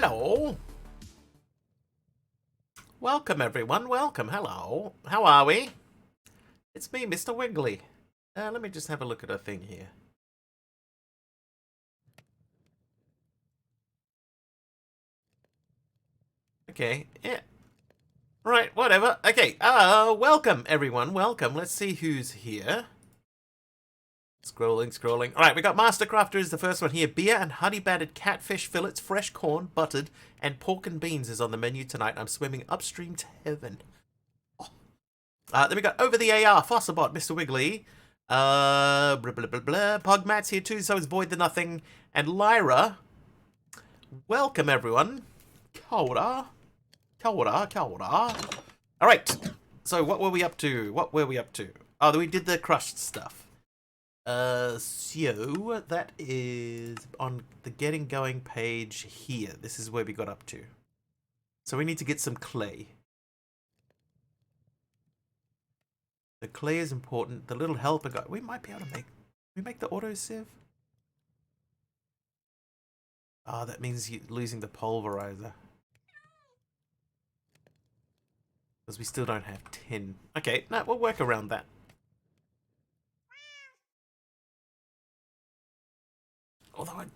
Hello. Welcome, everyone. Welcome. Hello. How are we? It's me, Mr. Wiggly. Let me just have a look at a thing here. Okay. Yeah. Right. Whatever. Okay. Welcome, everyone. Welcome. Let's see who's here. Scrolling. All right, we got Master Crafter is the first one here. Beer and honey-battered catfish fillets, fresh corn, buttered, and pork and beans is on the menu tonight. I'm swimming upstream to heaven. Oh. Then we got Over the AR, Fossabot, Mr. Wiggly. Blah, blah, blah, blah. Pugmat's here too, so is Void the Nothing. And Lyra. Welcome, everyone. Kia ora. All right, so what were we up to? Oh, we did the crushed stuff. So that is on the getting going page here. This is where we got up to. So we need to get some clay. The clay is important. The little helper guy. We might be able to make. Can we make the auto sieve? Oh, that means you're losing the pulverizer. Because we still don't have tin. Okay, no, we'll work around that. Although I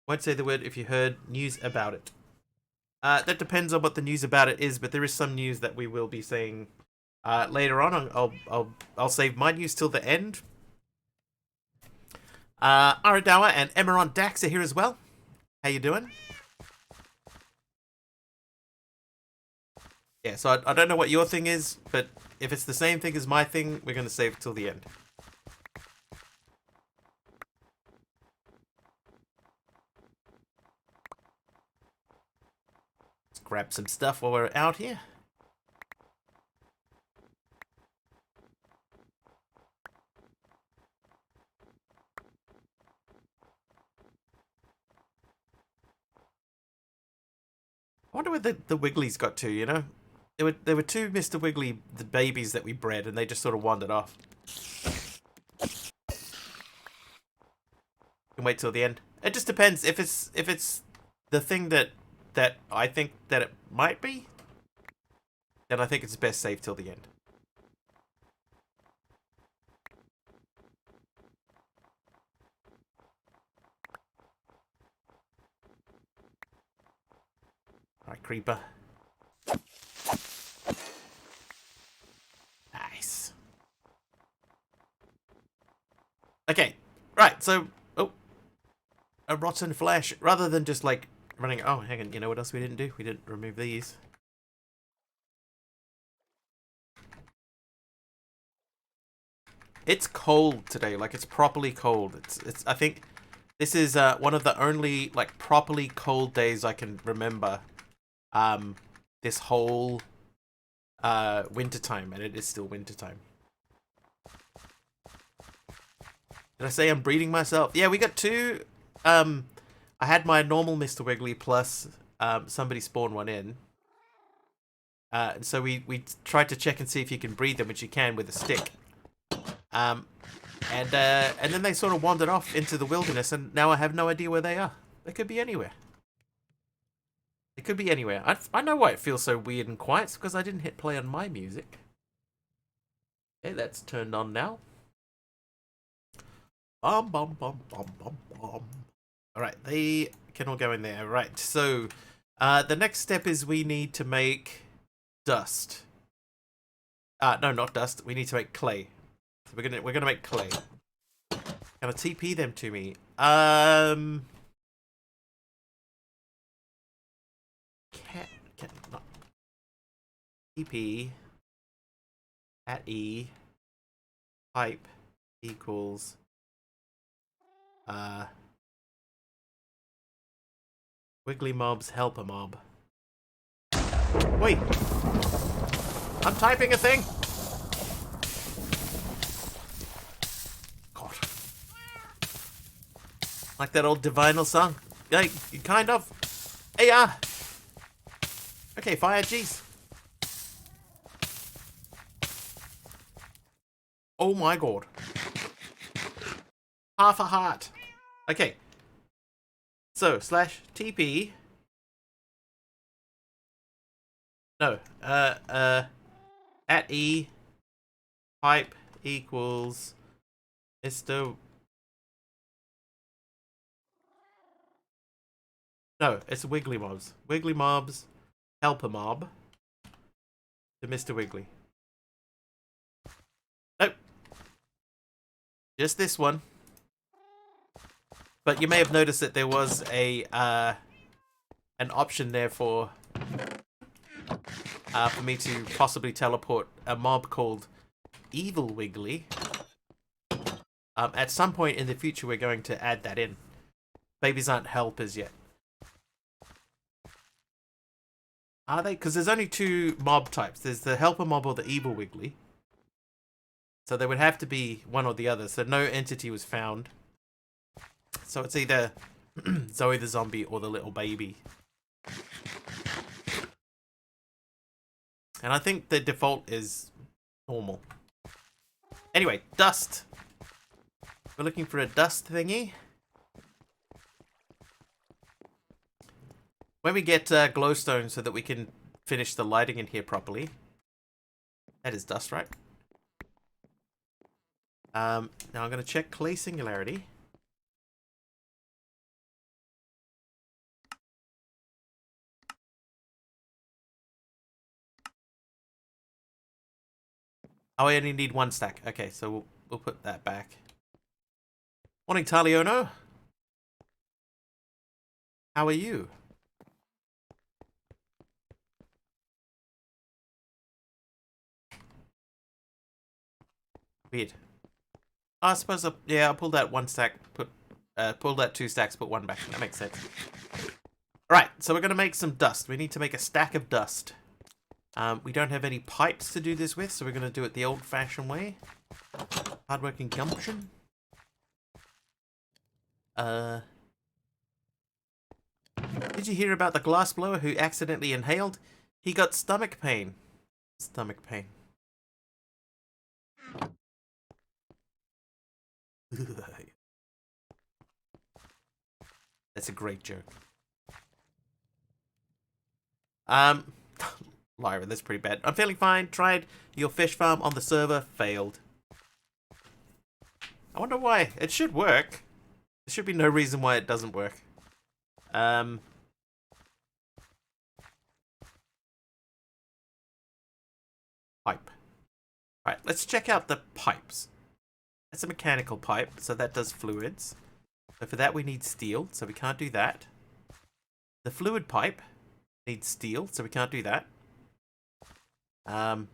won't say the word if you heard news about it. That depends on what the news about it is, but there is some news that we will be saying later on. I'll save my news till the end. Aradawa and Emeron Dax are here as well. How you doing? Yeah, so I don't know what your thing is, but if it's the same thing as my thing, we're going to save it till the end. Let's grab some stuff while we're out here. I wonder where the Wigglies got to, you know? There were two Mr. Wiggly the babies that we bred, and they just sort of wandered off. Can wait till the end. It just depends if it's the thing that I think that it might be. Then I think it's best saved till the end. Alright, creeper. Nice. Okay, right, so... Oh. A rotten flesh. Rather than just, like, running... Oh, hang on, you know what else we didn't do? We didn't remove these. It's cold today, like, it's properly cold. It's. I think this is one of the only, like, properly cold days I can remember. This whole wintertime, and it is still wintertime. Did I say I'm breeding myself? Yeah, we got two. I had my normal Mr. Wiggly plus somebody spawned one in. So we tried to check and see if you can breed them, which you can with a stick. And then they sort of wandered off into the wilderness, and now I have no idea where they are. They could be anywhere. It could be anywhere. I know why it feels so weird and quiet. It's because I didn't hit play on my music. Okay, that's turned on now. Bum. Alright, they can all go in there. Right, so the next step is we need to make dust. No, not dust. We need to make clay. So we're gonna make clay. Gonna TP them to me. Not TP at E pipe equals Wiggly mobs helper mob. Wait, I'm typing a thing. God, like that old Divinal song. Yeah, kind of. Hey, okay, fire, jeez. Oh my god. Half a heart. Okay, So /TP. No. At E pipe equals Mr. No, it's Wiggly Mobs. Wiggly Mobs helper mob to Mr. Wiggly. Nope. Just this one. But you may have noticed that there was a an option there for me to possibly teleport a mob called Evil Wiggly. At some point in the future, we're going to add that in. Babies aren't helpers yet. Are they? Because there's only two mob types. There's the helper mob or the Evil Wiggly. So there would have to be one or the other. So no entity was found. So it's either Zoe the zombie or the little baby. And I think the default is normal. Anyway, dust. We're looking for a dust thingy. When we get glowstone so that we can finish the lighting in here properly. That is dust, right? Now I'm going to check clay singularity. Oh, I only need one stack. Okay, so we'll put that back. Morning, Taliono. How are you? Weird. I suppose I'll pull that one stack, pull that two stacks, put one back. That makes sense. Alright, so we're gonna make some dust. We need to make a stack of dust. We don't have any pipes to do this with, so we're gonna do it the old-fashioned way. Hardworking gumption. Did you hear about the glassblower who accidentally inhaled? He got stomach pain. Stomach pain. That's a great joke. Lyra, that's pretty bad. I'm feeling fine. Tried your fish farm on the server. Failed. I wonder why. It should work. There should be no reason why it doesn't work. Pipe. Right, let's check out the pipes. That's a mechanical pipe, so that does fluids. So for that we need steel, so we can't do that. The fluid pipe needs steel, so we can't do that. The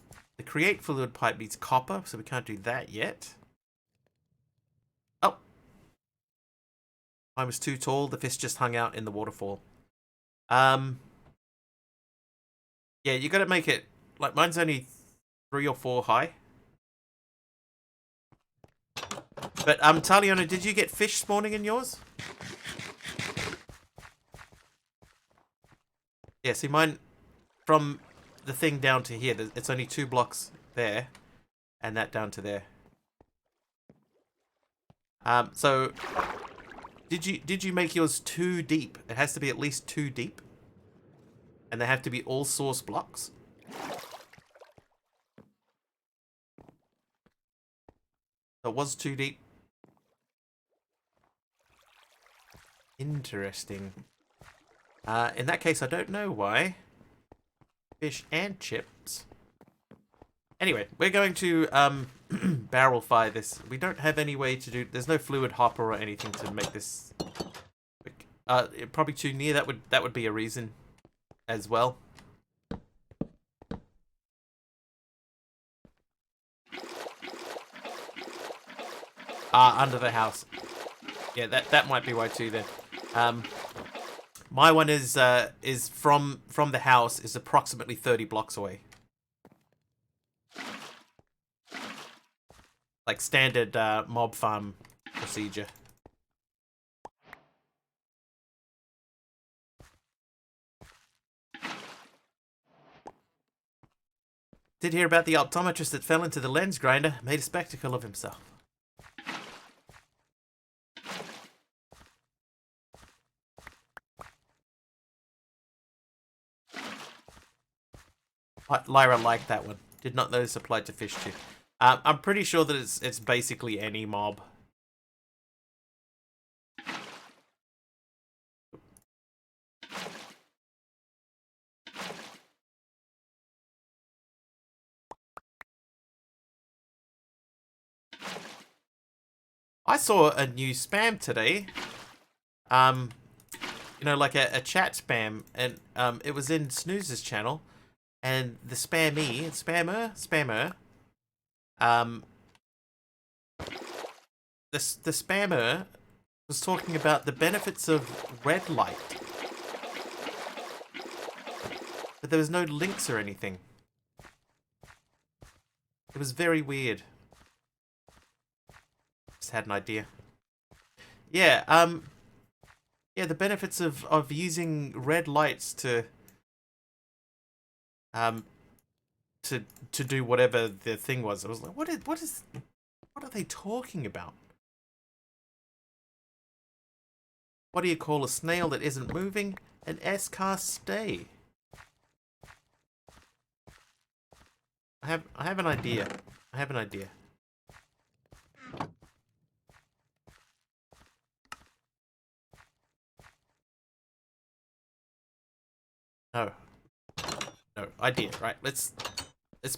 create fluid pipe needs copper, so we can't do that yet. Oh! Mine was too tall, the fish just hung out in the waterfall. Yeah, you gotta make it, like mine's only 3 or 4 high. But, Taliona, did you get fish spawning in yours? Yeah, see mine, from the thing down to here, it's only 2 blocks there, and that down to there. So, did you make yours too deep? It has to be at least 2 deep. And they have to be all source blocks. So it was 2 deep. Interesting. In that case, I don't know why. Fish and chips. Anyway, we're going to barrel fire this. We don't have any way to do. There's no fluid hopper or anything to make this quick. Probably too near. That would be a reason as well. Under the house. Yeah, that might be why too then. My one is from the house is approximately 30 blocks away. Like standard mob farm procedure. Did hear about the optometrist that fell into the lens grinder, made a spectacle of himself. Lyra liked that one. Did not know this applied to fish too. I'm pretty sure that it's basically any mob. I saw a new spam today. You know, like a chat spam, and it was in Snooze's channel, and the spammer, the spammer was talking about the benefits of red light, but there was no links or anything. It was very weird. Just had an idea. Yeah, yeah, the benefits of using red lights to do whatever the thing was. I was like, what are they talking about? What do you call a snail that isn't moving? An S-car stay. I have an idea. I have an idea. No. No, idea. Right, let's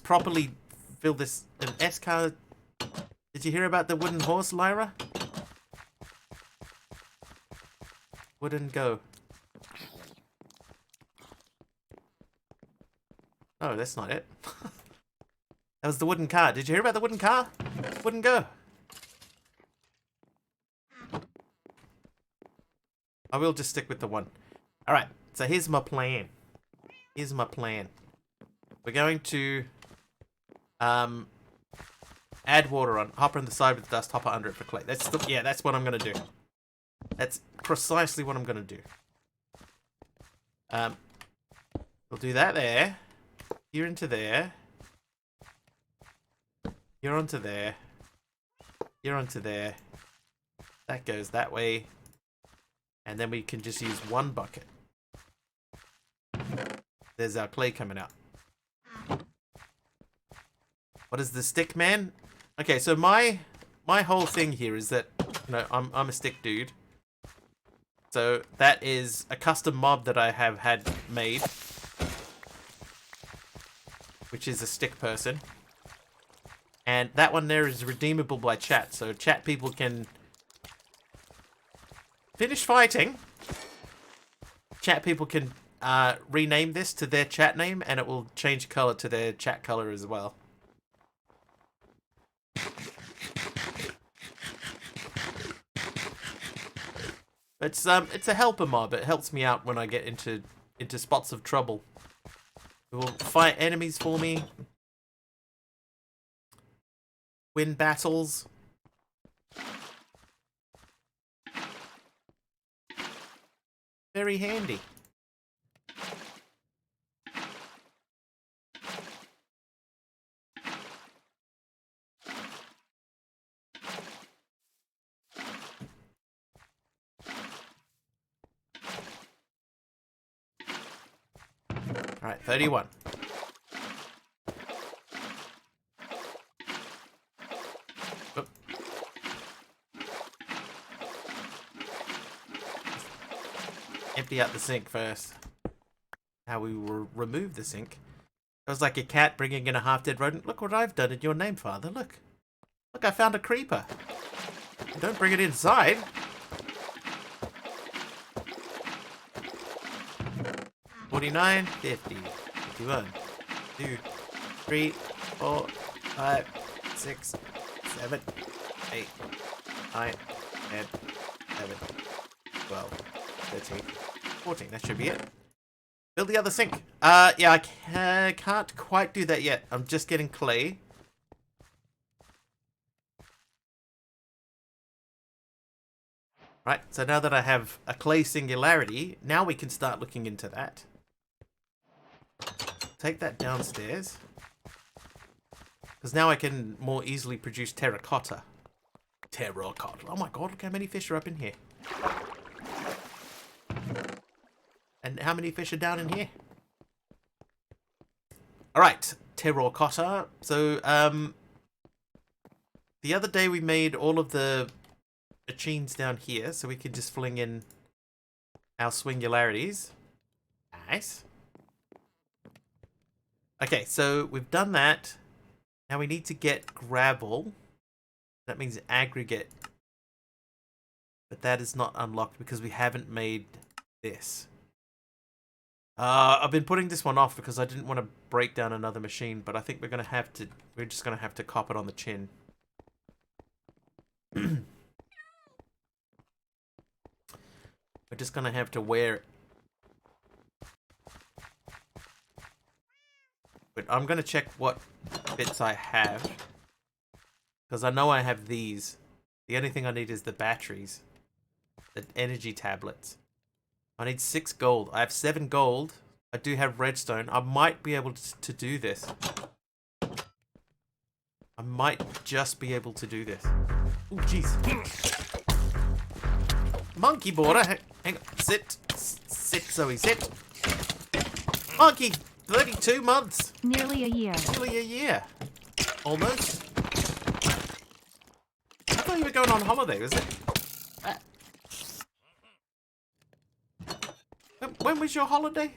properly fill this. An S-car. Did you hear about the wooden horse, Lyra? Wouldn't go. No, that's not it. That was the wooden car. Did you hear about the wooden car? Wouldn't go. I will just stick with the one. Alright, so here's my plan. Here's my plan. We're going to add water on, hopper on the side with dust, hopper under it for clay. That's what I'm gonna do. That's precisely what I'm gonna do. We'll do that there. You're into there. You're onto there. You're onto there. That goes that way. And then we can just use one bucket. There's our clay coming out. What is the stick, man? Okay, so my whole thing here is that, you know, I'm a stick dude. So that is a custom mob that I have had made, which is a stick person. And that one there is redeemable by chat, so chat people can finish fighting. Chat people can rename this to their chat name, and it will change color to their chat color as well. It's a helper mob. It helps me out when I get into spots of trouble. It will fight enemies for me, win battles. Very handy. Alright, 31. Oop. Empty out the sink first. How we will remove the sink. It was like a cat bringing in a half-dead rodent. Look what I've done in your name, Father. Look. Look, I found a creeper. Don't bring it inside. $49, $50, $51, 2, 3, 4, 5, 6, 7, 8, 9, 10, 11, 12, 13, 14. That should be it. Build the other sink. Yeah, I can't quite do that yet. I'm just getting clay. Right, so now that I have a clay singularity, now we can start looking into that. Take that downstairs. Because now I can more easily produce terracotta. Terracotta. Oh my god, look how many fish are up in here. And how many fish are down in here? Alright, terracotta. So, the other day we made all of the machines down here, so we could just fling in our swingularities. Nice. Okay, so we've done that. Now we need to get gravel. That means aggregate. But that is not unlocked because we haven't made this. I've been putting this one off because I didn't want to break down another machine, but I think we're just gonna have to cop it on the chin. We're just gonna have to wear it. But I'm gonna check what bits I have. Because I know I have these. The only thing I need is the batteries. The energy tablets. I need 6 gold. I have 7 gold. I do have redstone. I might be able to do this. I might just be able to do this. Oh, jeez. Monkey border. Hang on. Sit. Sit, Zoe. Sit. Monkey. 32 months. Nearly a year. Nearly a year. Almost. I thought you were going on holiday, was it? When was your holiday?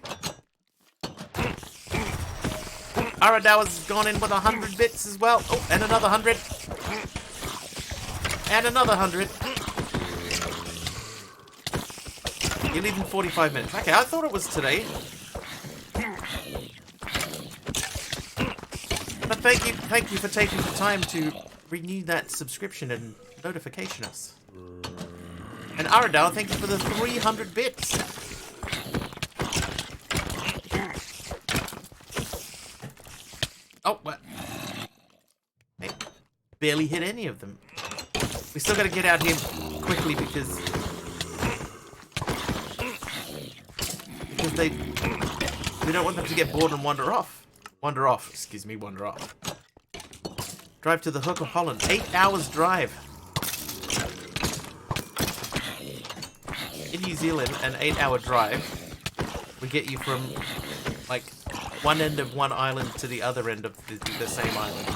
Aradawa's gone in with 100 bits as well. Oh, and another 100. And another 100. You're leaving 45 minutes. Okay, I thought it was today. But thank you for taking the time to renew that subscription and notification us. And Aradawa, thank you for the 300 bits. Oh, what? Hey, barely hit any of them. We still gotta get out here quickly because we don't want them to get bored and wander off. Wander off. Drive to the Hook of Holland. 8 hours drive. In New Zealand, an 8-hour drive would get you from, like, one end of one island to the other end of the same island.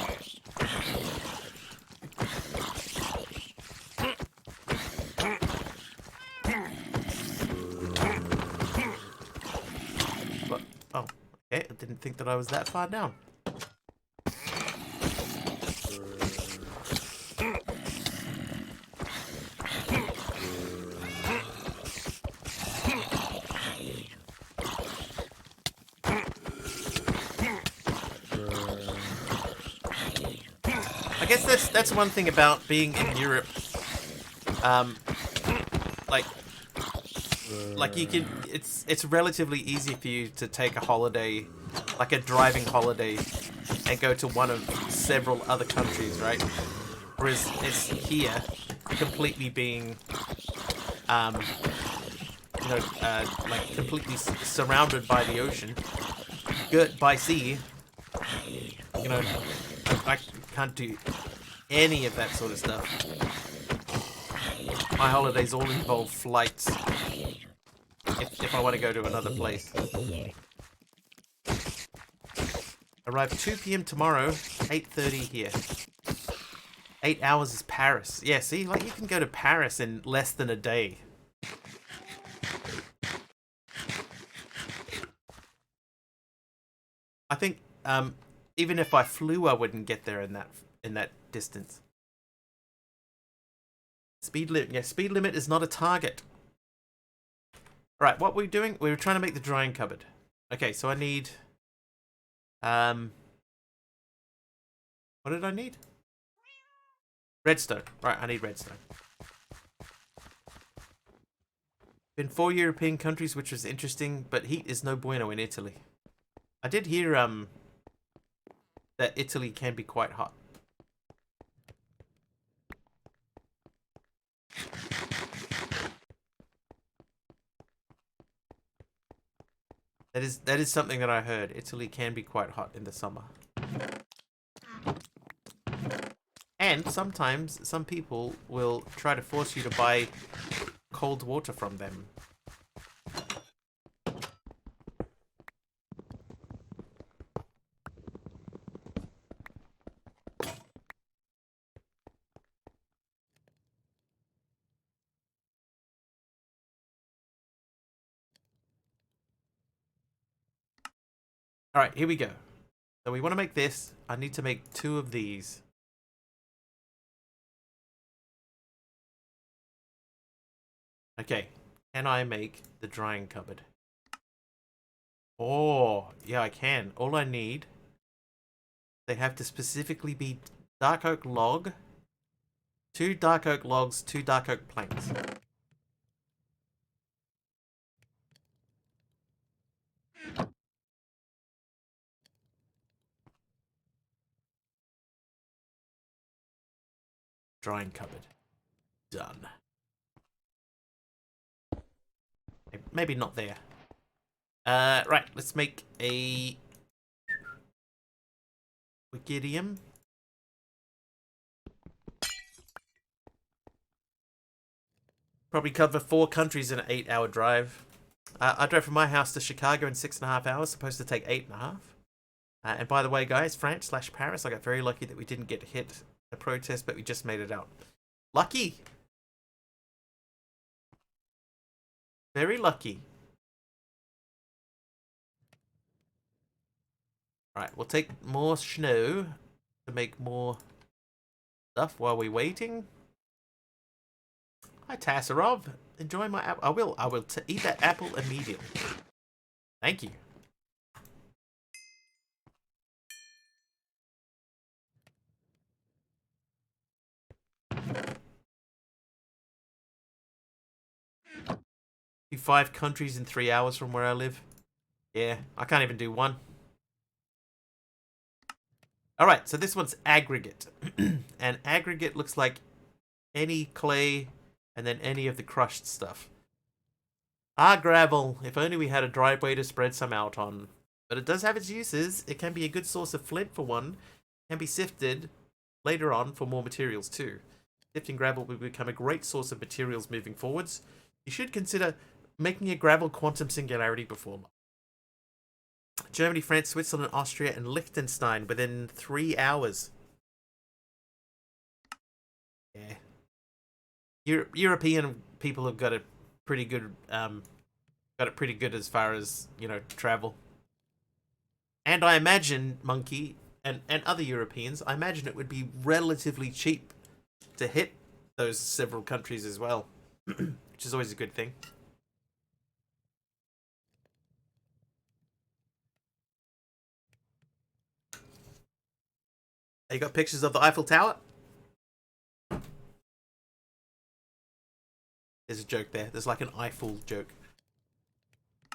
But, oh, okay, I didn't think that I was that far down. I guess that's one thing about being in Europe. Like you can, it's relatively easy for you to take a holiday, like a driving holiday, and go to one of several other countries, right? Whereas it's here, completely being, like completely surrounded by the ocean, girt by sea. You know, I can't do any of that sort of stuff. My holidays all involve flights. If I want to go to another place. Arrive 2 p.m. tomorrow, 8:30 here. 8 hours is Paris. Yeah, see, like you can go to Paris in less than a day. I think even if I flew, I wouldn't get there in that distance. Speed limit. Yeah, speed limit is not a target. Right, what we're doing? We're trying to make the drying cupboard. Okay, so I need. What did I need? Redstone. Right, I need redstone. Been 4 European countries, which was interesting, but heat is no bueno in Italy. I did hear that Italy can be quite hot. That is something that I heard. Italy can be quite hot in the summer. And sometimes some people will try to force you to buy cold water from them. Alright, here we go. So we want to make this. I need to make 2 of these. Okay. Can I make the drying cupboard? Oh, yeah, I can. All I need, they have to specifically be dark oak log, 2 dark oak logs, 2 dark oak planks. Drying cupboard. Done. Maybe not there. Right, let's make a Wigidium. Probably cover 4 countries in an 8-hour drive. I drove from my house to Chicago in 6.5 hours, supposed to take 8.5. And by the way, guys, France/Paris, I got very lucky that we didn't get hit a protest, but we just made it out. Lucky! Very lucky. Right, we'll take more snow to make more stuff while we're waiting. Hi, Tassarov. Enjoy my apple. I will eat that apple immediately. Thank you. Do 5 countries in 3 hours from where I live. Yeah, I can't even do 1. Alright, so this one's aggregate. And aggregate looks like any clay and then any of the crushed stuff. Gravel. If only we had a driveway to spread some out on. But it does have its uses. It can be a good source of flint for one. It can be sifted later on for more materials too. Sifting gravel will become a great source of materials moving forwards. You should consider making a gravel quantum singularity before. Germany, France, Switzerland, Austria, and Liechtenstein within 3 hours. Yeah. European people have got it pretty good. Got it pretty good as far as, you know, travel. And I imagine, Monkey, and other Europeans, I imagine it would be relatively cheap to hit those several countries as well, which is always a good thing. You got pictures of the Eiffel Tower? There's a joke there. There's like an Eiffel joke.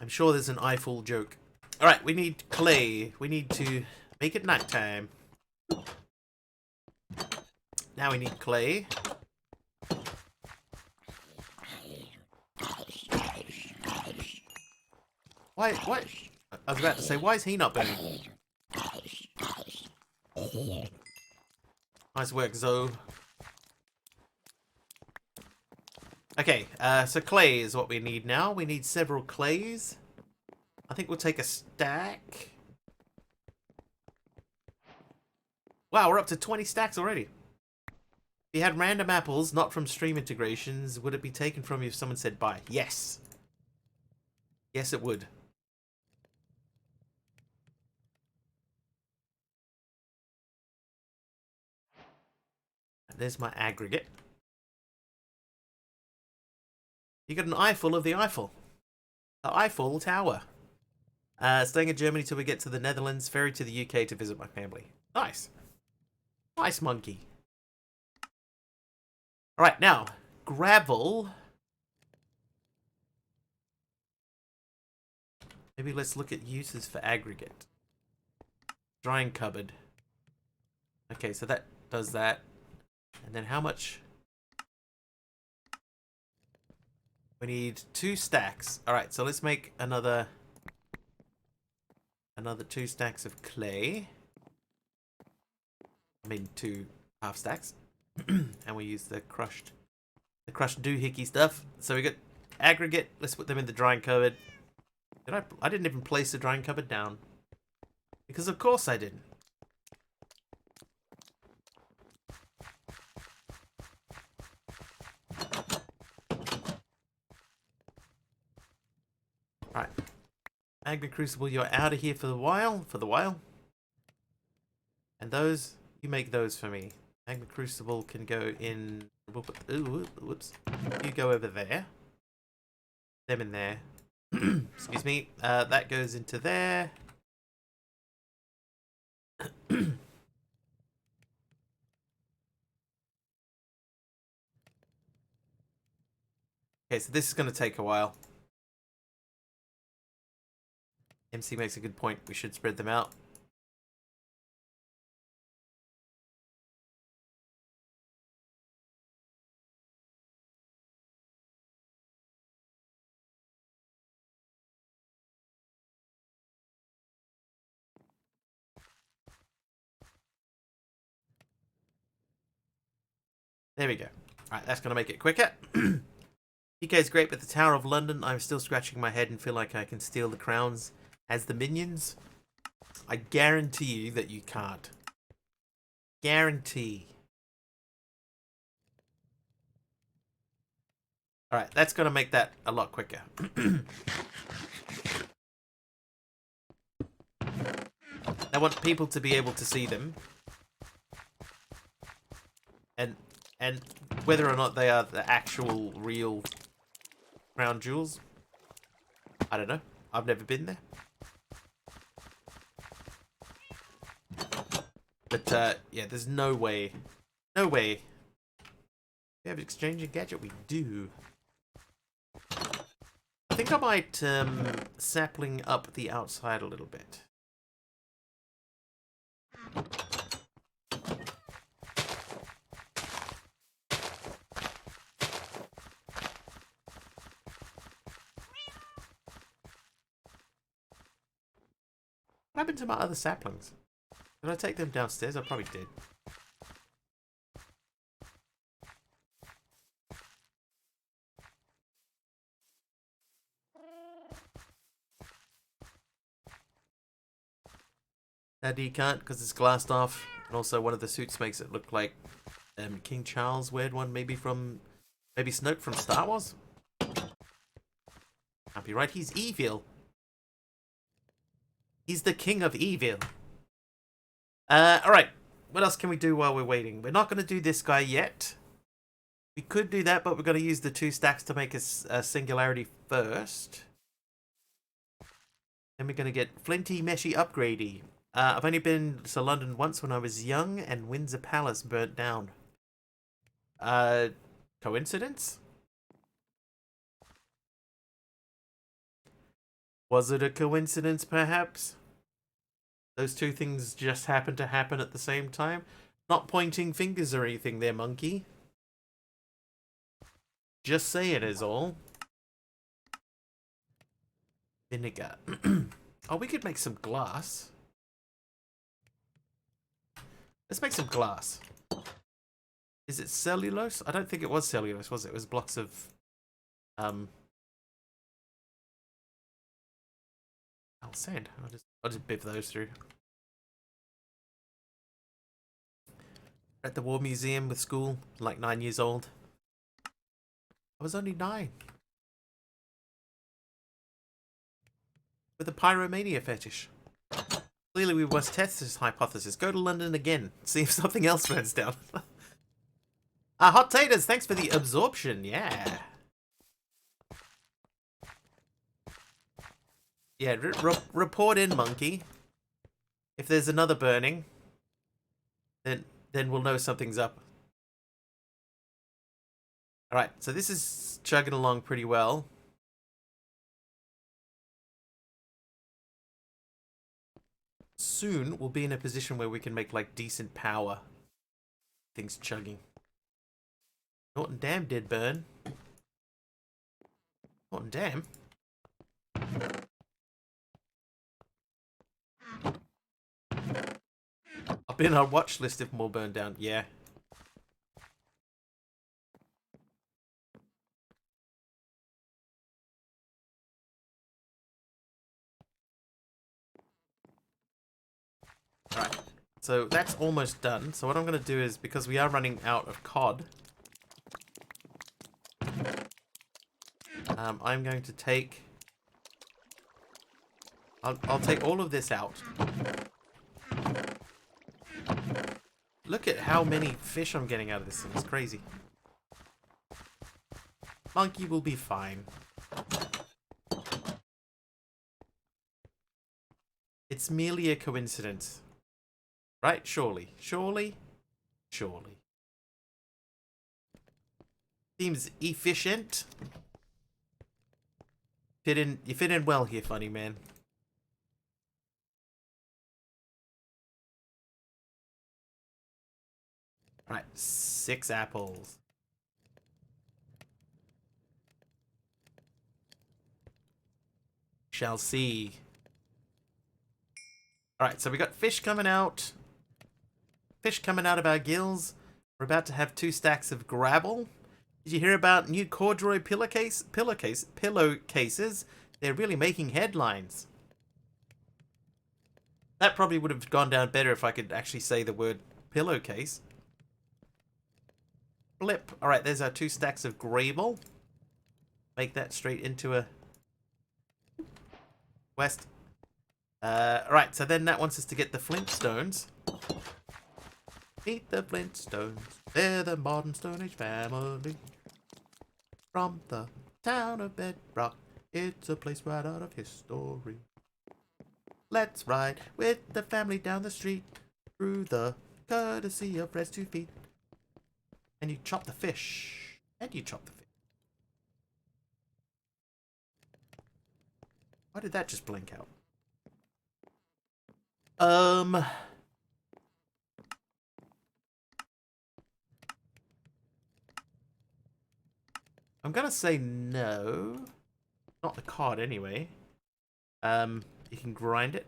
I'm sure there's an Eiffel joke. Alright, we need clay. We need to make it nighttime. Now we need clay. Why? What? I was about to say, why is he not burning? Nice work, Zoe. Okay, so clay is what we need now. We need several clays. I think we'll take a stack. Wow, we're up to 20 stacks already. If you had random apples, not from stream integrations, would it be taken from you if someone said buy? Yes. Yes, it would. There's my aggregate. You got an eyeful of the Eiffel. The Eiffel Tower. Staying in Germany till we get to the Netherlands. Ferry to the UK to visit my family. Nice. Nice, Monkey. Alright, now, gravel. Maybe let's look at uses for aggregate. Drying cupboard. Okay, so that does that. And then how much? We need 2 stacks. Alright, so let's make another 2 stacks of clay. I mean 2 half stacks. And we use the crushed doohickey stuff. So we got aggregate. Let's put them in the drying cupboard. I didn't even place the drying cupboard down. Because of course I didn't. Right. Magma Crucible, you're out of here for the while. And those, you make those for me. Magma Crucible can go in... Ooh, whoops. You go over there. Them in there. Excuse me. That goes into there. Okay, so this is going to take a while. MC makes a good point. We should spread them out. There we go. Alright, that's going to make it quicker. PK's great, but the Tower of London, I'm still scratching my head and feel like I can steal the crowns as the minions. I guarantee you that you can't. Guarantee. Alright, that's going to make that a lot quicker. I want people to be able to see them. And whether or not they are the actual, real crown jewels, I don't know. I've never been there. But, yeah, there's no way. No way. We have exchange and gadget? We do. I think I might, sapling up the outside a little bit. What happened to my other saplings? Did I take them downstairs? I probably did. You can't because it's glassed off, and also one of the suits makes it look like King Charles weared one, maybe Snoke from Star Wars. Can't be right. He's evil. He's the king of evil. Alright. What else can we do while we're waiting? We're not going to do this guy yet. We could do that, but we're going to use the 2 stacks to make a singularity first. Then we're going to get Flinty Meshy Upgradey. I've only been to London once when I was young, and Windsor Palace burnt down. Coincidence? Was it a coincidence, perhaps? Those 2 things just happened to happen at the same time? Not pointing fingers or anything there, monkey. Just saying is all. Vinegar. Oh, we could make some glass. Let's make some glass. Is it cellulose? I don't think it was cellulose, was it? It was blocks of... sand. I'll just biff those through. At the War Museum with school, like 9 years old. I was only 9. With a pyromania fetish. Clearly we must test this hypothesis. Go to London again. See if something else burns down. Hot Taters, thanks for the absorption. Yeah. Yeah, report in, monkey. If there's another burning, then we'll know something's up. Alright, so this is chugging along pretty well. Soon we'll be in a position where we can make like decent power. Things chugging. Norton Dam did burn. Norton Dam? I'll be on our watch list if more burn down. Yeah. Alright. So that's almost done. So what I'm going to do is, because we are running out of cod, I'm going to take I'll take all of this out. Look at how many fish I'm getting out of this thing. It's crazy. Monkey will be fine. It's merely a coincidence. Right? Surely. Surely? Surely. Seems efficient. You fit in well here, funny man. Right, 6 apples. Shall see. Alright, so we got fish coming out. Fish coming out of our gills. We're about to have 2 stacks of gravel. Did you hear about new corduroy pillowcases? They're really making headlines. That probably would have gone down better if I could actually say the word pillowcase. Blip. Alright, there's our 2 stacks of gravel. Make that straight into a west. Alright, so then that wants us to get the flintstones. Meet the Flintstones. They're the modern Stone Age family. From the town of Bedrock. It's a place right out of history. Let's ride with the family down the street. Through the courtesy of Red's 2 feet. And you chop the fish. And you chop the fish. Why did that just blink out? I'm gonna say no. Not the card anyway. You can grind it.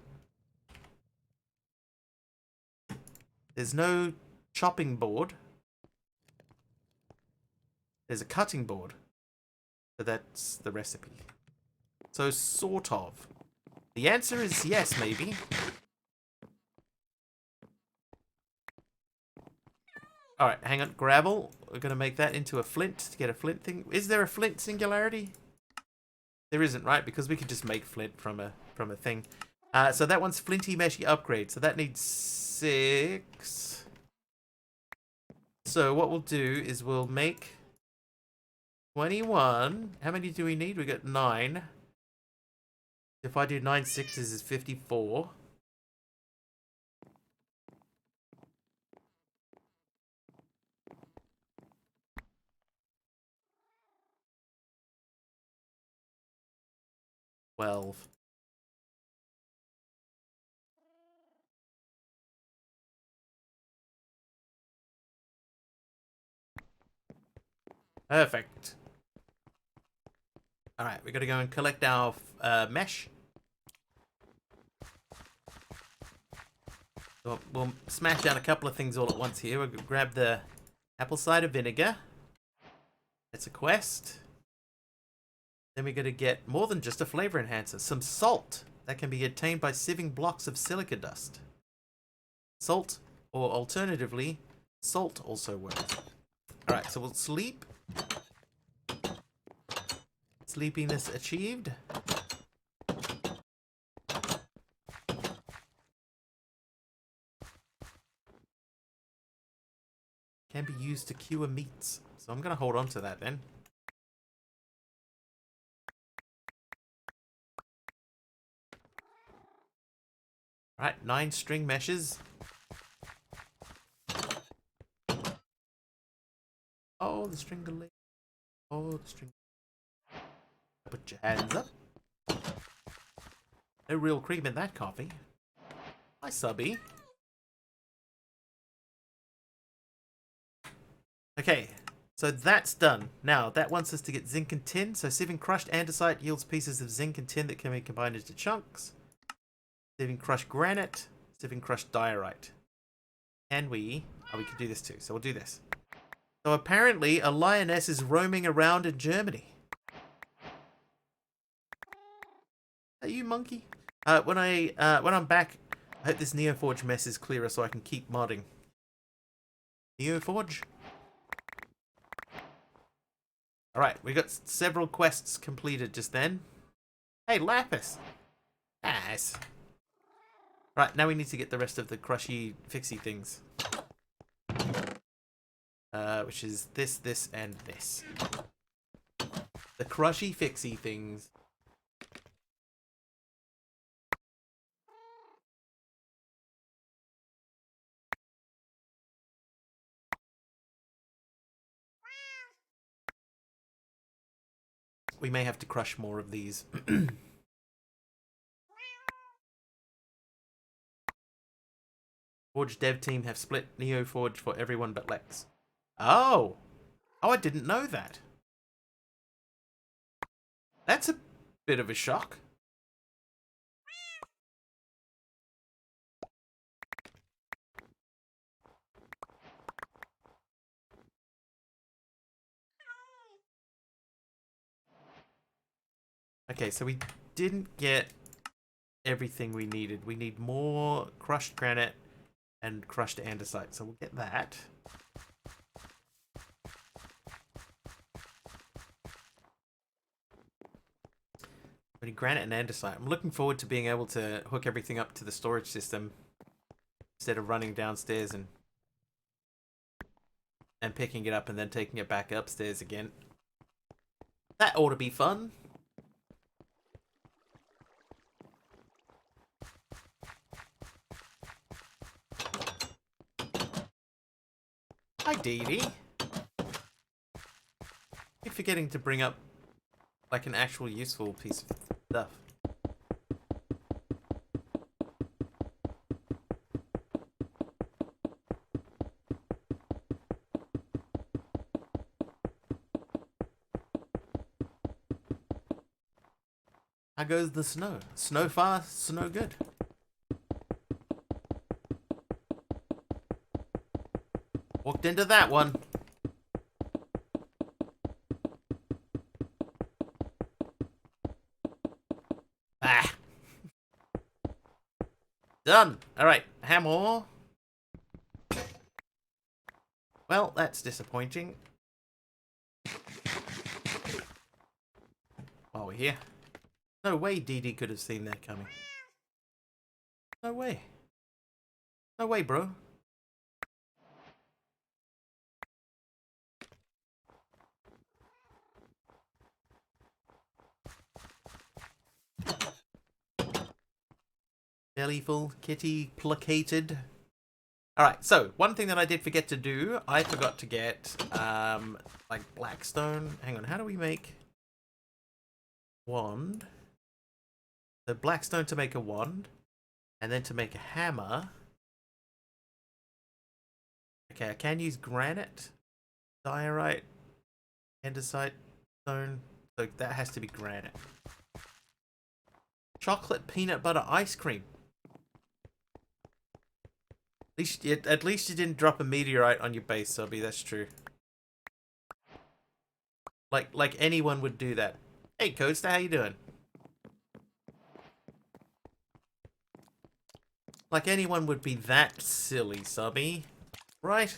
There's no chopping board. There's a cutting board. So that's the recipe. So sort of. The answer is yes, maybe. Alright, hang on. Gravel. We're going to make that into a flint to get a flint thing. Is there a flint singularity? There isn't, right? Because we could just make flint from a thing. So that one's flinty meshy upgrade. So that needs 6. So what we'll do is we'll make 21. How many do we need? We got 9. If I do 9 sixes is 54. Perfect. Alright, we gotta go and collect our mesh. We'll smash down a couple of things all at once here. We'll grab the apple cider vinegar. That's a quest. Then we gotta get more than just a flavor enhancer. Some salt that can be obtained by sieving blocks of silica dust. Salt, or alternatively, salt also works. Alright, so we'll sleep. Sleepiness achieved. Can be used to cure meats. So I'm going to hold on to that then. Alright, 9 string meshes. Oh, the string delay. Oh, the string. Put your hands up. No real cream in that coffee. Hi, subby. Okay, so that's done. Now, that wants us to get zinc and tin. So sieving crushed andesite yields pieces of zinc and tin that can be combined into chunks. Sieving crushed granite. Sieving crushed diorite. Can we... Oh, we can do this too. So we'll do this. So apparently, a lioness is roaming around in Germany. Are you monkey? When I'm back, I hope this Neoforge mess is clearer so I can keep modding. Neoforge? Alright, we got several quests completed just then. Hey, Lapis! Nice. Right, now we need to get the rest of the crushy fixie things. Which is this, and this. The crushy fixie things. We may have to crush more of these. Forge dev team have split NeoForge for everyone but Lex. Oh! Oh, I didn't know that. That's a bit of a shock. Okay, so we didn't get everything we needed. We need more crushed granite and crushed andesite, so we'll get that. We need granite and andesite. I'm looking forward to being able to hook everything up to the storage system instead of running downstairs and picking it up and then taking it back upstairs again. That ought to be fun. Hi, Dee Dee. Keep forgetting to bring up like an actual useful piece of stuff. How goes the snow? Snow far, snow good. Walked into that one. Ah. Done. Alright, hammer. Well, that's disappointing. While we're here. No way Dee Dee could have seen that coming. No way. No way, bro. Belly full, kitty placated. Alright, so one thing that I did forget to do, I forgot to get like blackstone. Hang on, how do we make wand? The blackstone to make a wand, and then to make a hammer. Okay, I can use granite, diorite, andesite stone. So that has to be granite. Chocolate peanut butter ice cream. At least you didn't drop a meteorite on your base, Subby. That's true. Like anyone would do that. Hey, Coaster, how you doing? Like anyone would be that silly, Subby. Right?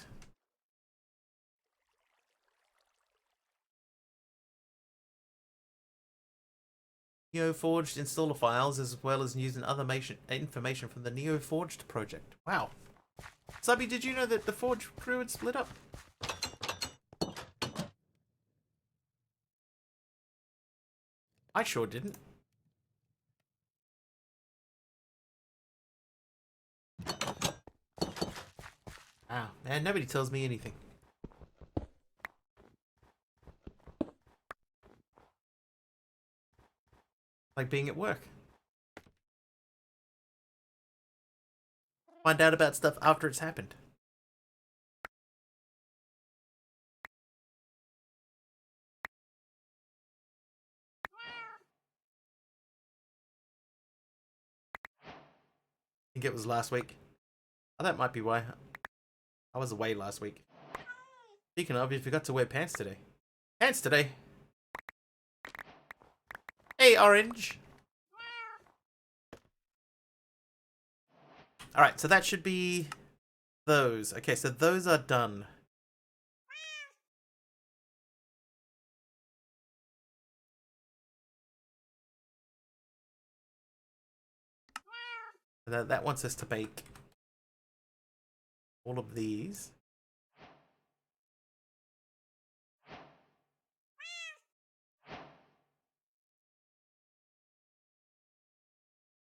NeoForged installer files as well as using other information from the NeoForged project. Wow. Subby, did you know that the Forge crew had split up? I sure didn't. Wow, man, nobody tells me anything. Like being at work. Find out about stuff after it's happened. I think it was last week. Oh, that might be why. I was away last week. Speaking of, you forgot to wear pants today. Pants today. Hey, Orange. Alright, so that should be those. Okay, so those are done. That wants us to make all of these.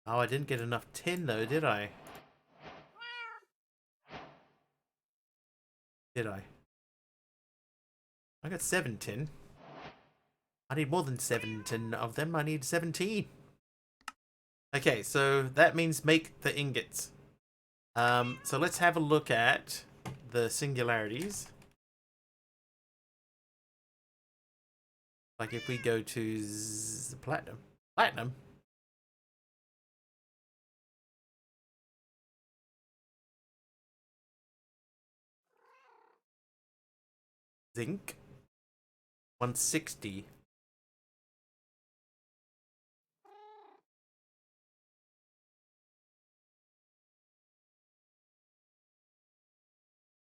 Oh, I didn't get enough tin though, did I? Did I? I got 7 tin. I need more than 7 tin of them. I need 17. Okay, so that means make the ingots. So let's have a look at the singularities. Like if we go to platinum. Platinum? Zinc? 160.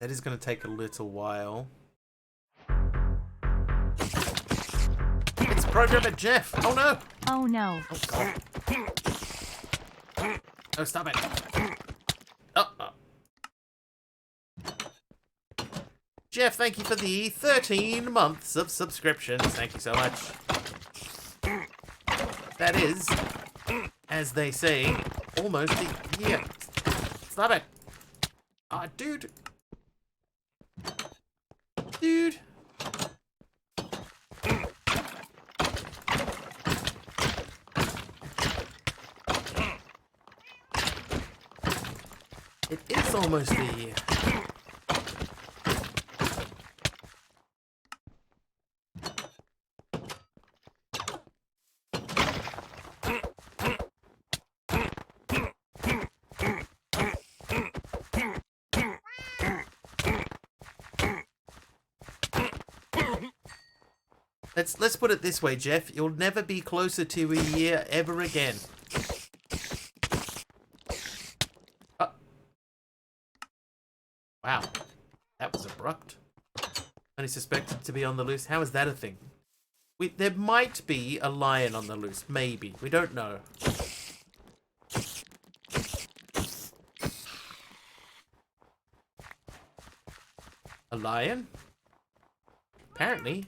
That is going to take a little while. It's Programmer Jeff! Oh no! Oh no. Oh god. Oh, stop it. Oh. Jeff, thank you for the 13 months of subscriptions. Thank you so much. That is, as they say, almost a year. Stop it. Ah, dude. Dude. It is almost a year. Let's put it this way, Jeff. You'll never be closer to a year ever again. Wow. That was abrupt. Only suspected to be on the loose. How is that a thing? There might be a lion on the loose. Maybe. We don't know. A lion? Apparently,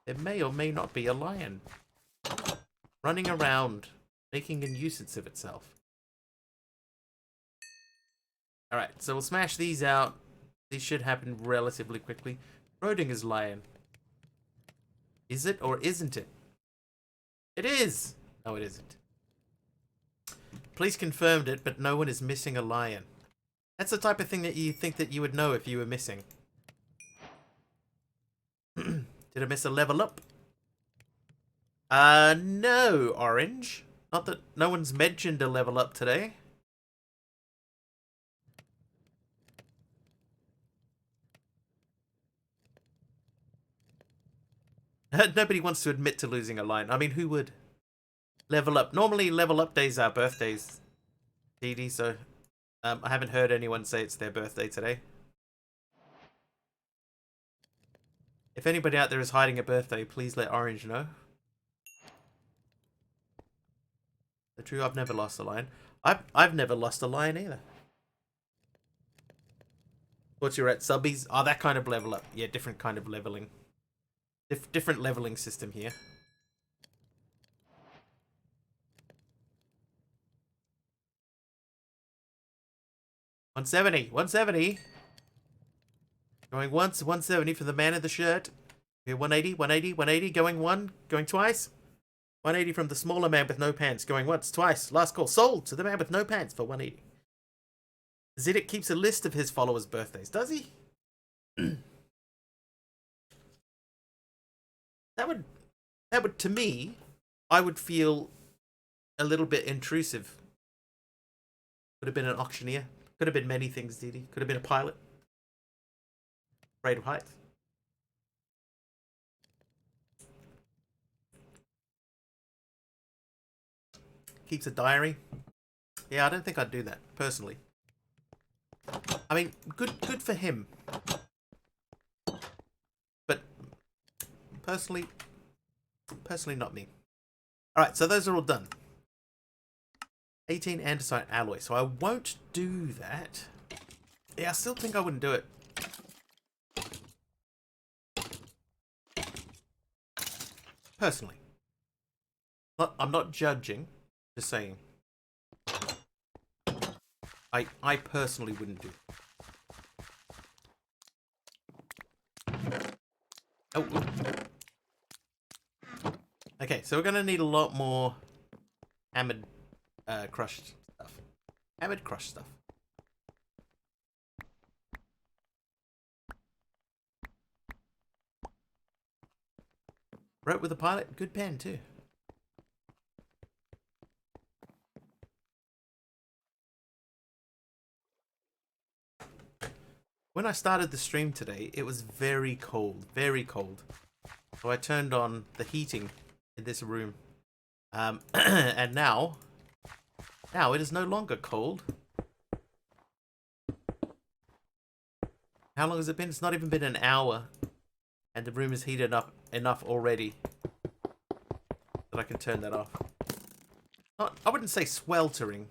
there may or may not be a lion. Running around, making a nuisance of itself. Alright, so we'll smash these out. These should happen relatively quickly. Schrodinger's lion. Is it or isn't it? It is! No, it isn't. Police confirmed it, but no one is missing a lion. That's the type of thing that you think that you would know if you were missing. Did I miss a level up? No, Orange. Not that no one's mentioned a level up today. Nobody wants to admit to losing a line. I mean, who would? Level up. Normally, level up days are birthdays, DD, so I haven't heard anyone say it's their birthday today. If anybody out there is hiding a birthday, please let Orange know. The true, I've never lost a line. I've never lost a line either. What's your at subbies? Oh, that kind of level up. Yeah, different kind of leveling. Different leveling system here. $170. $170. Going once, 170 for the man in the shirt. Here, 180, 180, 180. Going one, going twice. 180 from the smaller man with no pants. Going once, twice. Last call. Sold to the man with no pants for 180. Ziddick keeps a list of his followers' birthdays. Does he? That would, to me, I would feel a little bit intrusive. Could have been an auctioneer. Could have been many things, Didi. Could have been a pilot. Afraid of heights. Keeps a diary. Yeah, I don't think I'd do that, personally. I mean, good for him. But personally not me. Alright, so those are all done. 18 andesite alloy, so I won't do that. Yeah, I still think I wouldn't do it. Personally. I'm not judging, just saying. I personally wouldn't do it. Oh, okay, so we're gonna need a lot more hammered crushed stuff. Hammered crushed stuff. Wrote with a pilot, good pen too. When I started the stream today, it was very cold, very cold. So I turned on the heating in this room. And now it is no longer cold. How long has it been? It's not even been an hour. And the room is heated up enough already that I can turn that off. Not, I wouldn't say sweltering.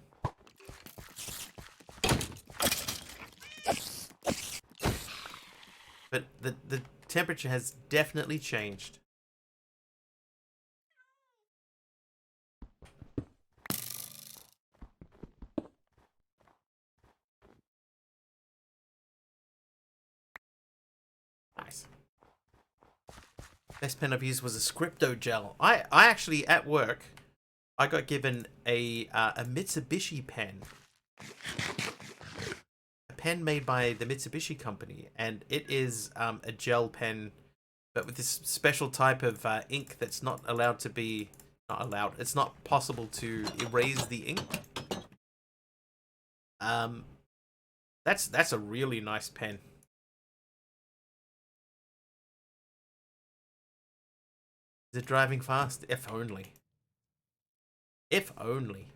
But the temperature has definitely changed. Nice. Best pen I've used was a Scripto gel. I actually, at work, I got given a Mitsubishi pen. A pen made by the Mitsubishi company. And it is a gel pen, but with this special type of ink that's not allowed to be... Not allowed. It's not possible to erase the ink. That's a really nice pen. Is it driving fast? If only. If only.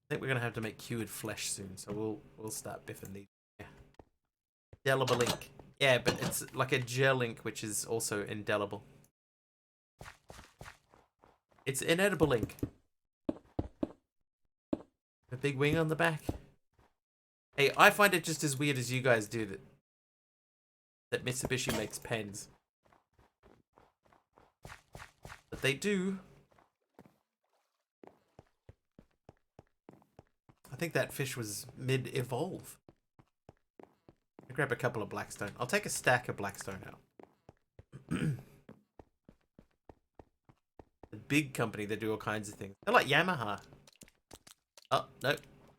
I think we're gonna have to make cured flesh soon, so we'll start biffing these. Yeah. Indelible ink. Yeah, but it's like a gel ink which is also indelible. It's inedible ink. A big wing on the back. Hey, I find it just as weird as you guys do that Mitsubishi makes pens. But they do. I think that fish was mid-evolve. I'll grab a couple of blackstone. I'll take a stack of blackstone out. The big company that do all kinds of things. They're like Yamaha. Oh, no.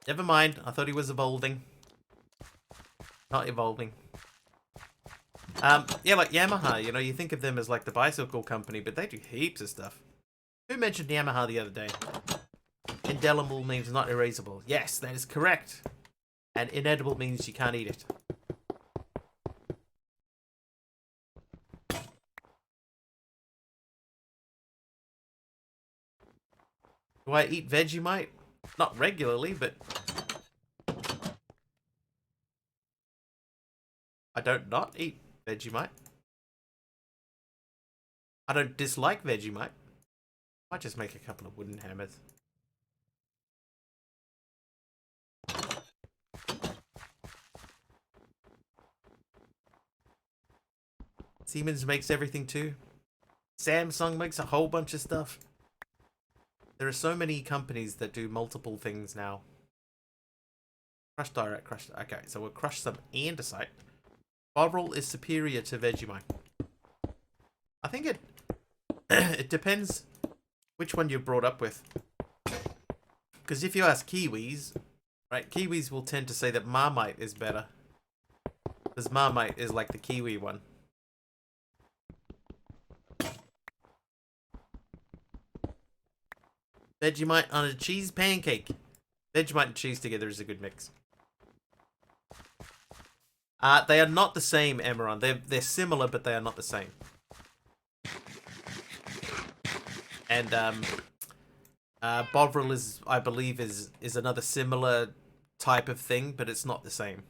Never mind. I thought he was evolving. Not evolving. Yeah, like Yamaha, you know, you think of them as like the bicycle company, but they do heaps of stuff. Who mentioned Yamaha the other day? Indelible means not erasable. Yes, that is correct. And inedible means you can't eat it. Do I eat Vegemite? Not regularly, but... I don't not eat Vegemite. I don't dislike Vegemite. Might just make a couple of wooden hammers. Siemens makes everything too. Samsung makes a whole bunch of stuff. There are so many companies that do multiple things now. Crush direct, crush... Okay, so we'll crush some andesite. Bovril is superior to Vegemite. I think it... it depends which one you're brought up with. Because if you ask Kiwis, right, Kiwis will tend to say that Marmite is better. Because Marmite is like the Kiwi one. Vegemite on a cheese pancake. Vegemite and cheese together is a good mix. They are not the same, Emeron. They're similar, but they are not the same. And Bovril is, I believe, is another similar type of thing, but it's not the same.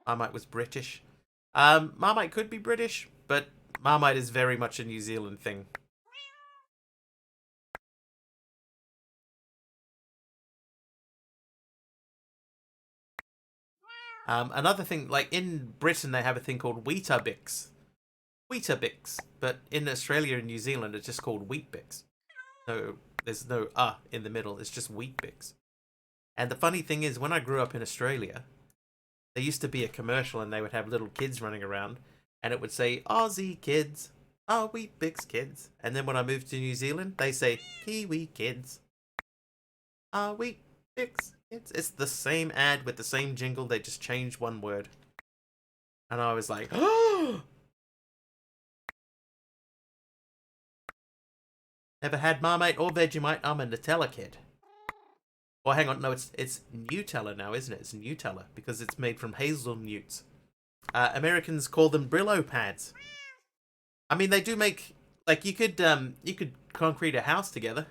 Marmite was British. Marmite could be British, but Marmite is very much a New Zealand thing. Another thing, like in Britain, they have a thing called Weetabix. Weetabix. But in Australia and New Zealand, it's just called Wheat-Bix. So there's no in the middle. It's just Wheat-Bix. And the funny thing is, when I grew up in Australia, there used to be a commercial and they would have little kids running around and it would say, Aussie kids, Wheat-Bix kids. And then when I moved to New Zealand, they say, Kiwi kids, Wheat-Bix kids. It's the same ad with the same jingle, they just changed one word. And I was like, oh! Never had Marmite or Vegemite, I'm a Nutella kid. Well, hang on, no, it's Nutella now, isn't it? It's Nutella, because it's made from hazelnuts. Americans call them Brillo pads. I mean, they do make, like, you could concrete a house together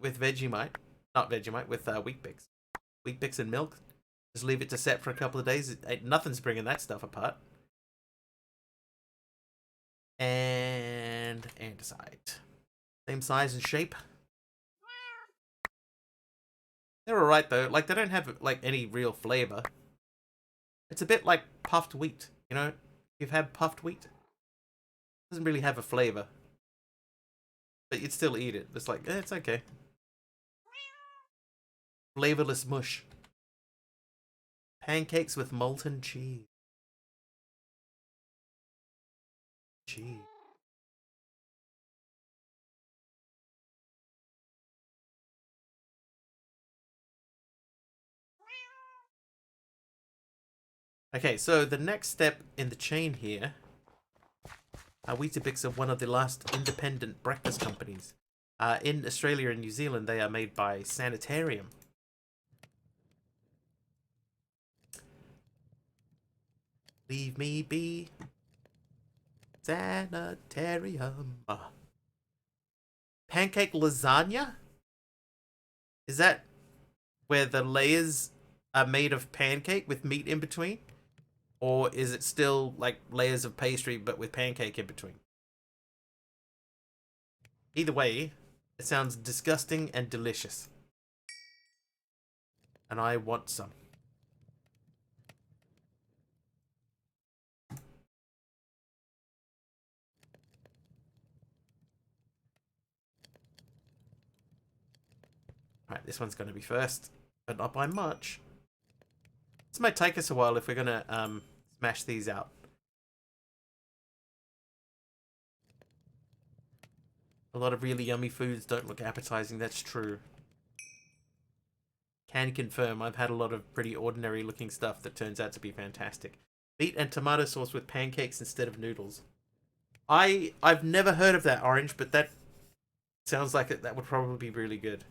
with Vegemite, not Vegemite, with Wheat-Bix. Wheat-Bix and milk. Just leave it to set for a couple of days. Nothing's bringing that stuff apart. And andesite. Same size and shape. They're alright though. Like, they don't have like any real flavor. It's a bit like puffed wheat, you know? You've had puffed wheat. It doesn't really have a flavor. But you'd still eat it. It's like, it's okay. Flavorless mush. Pancakes with molten cheese. Cheese. Okay, so the next step in the chain here, Weetabix are one of the last independent breakfast companies. In Australia and New Zealand, they are made by Sanitarium. Leave me be, Sanitarium. Pancake lasagna? Is that where the layers are made of pancake with meat in between? Or is it still like layers of pastry but with pancake in between? Either way, it sounds disgusting and delicious. And I want some. Alright, this one's going to be first, but not by much. This might take us a while if we're going to smash these out. A lot of really yummy foods don't look appetizing, that's true. Can confirm, I've had a lot of pretty ordinary looking stuff that turns out to be fantastic. Meat and tomato sauce with pancakes instead of noodles. I've never heard of that, Orange, but that sounds like that would probably be really good.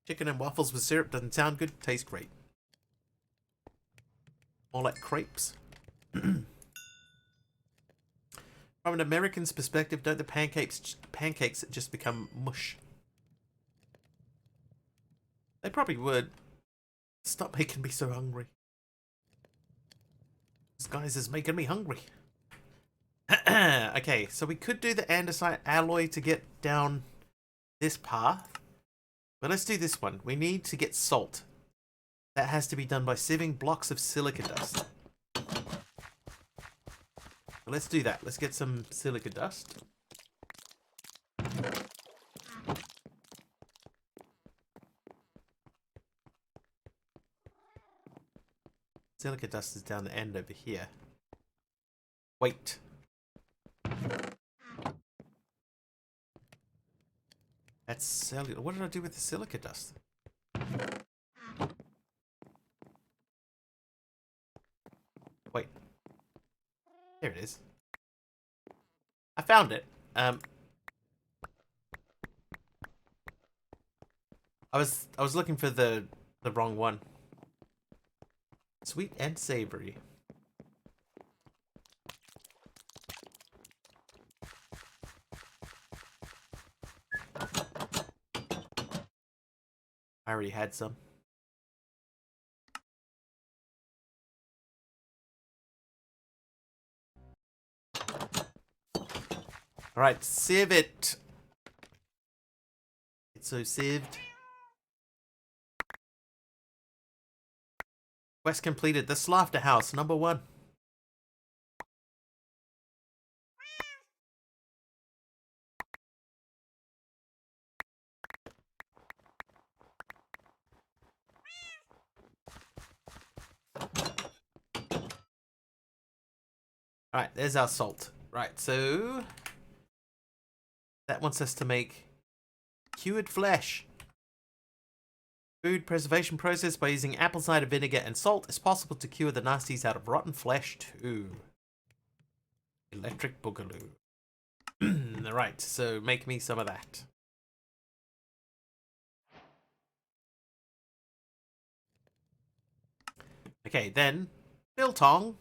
Chicken and waffles with syrup doesn't sound good, tastes great. More like crepes. From an American's perspective, don't the pancakes just become mush? They probably would. Stop making me so hungry. This guy's is making me hungry. Okay, so we could do the andesite alloy to get down this path. But let's do this one. We need to get salt. That has to be done by sieving blocks of silica dust. Let's do that. Let's get some silica dust. Silica dust is down the end over here. Wait. That's cellular. What did I do with the silica dust? Wait. There it is. I found it. I was looking for the wrong one. Sweet and savory. I already had some. Alright, sieve it. It's so sieved. Quest completed. The Slaughter House, number 1. Alright, there's our salt. Right, so that wants us to make cured flesh. Food preservation process by using apple cider vinegar and salt. It's possible to cure the nasties out of rotten flesh too. Electric Boogaloo. Alright, so make me some of that. Okay, then biltong.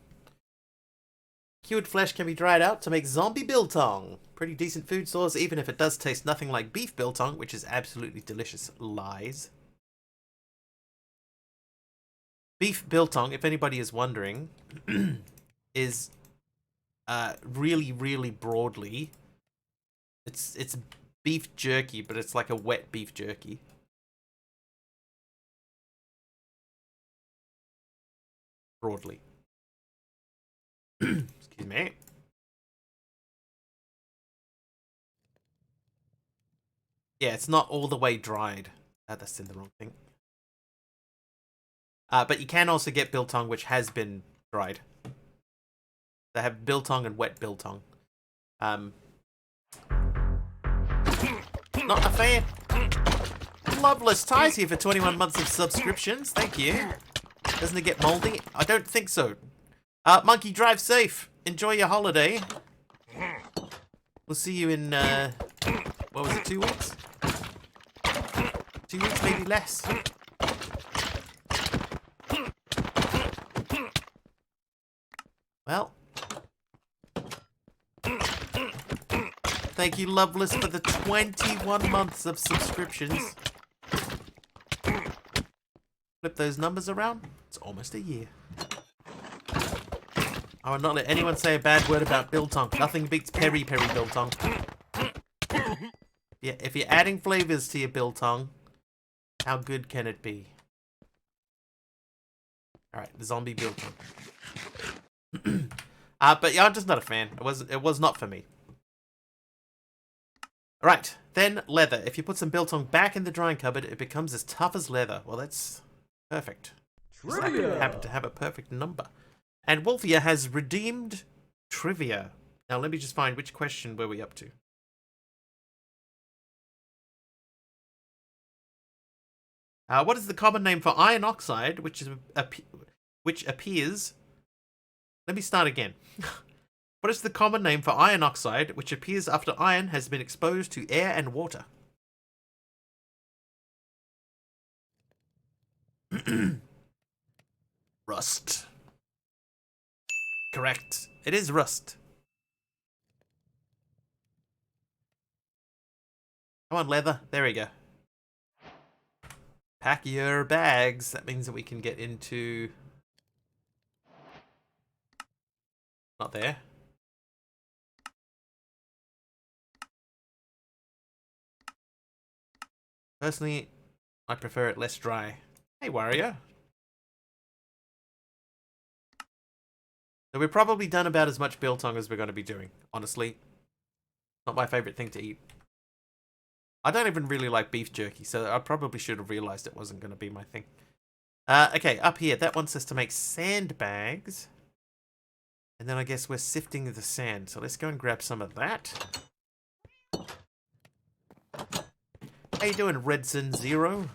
Cured flesh can be dried out to make zombie biltong. Pretty decent food source, even if it does taste nothing like beef biltong, which is absolutely delicious. Lies. Beef biltong, if anybody is wondering, is really, really broadly, it's beef jerky, but it's like a wet beef jerky. Broadly. Excuse me. Yeah, it's not all the way dried. That's in the wrong thing. But you can also get biltong which has been dried. They have biltong and wet biltong. Not a fan. Loveless ties here for 21 months of subscriptions. Thank you. Doesn't it get moldy? I don't think so. Monkey, drive safe. Enjoy your holiday. We'll see you in, what was it, 2 weeks? 2 weeks, maybe less. Well. Thank you, Loveless, for the 21 months of subscriptions. Flip those numbers around. It's almost a year. I will not let anyone say a bad word about biltong. Nothing beats peri biltong. Yeah, if you're adding flavors to your biltong, how good can it be? Alright, the zombie biltong. But yeah, I'm just not a fan. It was not for me. Alright, then leather. If you put some biltong back in the drying cupboard, it becomes as tough as leather. Well, that's perfect. Trivia! Happen to have a perfect number. And Wolfia has redeemed trivia. Now let me just find which question were we up to. What is the common name for iron oxide, which appears... Let me start again. What is the common name for iron oxide, which appears after iron has been exposed to air and water? Rust. Correct. It is rust. Come on, leather. There we go. Pack your bags. That means that we can get into... Not there. Personally, I prefer it less dry. Hey, Wario. So we've probably done about as much biltong as we're going to be doing, honestly. Not my favourite thing to eat. I don't even really like beef jerky, so I probably should have realised it wasn't going to be my thing. Okay, up here, that wants us to make sandbags. And then I guess we're sifting the sand, so let's go and grab some of that. How you doing, Redson Zero?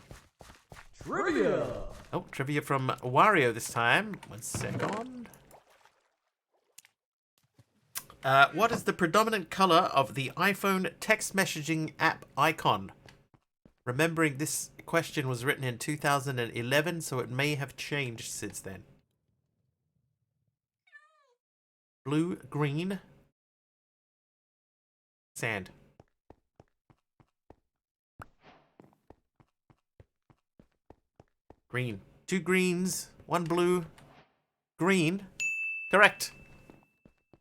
Trivia! Oh, trivia from Wario this time. 1 second. What is the predominant color of the iPhone text messaging app icon? Remembering this question was written in 2011, so it may have changed since then. Blue, green, sand. Green. 2 greens, 1 blue, green. Correct.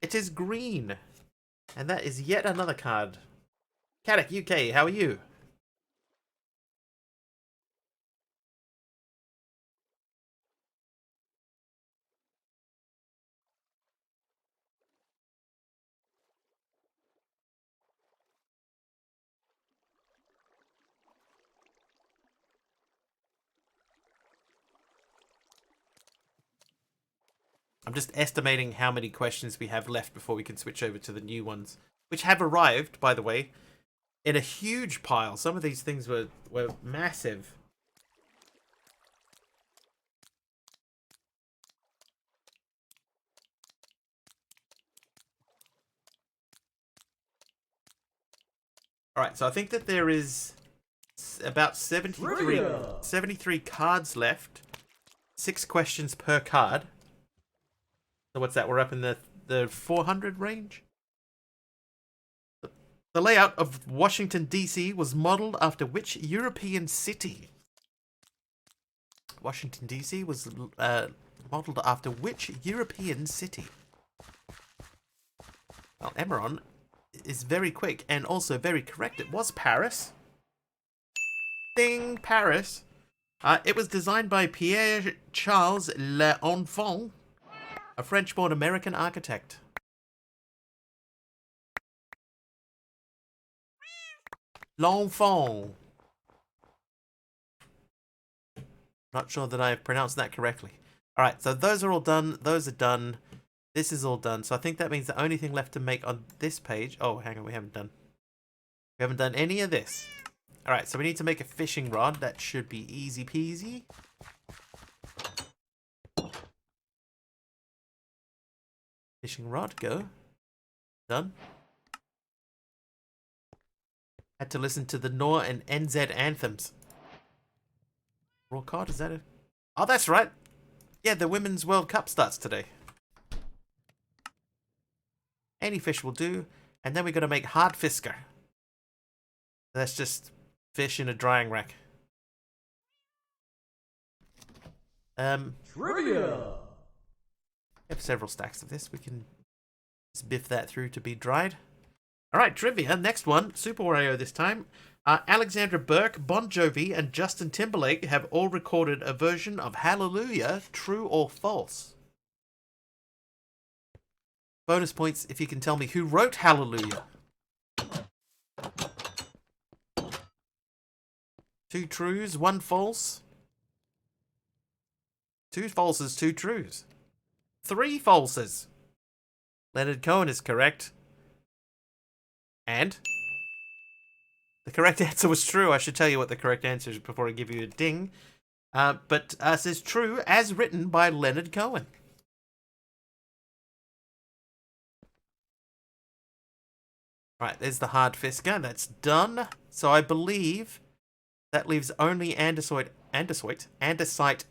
It is green. And that is yet another card. Caddick UK, how are you? I'm just estimating how many questions we have left before we can switch over to the new ones, which have arrived, by the way, in a huge pile. Some of these things were massive. Alright, so I think that there is about 73 cards left. 6 questions per card. So what's that? We're up in the 400 range? The layout of Washington, D.C. was modeled after which European city? Washington, D.C. was modeled after which European city? Well, Emeron is very quick and also very correct. It was Paris. Ding, Paris. It was designed by Pierre Charles L'Enfant, a French-born American architect. L'Enfant. Not sure that I have pronounced that correctly. Alright, so those are all done. Those are done. This is all done. So I think that means the only thing left to make on this page... Oh, hang on, we haven't done any of this. Alright, so we need to make a fishing rod. That should be easy peasy. Fishing rod, go. Done. Had to listen to the NOR and NZ anthems. Raw card, is that a... Oh, that's right. Yeah, the Women's World Cup starts today. Any fish will do. And then we got to make hard fisker. That's just fish in a drying rack. Trivia. We have several stacks of this. We can just biff that through to be dried. Alright, trivia. Next one. Super Wario this time. Alexandra Burke, Bon Jovi, and Justin Timberlake have all recorded a version of Hallelujah. True or false? Bonus points if you can tell me who wrote Hallelujah. 2 trues, 1 false. 2 falses, 2 trues. 3 falses. Leonard Cohen is correct. And the correct answer was true. I should tell you what the correct answer is before I give you a ding. But it says true as written by Leonard Cohen. Right, there's the hard fisker. That's done. So I believe that leaves only andesite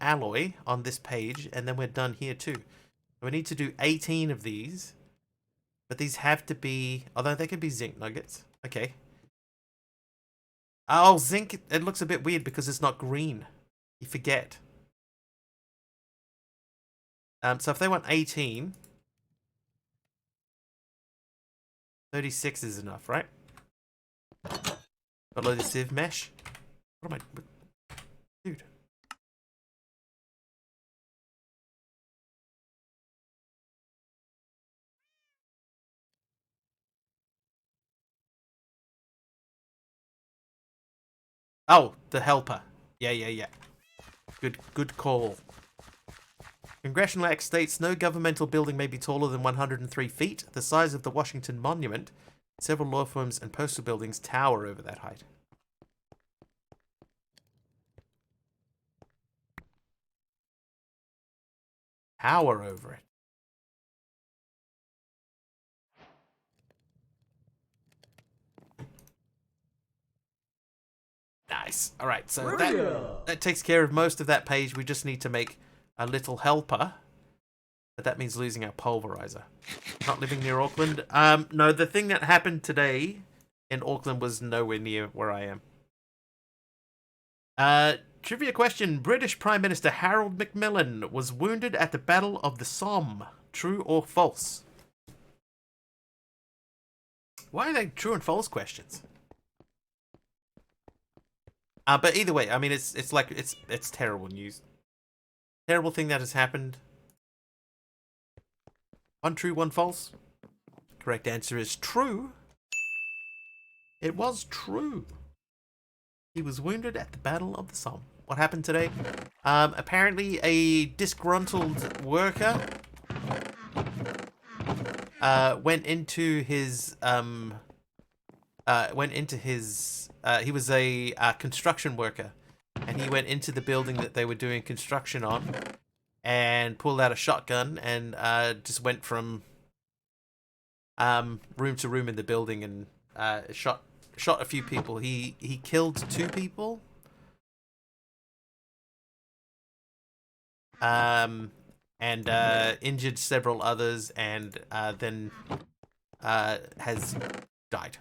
alloy on this page, and then we're done here too. So we need to do 18 of these. But these have to be... Although they can be zinc nuggets. Okay. Oh, zinc, it looks a bit weird because it's not green. You forget. So if they want 18... 36 is enough, right? Below the sieve mesh. What am I... Dude. Oh, the helper. Yeah. Good call. Congressional Act states no governmental building may be taller than 103 feet. The size of the Washington Monument. Several law firms and postal buildings tower over that height. Tower over it. Nice. All right, so that takes care of most of that page. We just need to make a little helper. But that means losing our pulverizer. Not living near Auckland. No, the thing that happened today in Auckland was nowhere near where I am. Trivia question. British Prime Minister Harold Macmillan was wounded at the Battle of the Somme. True or false? Why are they true and false questions? But either way, I mean, it's like it's terrible news. Terrible thing that has happened. One true, one false. Correct answer is true. It was true. He was wounded at the Battle of the Somme. What happened today? Apparently a disgruntled worker went into his he was a construction worker, and he went into the building that they were doing construction on and pulled out a shotgun and just went from room to room in the building and shot a few people. He killed 2 people. And injured several others, and then has died.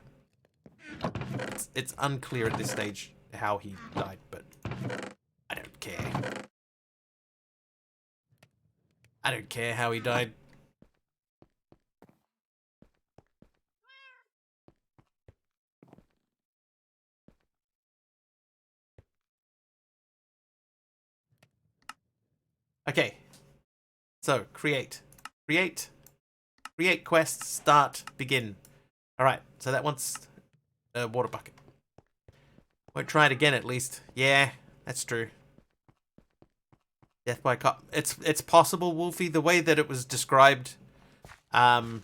It's unclear at this stage how he died, but I don't care. I don't care how he died. Okay. So, create quest, start, begin. Alright, so that one's a water bucket. Won't try it again at least. Yeah, that's true. Death by cop. It's possible, Wolfie, the way that it was described in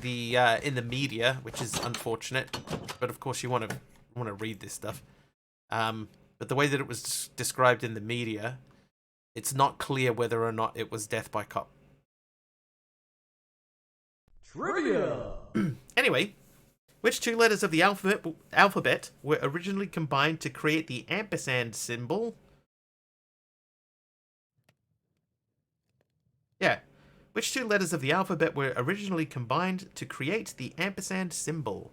the media, which is unfortunate. But of course you want to read this stuff. But the way that it was described in the media, it's not clear whether or not it was death by cop. Trivia! Anyway, which 2 letters of the alphabet were originally combined to create the ampersand symbol? Yeah. Which 2 letters of the alphabet were originally combined to create the ampersand symbol?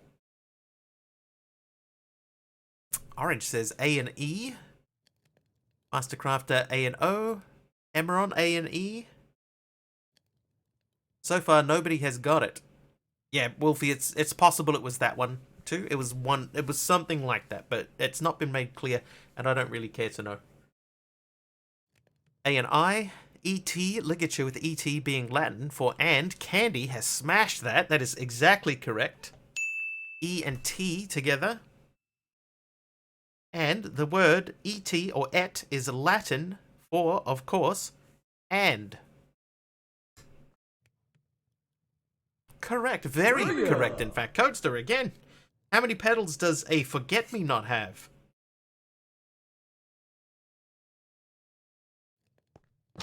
Orange says A and E. Mastercrafter A and O. Emeron A and E. So far, nobody has got it. Yeah, Wolfie, it's possible it was that one too. It was something like that, but it's not been made clear, and I don't really care to know. A and I. E.T. ligature with E.T. being Latin for and. Candy has smashed that. That is exactly correct. E and T together. And the word et or et is Latin for, of course, and. Correct. Very correct, in fact. Codester again. How many petals does a forget-me-not have?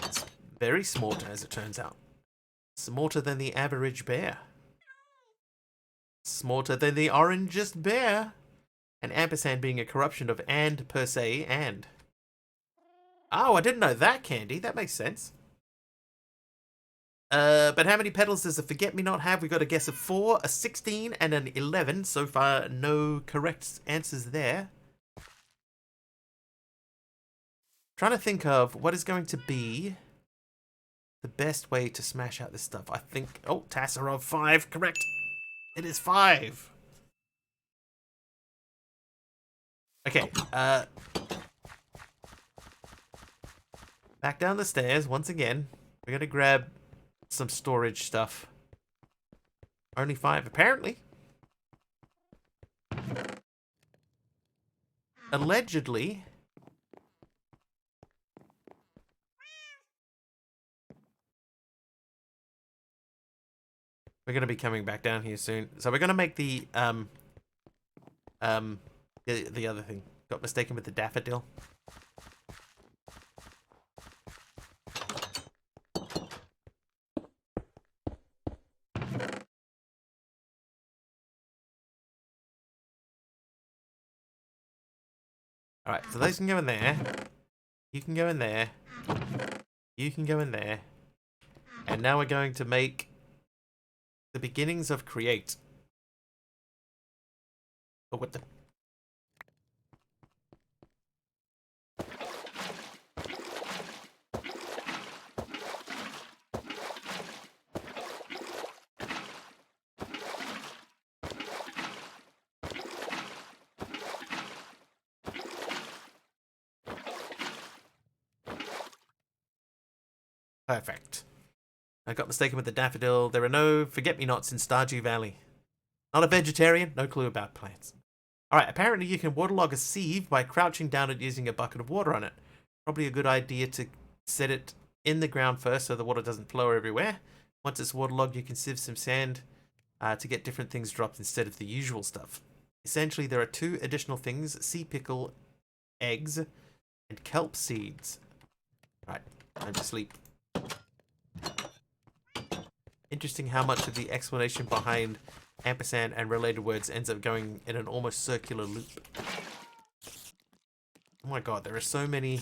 It's very small, as it turns out. Smarter than the average bear. Smarter than the orangest bear. And ampersand being a corruption of and per se, and. Oh, I didn't know that, Candy. That makes sense. But how many petals does a forget-me-not have? We got a guess of 4, a 16, and an 11. So far, no correct answers there. Trying to think of what is going to be the best way to smash out this stuff. I think... Oh, Tassarov 5. Correct. It is 5. Okay, back down the stairs once again. We're gonna grab some storage stuff. Only 5, apparently. Allegedly. We're gonna be coming back down here soon. So we're gonna make the other thing. Got mistaken with the daffodil. Alright, so those can go in there. You can go in there. You can go in there. And now we're going to make the beginnings of create. Oh, what the... Perfect. I got mistaken with the daffodil. There are no forget-me-nots in Stardew Valley. Not a vegetarian, no clue about plants. Alright, apparently you can waterlog a sieve by crouching down and using a bucket of water on it. Probably a good idea to set it in the ground first so the water doesn't flow everywhere. Once it's waterlogged, you can sieve some sand to get different things dropped instead of the usual stuff. Essentially, there are 2 additional things: sea pickle, eggs, and kelp seeds. Right, time to sleep. Interesting how much of the explanation behind ampersand and related words ends up going in an almost circular loop. Oh my god, there are so many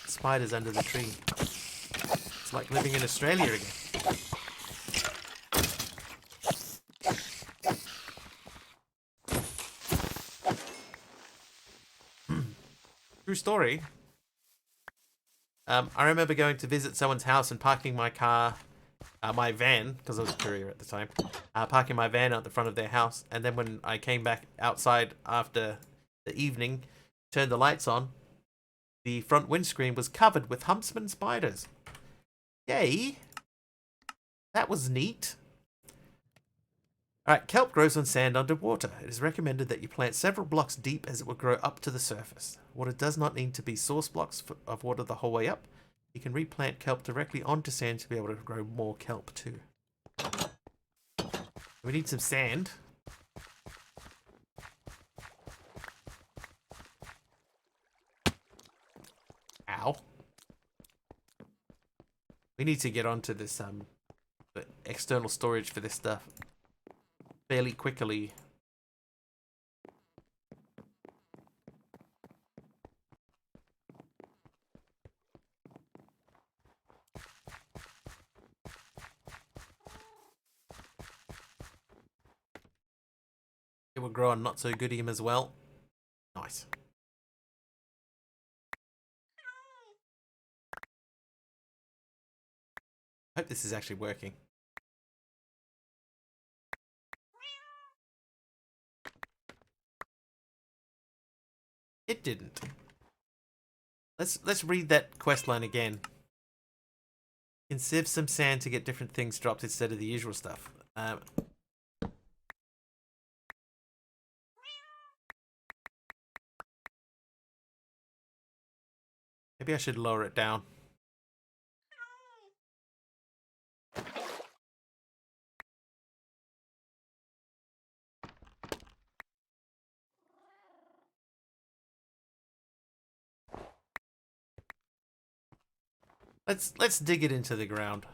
spiders under the tree. It's like living in Australia again. True story. I remember going to visit someone's house and parking my car, my van, because I was a courier at the time, parking my van out the front of their house, and then when I came back outside after the evening, turned the lights on, the front windscreen was covered with huntsman spiders. Yay! That was neat. Alright, kelp grows on sand underwater. It is recommended that you plant several blocks deep as it will grow up to the surface. Water does not need to be source blocks of water the whole way up. You can replant kelp directly onto sand to be able to grow more kelp too. We need some sand. Ow. We need to get onto this external storage for this stuff fairly quickly. It will grow on not so goodium as well. Nice. I hope this is actually working. It didn't. Let's read that quest line again. You can sieve some sand to get different things dropped instead of the usual stuff. Maybe I should lower it down. Let's dig it into the ground.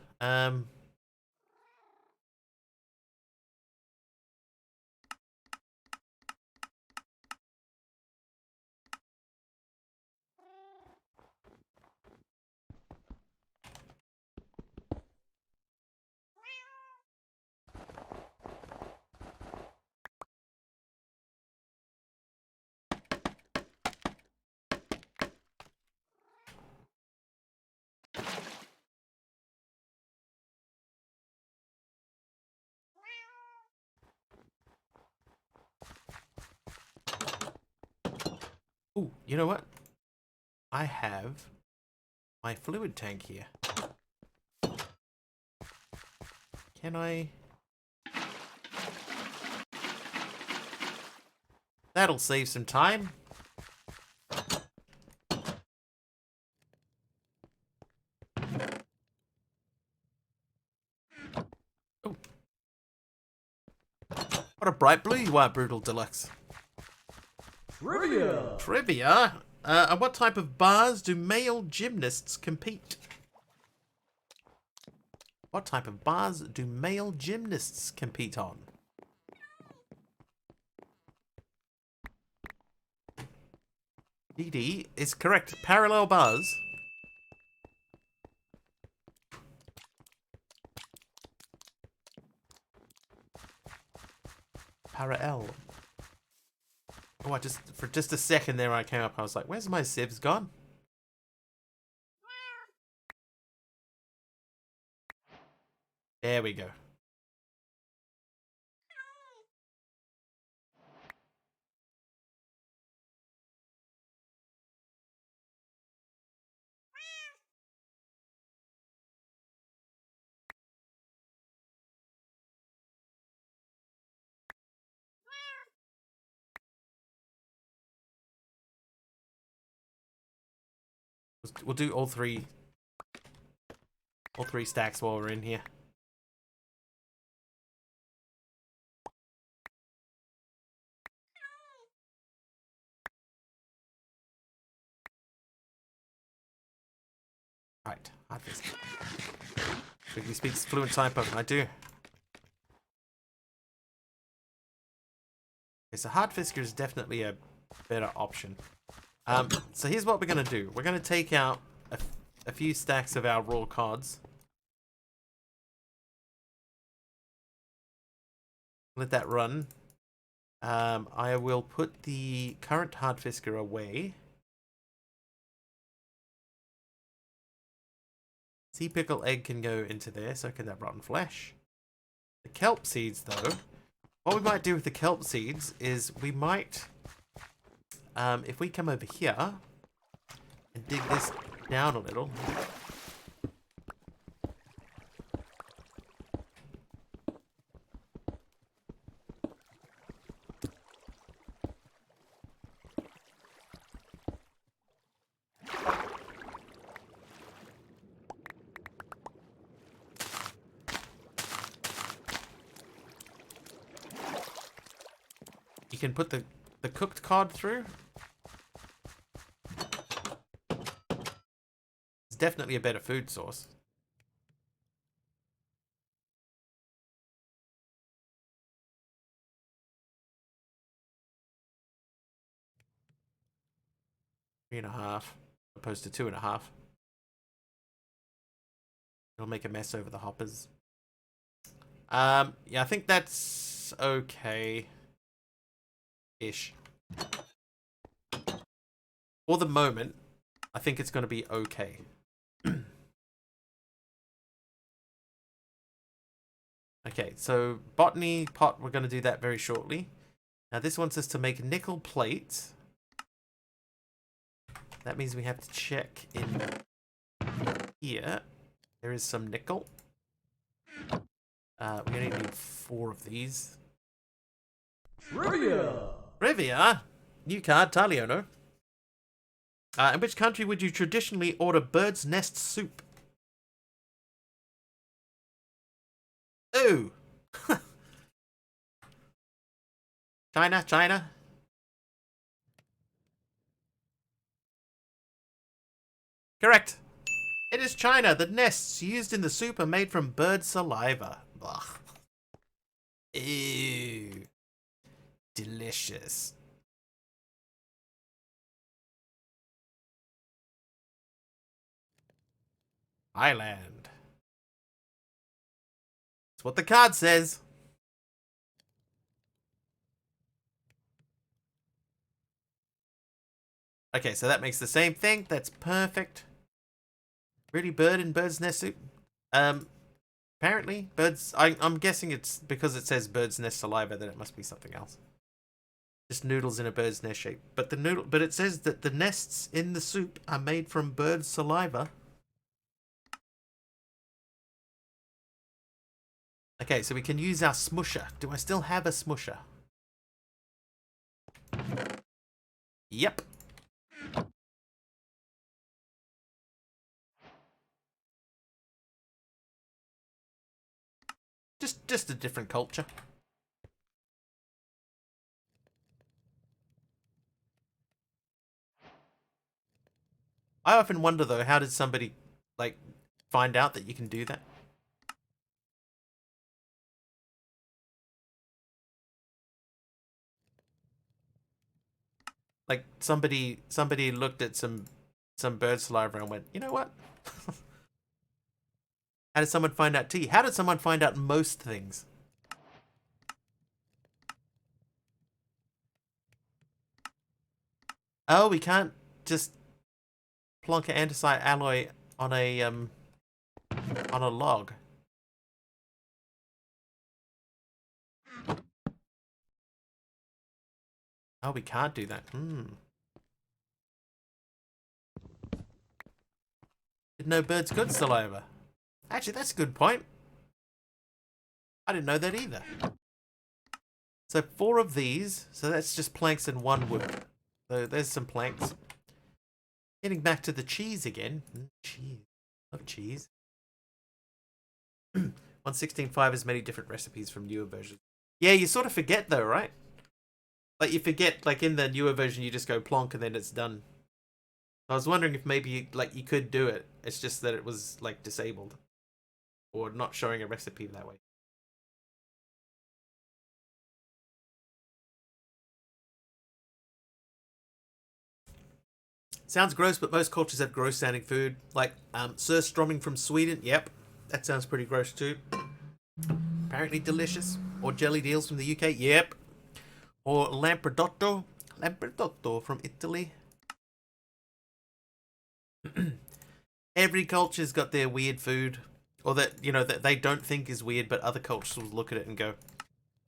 Ooh, you know what? I have my fluid tank here. Can I? That'll save some time. Oh. What a bright blue you are, Brutal Deluxe. Trivia! Trivia? On what type of bars do male gymnasts compete? What type of bars do male gymnasts compete on? DD is correct. Parallel bars. Parallel. Oh, for just a second there I came up, I was like, where's my sieves gone? There we go. We'll do all three stacks while we're in here. Right, Hardfisk. Quickly speaks fluent type Pokemon. I do. Okay, so Hardfisker is definitely a better option. So here's what we're going to do. We're going to take out a few stacks of our raw cards. Let that run. I will put the current Hardfisker away. Sea Pickle Egg can go into there, so can that Rotten Flesh. The Kelp Seeds, though, what we might do with the Kelp Seeds is we might, if we come over here and dig this down a little. You can put the cooked cod through. It's definitely a better food source. Three and a half, opposed to 2.5. It'll make a mess over the hoppers. Yeah, I think that's okay. Ish. For the moment, I think it's going to be okay. Okay, so botany pot, we're going to do that very shortly. Now this wants us to make nickel plates. That means we have to check in here. There is some nickel. We're going to need 4 of these. Trivia! Trivia? New card, Taliono. In which country would you traditionally order bird's nest soup? Ooh. China. Correct. It is China. The nests used in the soup are made from bird saliva. Ugh. Ew. Delicious. Island. That's what the card says. Okay, so that makes the same thing. That's perfect. Really, bird and bird's nest soup? Apparently, birds... I'm guessing it's because it says bird's nest saliva, that it must be something else. Just noodles in a bird's nest shape. But it says that the nests in the soup are made from bird saliva. Okay, so we can use our smusher. Do I still have a smusher? Yep. Just a different culture. I often wonder though, how did somebody like find out that you can do that? Like somebody looked at some bird saliva and went, you know what? How did someone find out tea? How did someone find out most things? Oh, we can't just plonk an andesite alloy on a log. Oh, we can't do that. Didn't know birds could saliva. Actually, that's a good point. I didn't know that either. So 4 of these. So that's just planks and 1 wood. So there's some planks. Getting back to the cheese again. Cheese. Love cheese. 116.5 has many different recipes from newer versions. Yeah, you sort of forget though, right? Like you forget, like in the newer version, you just go plonk and then it's done. I was wondering if maybe like you could do it. It's just that it was like disabled or not showing a recipe that way. Sounds gross, but most cultures have gross sounding food. Like surströmming from Sweden. Yep, that sounds pretty gross too. Apparently delicious. Or jelly deals from the UK. Yep. Or lampredotto. Lampredotto from Italy. Every culture's got their weird food. Or that, you know, that they don't think is weird, but other cultures will look at it and go,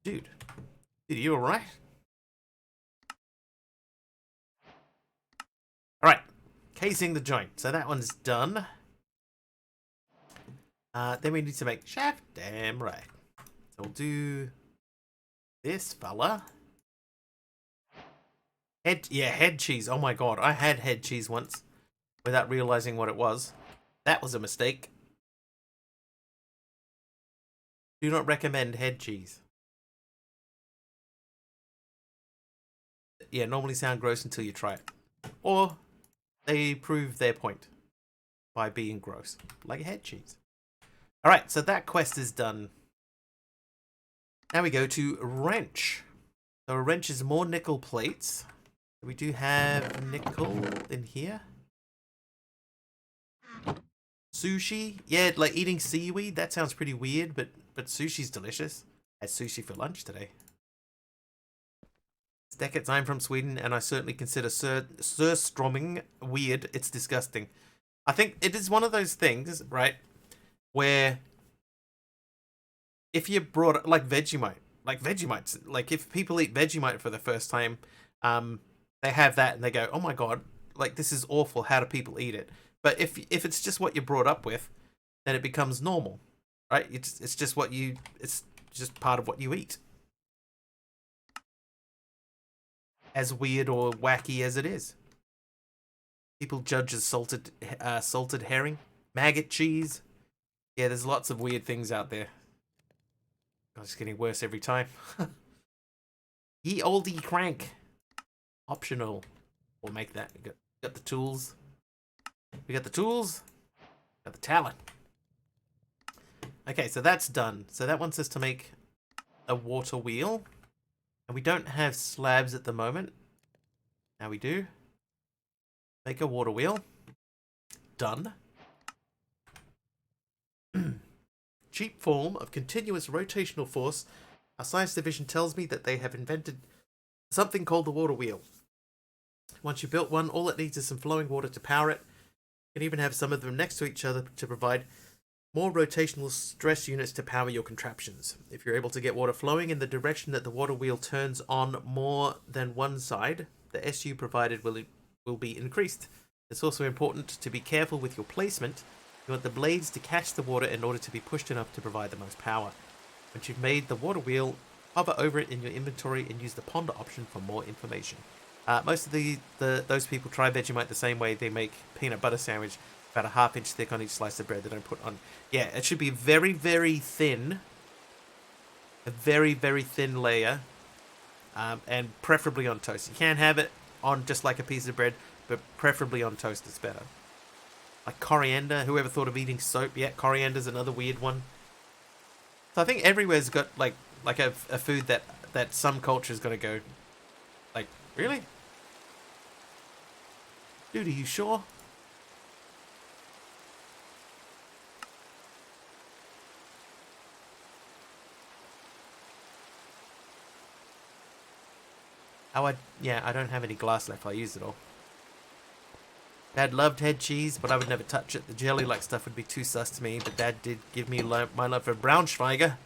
dude, you alright? Alright. Casing the joint. So that one's done. Then we need to make shaft. Damn right. So we'll do this fella. Head cheese. Oh my god, I had head cheese once without realizing what it was. That was a mistake. Do not recommend head cheese. Yeah, normally sound gross until you try it. Or they prove their point by being gross, like head cheese. Alright, so that quest is done. Now we go to wrench. So a wrench is more nickel plates. We do have nickel in here. Sushi. Yeah, like eating seaweed. That sounds pretty weird, but sushi's delicious. I had sushi for lunch today. Stekets, I'm from Sweden, and I certainly consider surströmming weird. It's disgusting. I think it is one of those things, right, where if you brought like Vegemite, like if people eat Vegemite for the first time, they have that and they go, "Oh my god, like this is awful. How do people eat it?" But if it's just what you're brought up with, then it becomes normal, right? It's just what you it's just part of what you eat. As weird or wacky as it is, people judge as salted herring, maggot cheese. Yeah, there's lots of weird things out there. God, it's getting worse every time. Ye oldie crank. Optional. We'll make that. We got the tools. We got the tools. Got the talent. Okay, so that's done. So that wants us to make a water wheel. And we don't have slabs at the moment. Now we do. Make a water wheel. Done. Cheap form of continuous rotational force. Our science division tells me that they have invented something called the water wheel. Once you've built one, all it needs is some flowing water to power it. You can even have some of them next to each other to provide more rotational stress units to power your contraptions. If you're able to get water flowing in the direction that the water wheel turns on more than one side, the SU provided will be increased. It's also important to be careful with your placement. You want the blades to catch the water in order to be pushed enough to provide the most power. Once you've made the water wheel, hover over it in your inventory and use the ponder option for more information. Most of those people try Vegemite the same way they make peanut butter sandwich, about a half-inch thick on each slice of bread. They don't put on. Yeah, it should be very, very thin. A very, very thin layer, and preferably on toast. You can't have it on just like a piece of bread, but preferably on toast is better. Like coriander. Whoever thought of eating soap? Yeah, coriander's another weird one. So I think everywhere's got like a food that some culture's gonna go, like, really? Dude, are you sure? Oh, I don't have any glass left. I used it all. Dad loved head cheese, but I would never touch it. The jelly-like stuff would be too sus to me, but Dad did give me my love for Braunschweiger.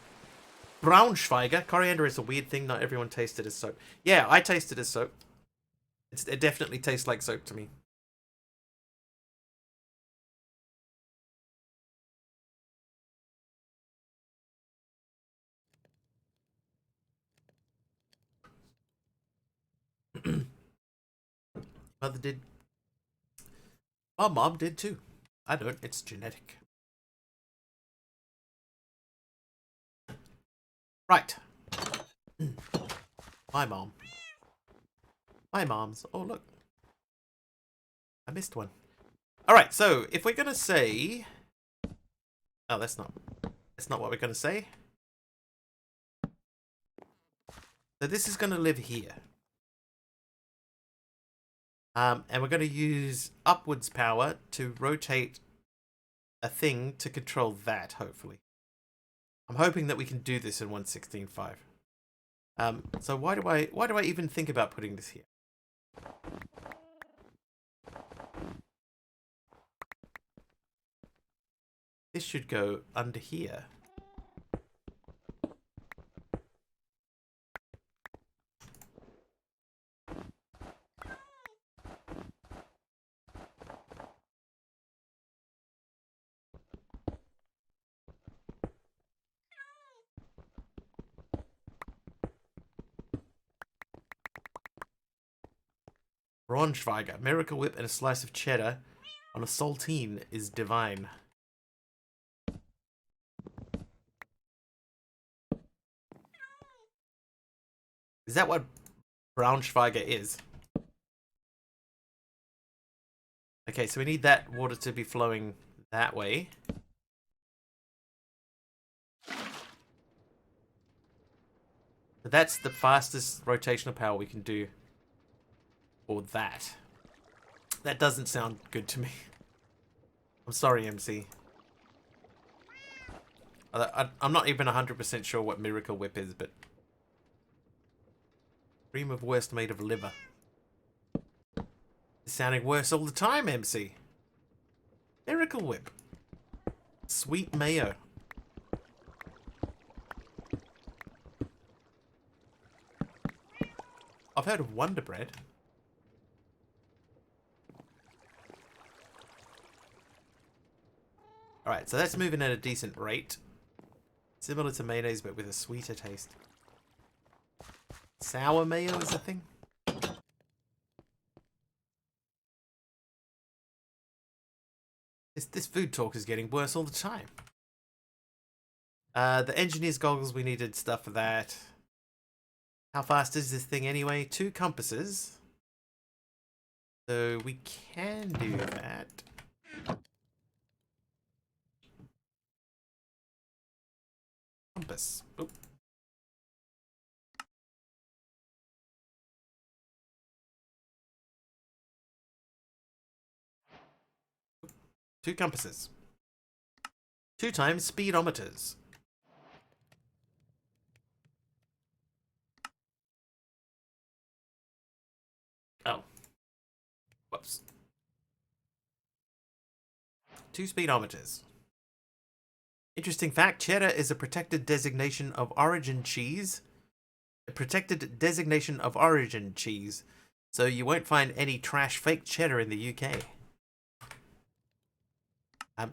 Braunschweiger? Coriander is a weird thing. Not everyone tastes it as soap. Yeah, I taste it as soap. It definitely tastes like soap to me. Mother did My mom did too. I don't. It's genetic. Right. My mom. My mom's. Oh, look. I missed one. Alright, so if we're going to say... Oh, that's not what we're going to say. So this is going to live here. And we're going to use upwards power to rotate a thing to control that, hopefully. I'm hoping that we can do this in 1.16.5. So why do I even think about putting this here? This should go under here. Braunschweiger, Miracle Whip and a slice of cheddar on a saltine is divine. Is that what Braunschweiger is? Okay, so we need that water to be flowing that way. But that's the fastest rotational power we can do for that. That doesn't sound good to me. I'm sorry, MC. I'm not even 100% sure what Miracle Whip is, but... Cream of worst made of liver. It's sounding worse all the time, MC. Miracle Whip. Sweet mayo. I've heard of Wonder Bread. Alright, so that's moving at a decent rate. Similar to mayonnaise, but with a sweeter taste. Sour mayo is a thing. This food talk is getting worse all the time. The engineer's goggles, we needed stuff for that. How fast is this thing anyway? 2 compasses. So we can do that. Compass. Oop. Two compasses. 2 times speedometers. Oh. Whoops. 2 speedometers. Interesting fact, cheddar is a protected designation of origin cheese. A protected designation of origin cheese. So you won't find any trash fake cheddar in the UK.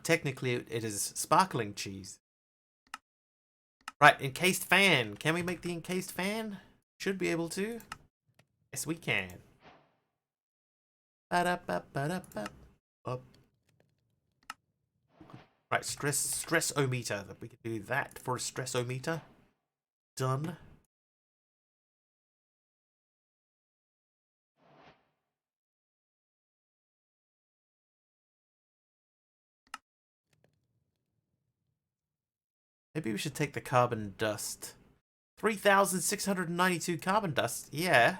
Technically, it is sparkling cheese. Right, encased fan. Can we make the encased fan? Should be able to. Yes, we can. Ba-da-ba-ba-da-ba. Up. Right, stress-o-meter. We can do that for a stress-o-meter. Done. Maybe we should take the carbon dust. 3,692 carbon dust. Yeah.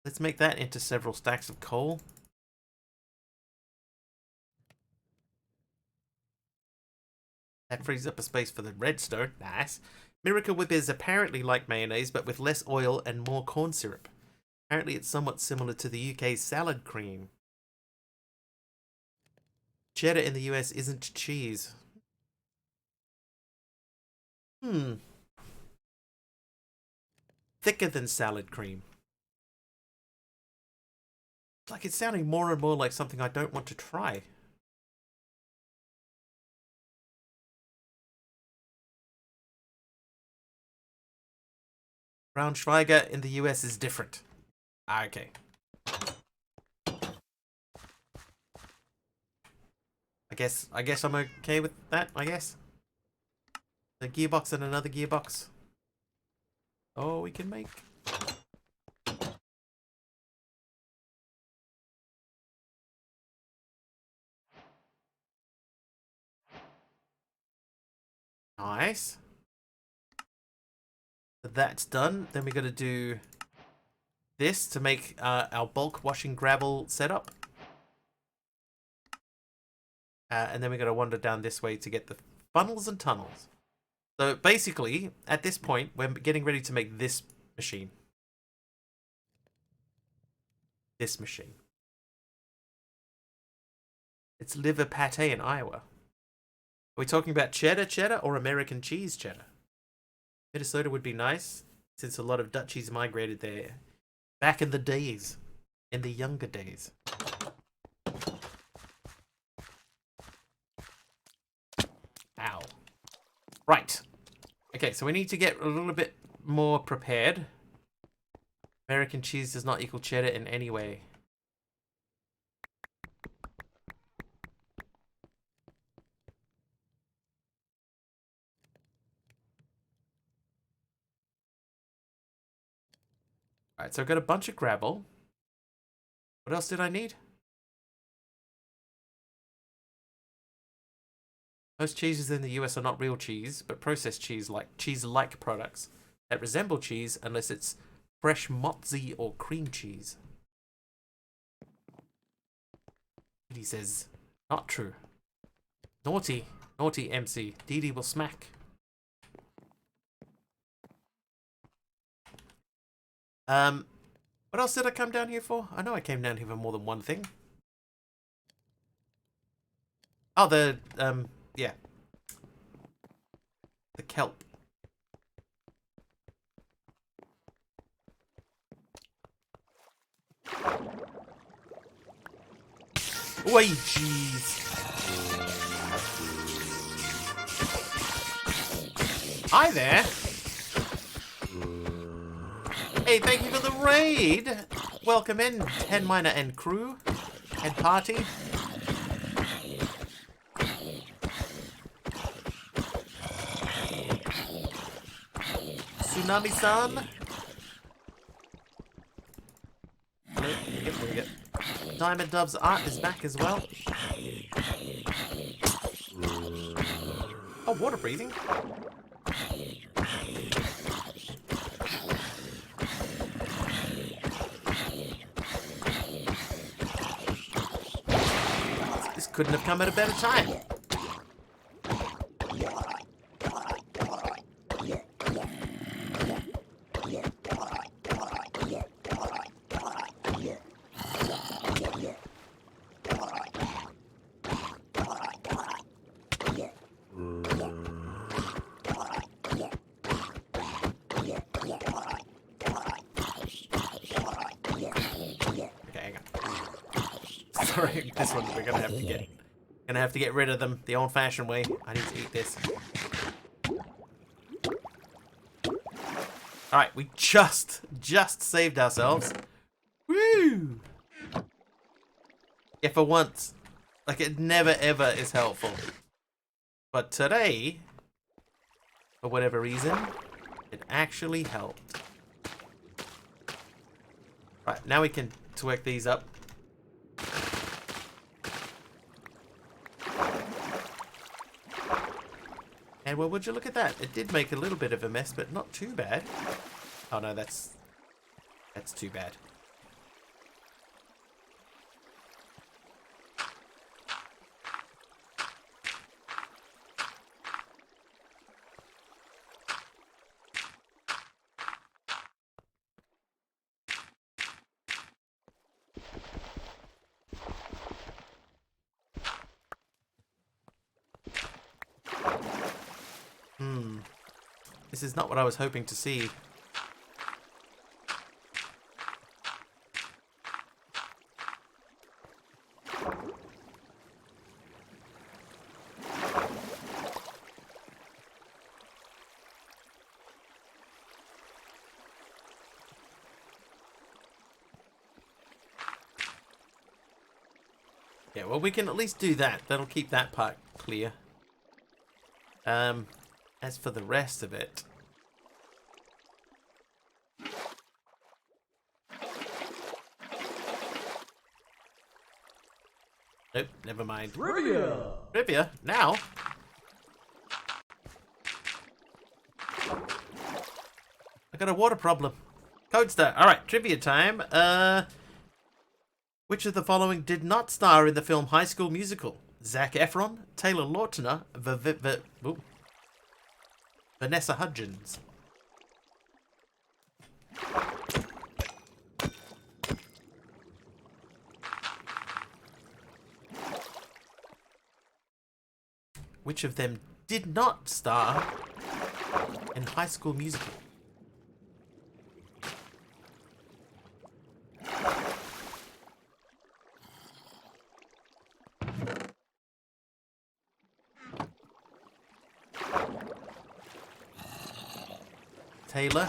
Let's make that into several stacks of coal. That frees up a space for the redstone. Nice. Miracle Whip is apparently like mayonnaise, but with less oil and more corn syrup. Apparently it's somewhat similar to the UK's salad cream. Cheddar in the US isn't cheese. Thicker than salad cream. Like, it's sounding more and more like something I don't want to try. Braunschweiger in the US is different. Ah, okay. guess I'm okay with that, I guess. A gearbox and another gearbox. Oh, we can make... Nice. That's done. Then we got to do this to make our bulk washing gravel setup. And then we got to wander down this way to get the funnels and tunnels. So basically, at this point, we're getting ready to make this machine. This machine. It's liver pate in Iowa. Are we talking about cheddar or American cheese cheddar? Minnesota would be nice, since a lot of Dutchies migrated there back in the days, in the younger days. Ow. Right. Okay, so we need to get a little bit more prepared. American cheese does not equal cheddar in any way. Alright, so I've got a bunch of gravel. What else did I need? Most cheeses in the US are not real cheese, but processed cheese-like products that resemble cheese unless it's fresh mozzie or cream cheese. He says, not true. Naughty MC. Dee Dee will smack. What else did I come down here for? I know I came down here for more than one thing. Oh, yeah. The kelp. Oi, jeez. Hi there. Hey, thank you for the raid. Welcome in, 10 Miner and crew and party. Tsunami-san. Yep. Diamond Dove's art is back as well. Oh, water breathing. This couldn't have come at a better time. Sorry, this one we're gonna have to get rid of them the old-fashioned way. I need to eat this. All right, we just saved ourselves. Woo! Yeah, for once, like it never ever is helpful, but today, for whatever reason, it actually helped. Right, now we can twerk these up. And well, would you look at that? It did make a little bit of a mess, but not too bad. Oh no, that's too bad. This is not what I was hoping to see. Yeah, well, we can at least do that. That'll keep that part clear. As for the rest of it... Nope, never mind. Trivia! Trivia? Now? I got a water problem. Codestar. Alright, trivia time. Which of the following did not star in the film High School Musical? Zac Efron, Taylor Lautner, Vanessa Hudgens. Which of them did not star in High School Musical? Taylor.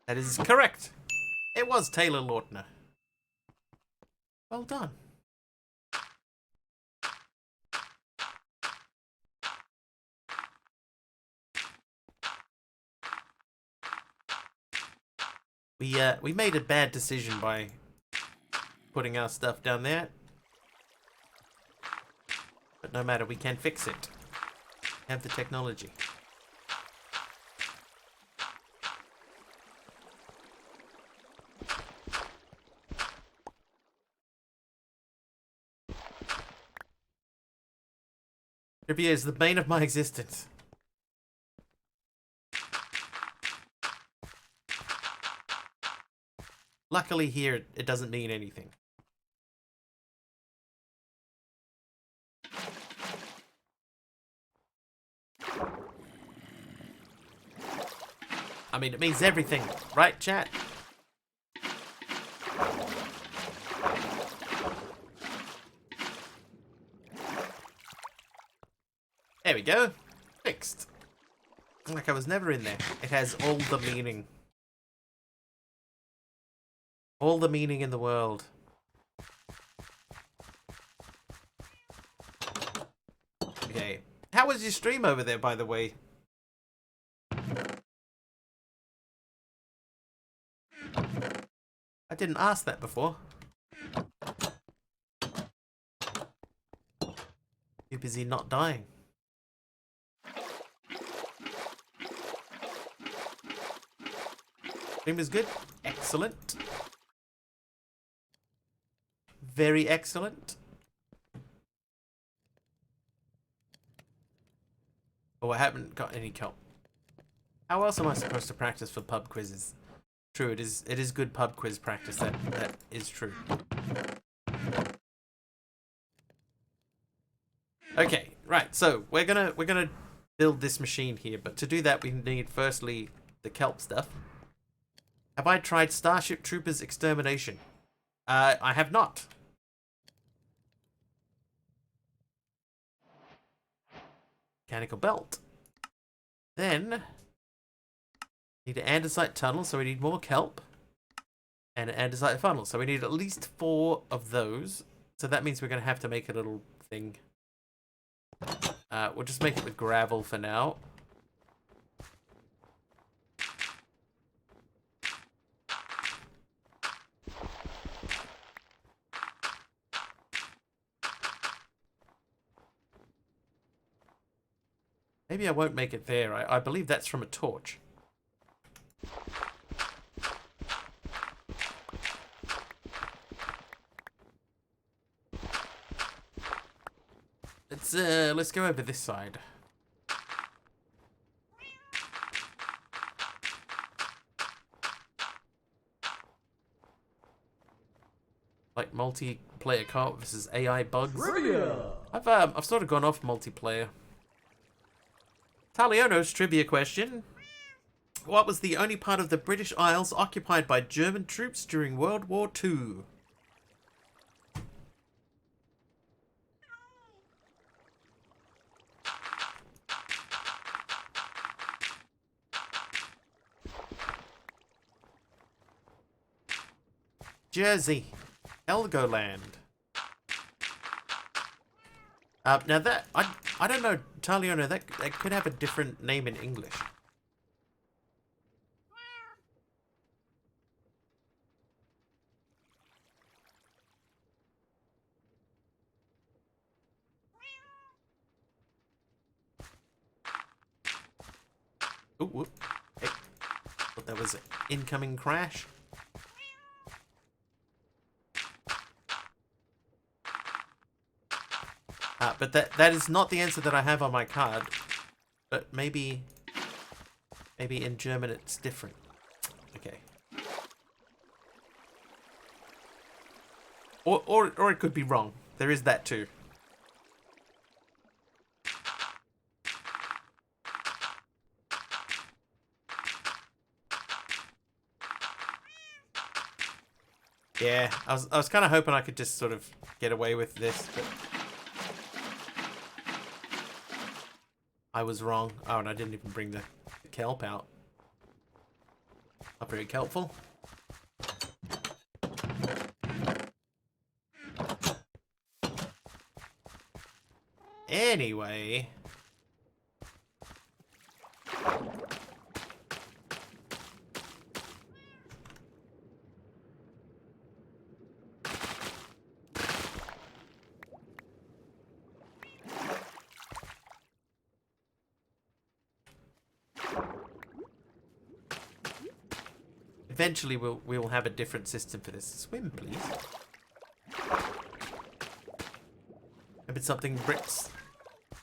That is correct. It was Taylor Lautner. Well done. We made a bad decision by putting our stuff down there. But no matter, we can fix it. Have the technology. Trivia is the bane of my existence. Luckily here, it doesn't mean anything. I mean, it means everything, right, chat? There we go. Fixed. Like I was never in there. It has all the meaning. All the meaning in the world. Okay. How was your stream over there, by the way? I didn't ask that before. Too busy not dying. Stream is good. Excellent. Very excellent. Oh, I haven't got any kelp. How else am I supposed to practice for pub quizzes? True, it is good pub quiz practice. That is true. Okay, right. So we're gonna build this machine here, but to do that we need firstly the kelp stuff. Have I tried Starship Troopers Extermination? I have not. Mechanical belt. Then need an andesite tunnel, so we need more kelp. And an andesite funnel, so we need at least 4 of those. So that means we're going to have to make a little thing. We'll just make it with gravel for now. Maybe I won't make it there. I believe that's from a torch. Let's go over this side. Like multiplayer co-op versus AI bugs. Trivia! I've sort of gone off multiplayer. Taliono's trivia question. What was the only part of the British Isles occupied by German troops during World War II? Jersey. Helgoland. Now that, I don't know, Taliona, that could have a different name in English. Ooh, whoop. Hey, thought that was an incoming crash. But that is not the answer that I have on my card. But maybe in German it's different. Okay. Or it could be wrong. There is that too. Yeah, I was kind of hoping I could just sort of get away with this, but I was wrong. Oh, and I didn't even bring the kelp out. Not very helpful. Anyway. Eventually we will have a different system for this. Swim, please. Maybe it's something bricks.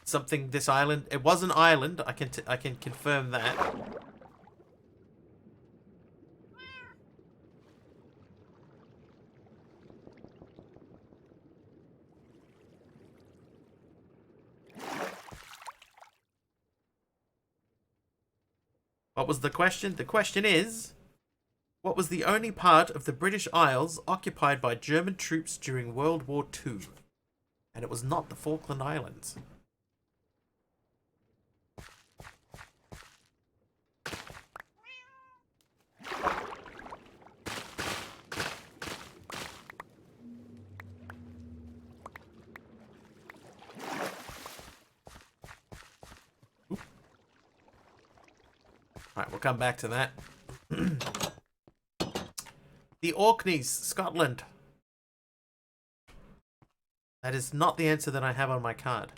Something this island. It was an island. I can confirm that. What was the question? The question is, what was the only part of the British Isles occupied by German troops during World War II? And it was not the Falkland Islands. Alright, we'll come back to that. The Orkneys, Scotland. That is not the answer that I have on my card.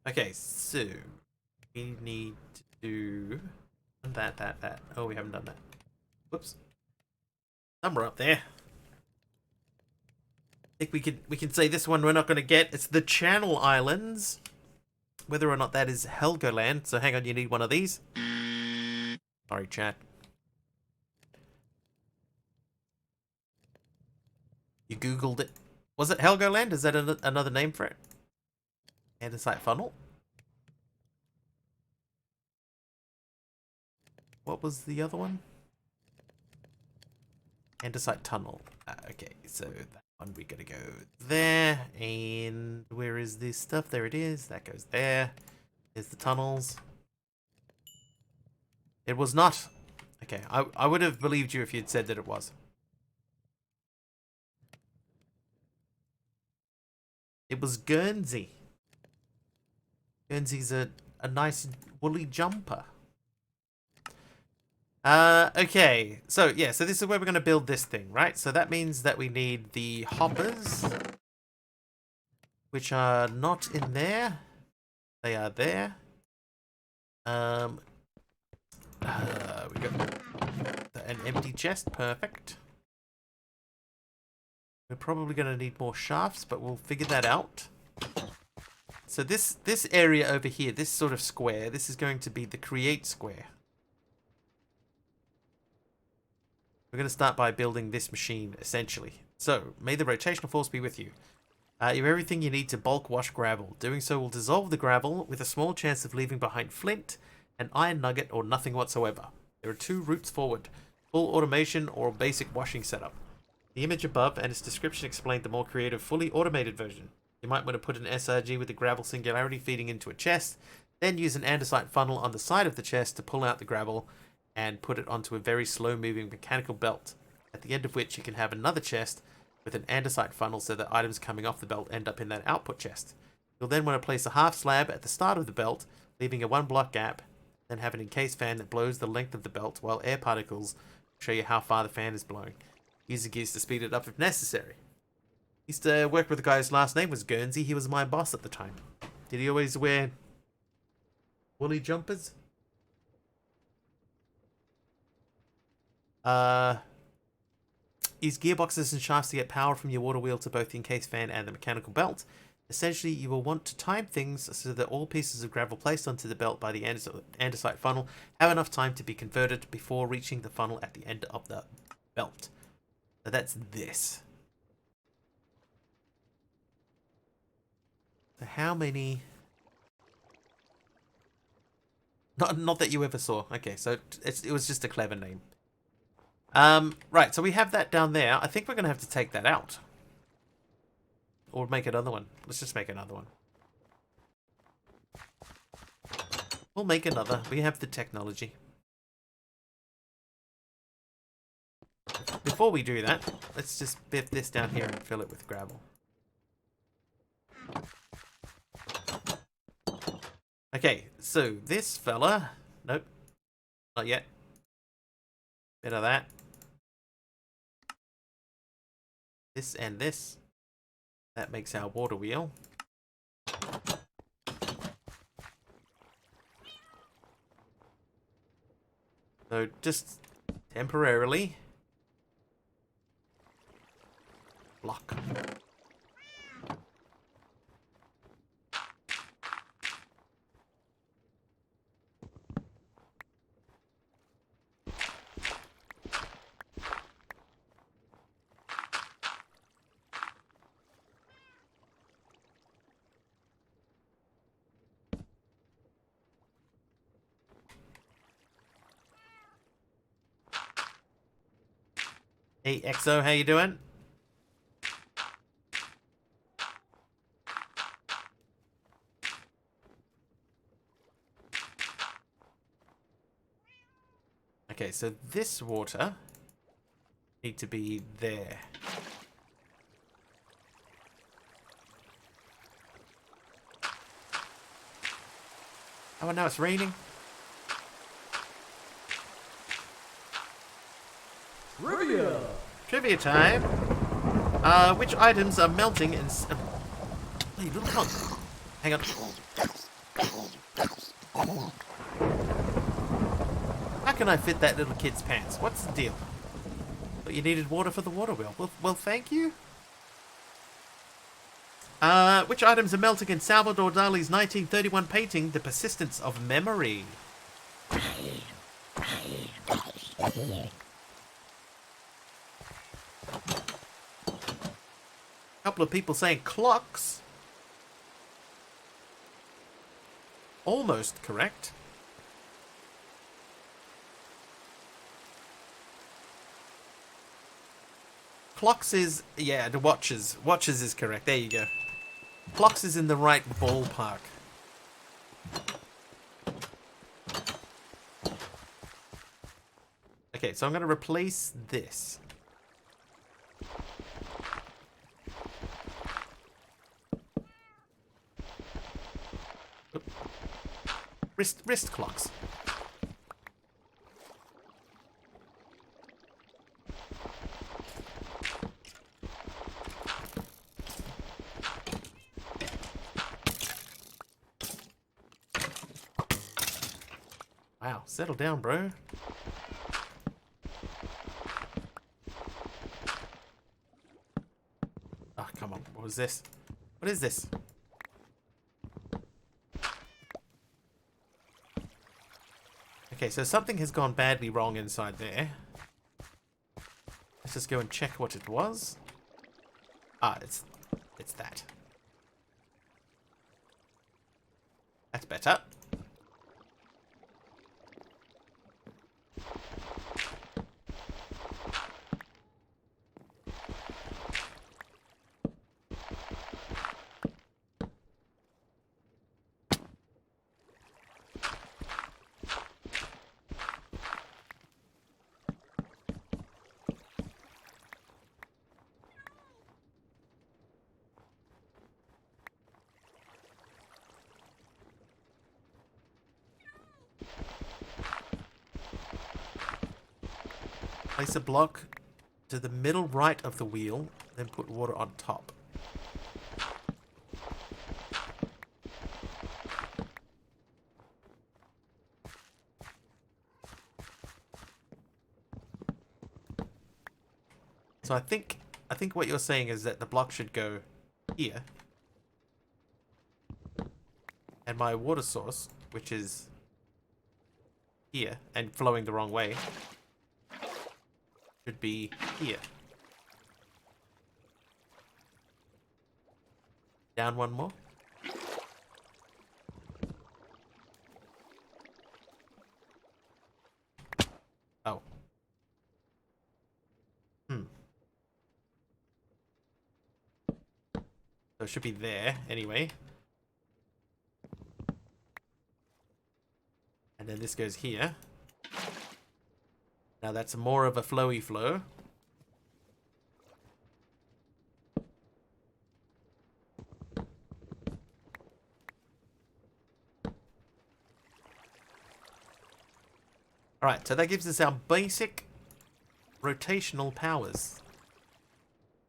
Okay, so we need to do that. Oh, we haven't done that. Whoops. Somewhere up there. I think we can say this one we're not going to get. It's the Channel Islands. Whether or not that is Helgoland. So hang on, you need one of these. Sorry, chat. You googled it. Was it Helgoland? Is that another name for it? Andesite funnel. What was the other one? Andesite tunnel. Okay, so that one we gotta go there. And where is this stuff? There it is. That goes there. There's the tunnels. It was not. Okay, I would have believed you if you'd said that it was. It was Guernsey. Guernsey's a nice woolly jumper. Okay, so yeah, so this is where we're going to build this thing, right? So that means that we need the hoppers, which are not in there. They are there. We got an empty chest, perfect. We're probably going to need more shafts, but we'll figure that out. So this area over here, this sort of square, this is going to be the create square. We're going to start by building this machine, essentially. So, may the rotational force be with you. You have everything you need to bulk wash gravel. Doing so will dissolve the gravel with a small chance of leaving behind flint, an iron nugget, or nothing whatsoever. There are two routes forward. Full automation or basic washing setup. The image above and its description explain the more creative, fully automated version. You might want to put an SRG with the gravel singularity feeding into a chest, then use an andesite funnel on the side of the chest to pull out the gravel and put it onto a very slow-moving mechanical belt, at the end of which you can have another chest with an andesite funnel so that items coming off the belt end up in that output chest. You'll then want to place a half slab at the start of the belt, leaving a 1-block gap, then have an encased fan that blows the length of the belt while air particles show you how far the fan is blowing. Use the gears to speed it up if necessary. Used to work with a guy whose last name was Guernsey. He was my boss at the time. Did he always wear woolly jumpers? Use gearboxes and shafts to get power from your water wheel to both the encased fan and the mechanical belt. Essentially, you will want to time things so that all pieces of gravel placed onto the belt by the andesite funnel have enough time to be converted before reaching the funnel at the end of the belt. So that's this. So how many... Not that you ever saw. Okay, so it was just a clever name. Right, so we have that down there. I think we're going to have to take that out. Or make another one. Let's just make another one. We'll make another. We have the technology. Before we do that, let's just biff this down here and fill it with gravel. Okay, so this fella... Nope. Not yet. Bit of that. This and this. That makes our water wheel. So just temporarily block. Hey XO, how you doing? Okay, so this water need to be there. Oh, and now it's raining. Trivia! Trivia time. Which items are melting in... Hey, little punk. Hang on. How can I fit that little kid's pants? What's the deal? But you needed water for the water wheel. Well, thank you. Which items are melting in Salvador Dali's 1931 painting, The Persistence of Memory? Couple of people saying clocks. Almost correct. Clocks is... yeah, the watches. Watches is correct. There you go. Clocks is in the right ballpark. Okay, so I'm going to replace this. Wrist clocks. Wow, settle down, bro. Oh, come on. What was this? What is this? Okay, so something has gone badly wrong inside there. Let's just go and check what it was. Ah, it's that. That's better. Place a block to the middle right of the wheel, then put water on top. So I think what you're saying is that the block should go here. And my water source, which is here and flowing the wrong way, should be here. Down one more. Oh. So it should be there anyway. And then this goes here. Now that's more of a flowy flow. Alright, so that gives us our basic rotational powers.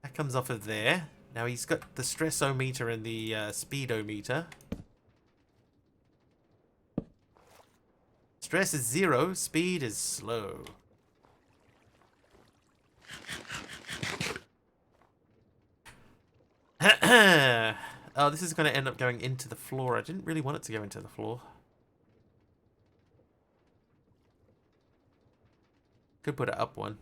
That comes off of there. Now he's got the stressometer and the speedometer. Stress is 0, speed is slow. Oh, this is going to end up going into the floor. I didn't really want it to go into the floor. Could put it up one.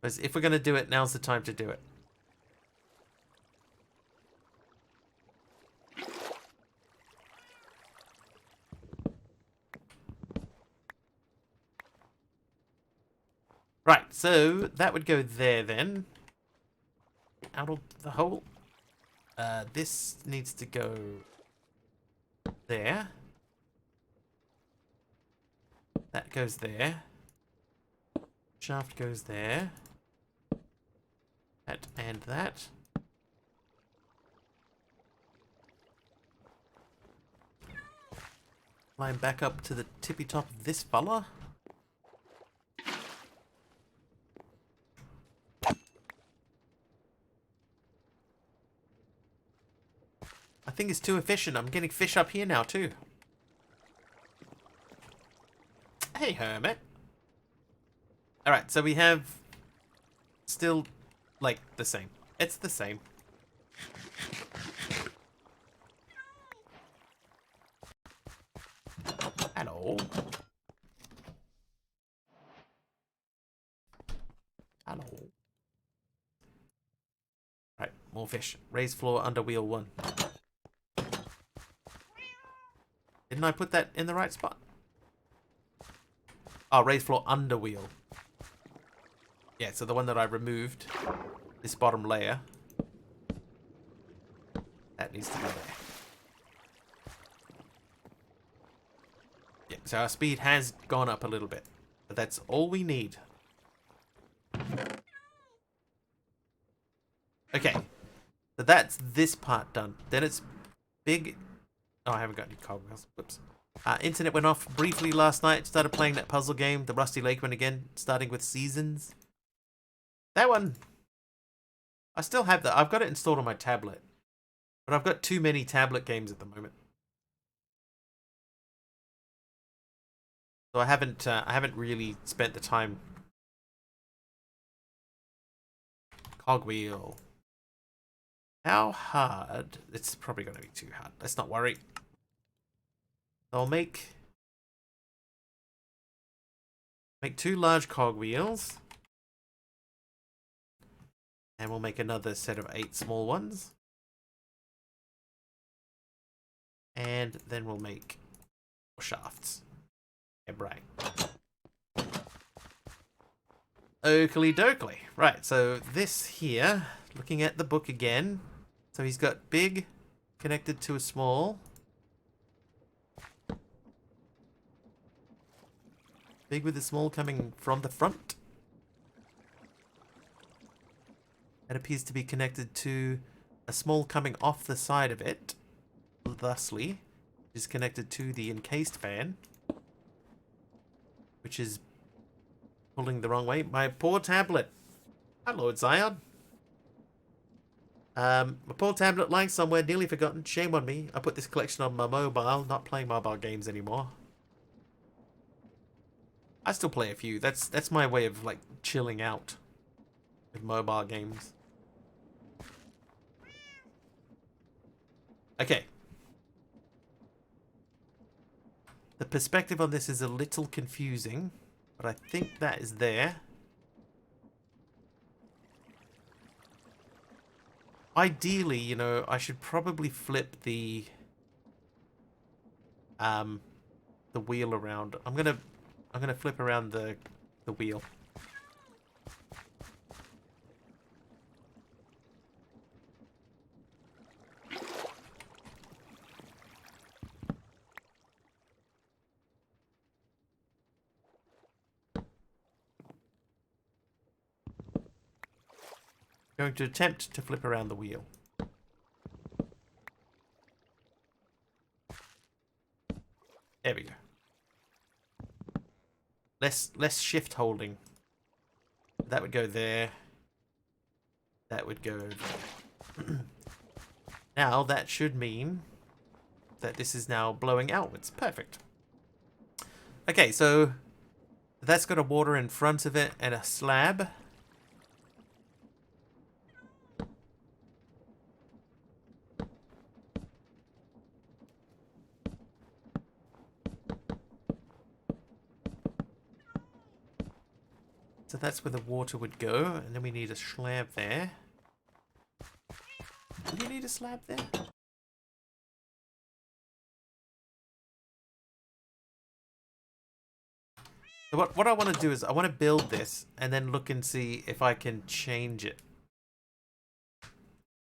But if we're going to do it, now's the time to do it. Right, so that would go there then. Out of the hole. This needs to go there. That goes there. Shaft goes there. That and that. Line back up to the tippy top of this fella. I think it's too efficient. I'm getting fish up here now too. Hey, hermit. Alright, so we have still like the same. It's the same. Hello. Hello. Right, more fish. Raise floor under wheel 1. Didn't I put that in the right spot? Oh, raise floor under wheel. Yeah, so the one that I removed, this bottom layer, that needs to go there. Yeah, so our speed has gone up a little bit, but that's all we need. Okay, so that's this part done. Then it's big. Oh, I haven't got any cogwheels. Whoops. Internet went off briefly last night. Started playing that puzzle game, the Rusty Lake one again, starting with Seasons. That one, I still have that. I've got it installed on my tablet, but I've got too many tablet games at the moment, so I haven't really spent the time. Cogwheel. How hard? It's probably going to be too hard. Let's not worry. I'll make 2 large cogwheels. And we'll make another set of 8 small ones. And then we'll make shafts. Yeah, right. Oakley dokley. Right, so this here, looking at the book again. So he's got big connected to a small. Big with the small coming from the front. It appears to be connected to a small coming off the side of it, thusly. is connected to the encased fan, which is pulling the wrong way. My poor tablet. Hi, Lord Zion. My poor tablet lying somewhere, nearly forgotten. Shame on me. I put this collection on my mobile, not playing mobile games anymore. I still play a few. That's my way of, like, chilling out with mobile games. Okay. The perspective on this is a little confusing, but I think that is there. Ideally, you know, I should probably flip the wheel around. I'm gonna flip around the wheel. Going to attempt to flip around the wheel. There we go. Less shift holding. That would go there. That would go there. Now that should mean that this is now blowing outwards. Perfect. Okay, so that's got a water in front of it and a slab. So that's where the water would go, and then we need a slab there. Do you need a slab there? So what I want to do is I want to build this and then look and see if I can change it.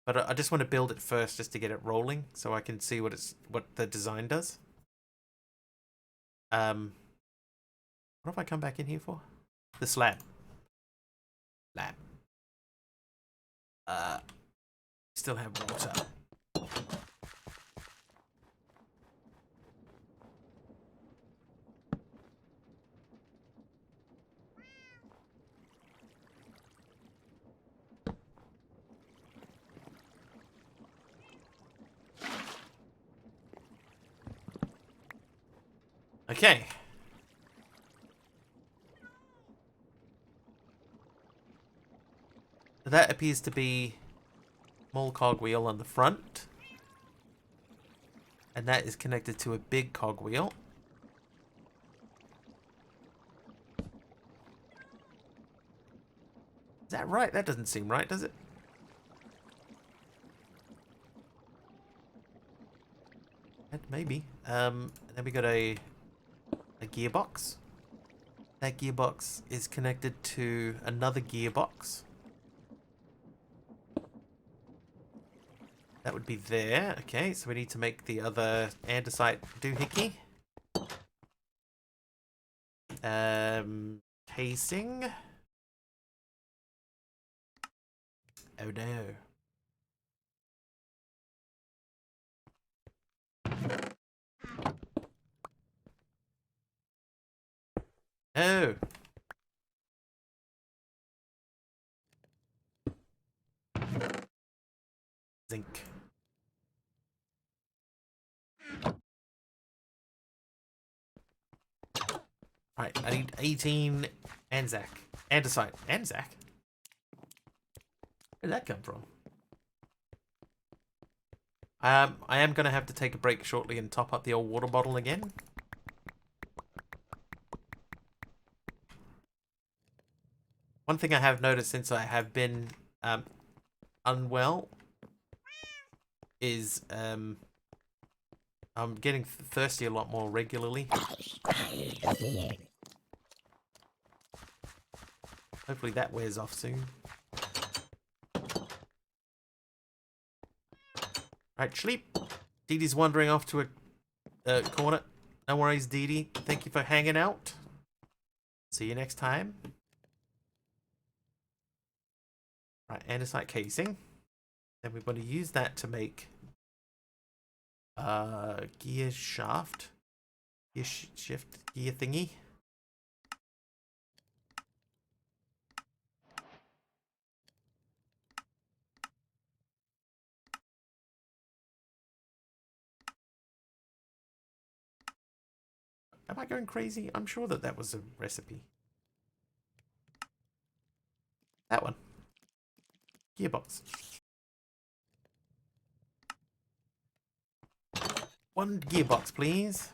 But I just want to build it first just to get it rolling so I can see what the design does. What have I come back in here for? The slab. Slab. Still have water. Okay. That appears to be small cogwheel on the front. And that is connected to a big cogwheel. Is that right? That doesn't seem right, does it? Maybe. Then we got a gearbox. That gearbox is connected to another gearbox. That would be there. Okay, so we need to make the other andesite doohickey. Casing. Oh no. Oh. Zinc. Right, I need 18 Anzac. Andesite. Anzac? Where did that come from? I am going to have to take a break shortly and top up the old water bottle again. One thing I have noticed since I have been unwell is I'm getting thirsty a lot more regularly. Hopefully that wears off soon. Right, sleep. Dee Dee's wandering off to a corner. No worries, Dee Dee. Thank you for hanging out. See you next time. Right, andesite casing. Then we're going to use that to make Gear shaft. Gear shift. Gear thingy. Am I going crazy? I'm sure that that was a recipe. That one. Gearbox. One gearbox, please.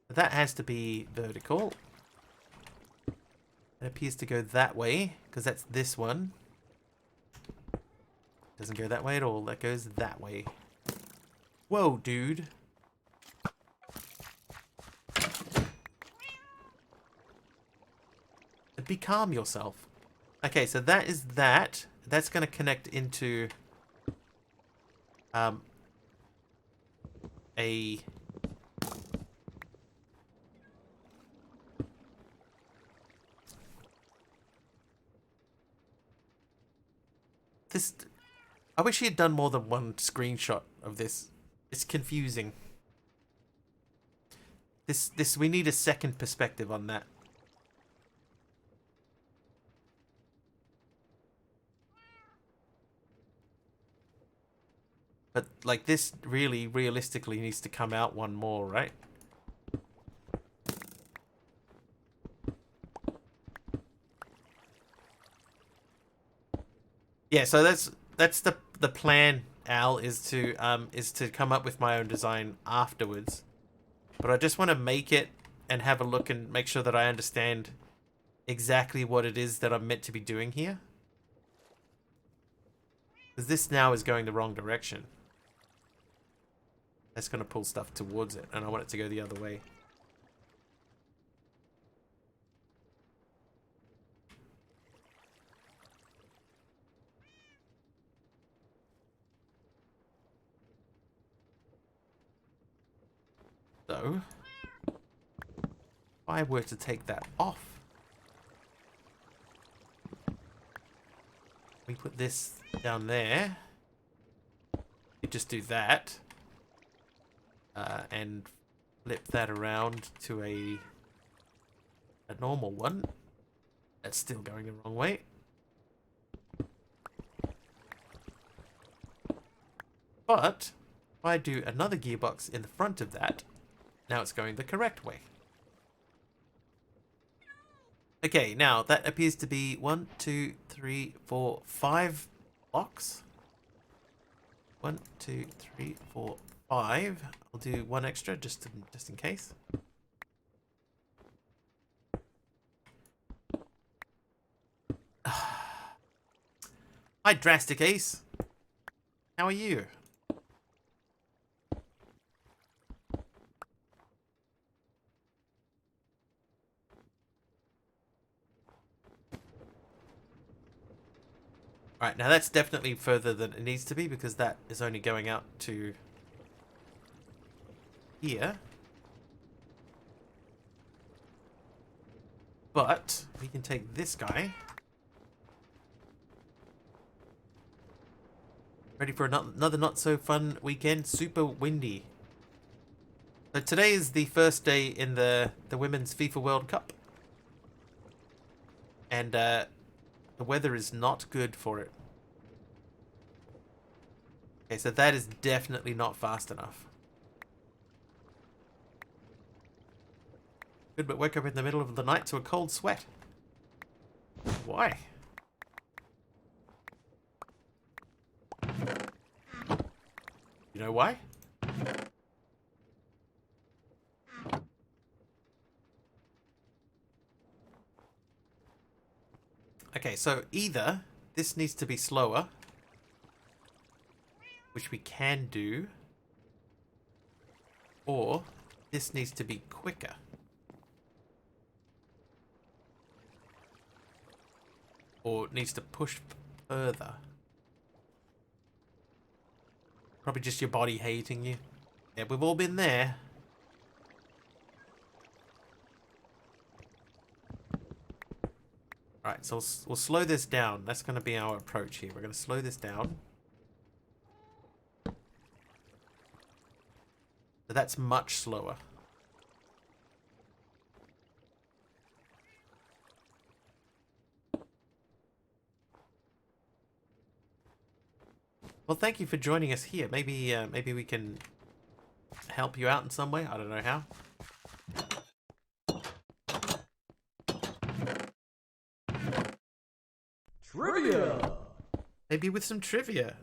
That has to be vertical. It appears to go that way, because that's this one. Doesn't go that way at all. That goes that way. Whoa, dude. Be calm yourself. Okay, so that is that. That's going to connect into a this. I wish he had done more than one screenshot of this. It's confusing. This we need a second perspective on that. But like this really realistically needs to come out one more, right? Yeah, so that's the plan, Al, is to come up with my own design afterwards. But I just want to make it and have a look and make sure that I understand exactly what it is that I'm meant to be doing here. Because this now is going the wrong direction. That's going to pull stuff towards it, and I want it to go the other way. So, if I were to take that off, we put this down there. You just do that. And flip that around to a normal one. That's still going the wrong way. But if I do another gearbox in the front of that, now it's going the correct way. Okay, now that appears to be 1, 2, 3, 4, 5 blocks. 1, 2, 3, 4, 5. I'll do one extra just in case. Hi, Drastic Ace. How are you? Alright, now that's definitely further than it needs to be because that is only going out to here. But we can take this guy. Ready for another not so fun weekend? Super windy. So today is the first day in the Women's FIFA World Cup. And the weather is not good for it. Okay, so that is definitely not fast enough. Good, but wake up in the middle of the night to a cold sweat. Why? You know why? Okay, so either this needs to be slower, which we can do, or this needs to be quicker. Or it needs to push further. Probably just your body hating you. Yeah, we've all been there. Alright, so we'll slow this down. That's going to be our approach here. We're going to slow this down. That's much slower. Well, thank you for joining us here. Maybe maybe we can help you out in some way. I don't know how. Trivia! Maybe with some trivia.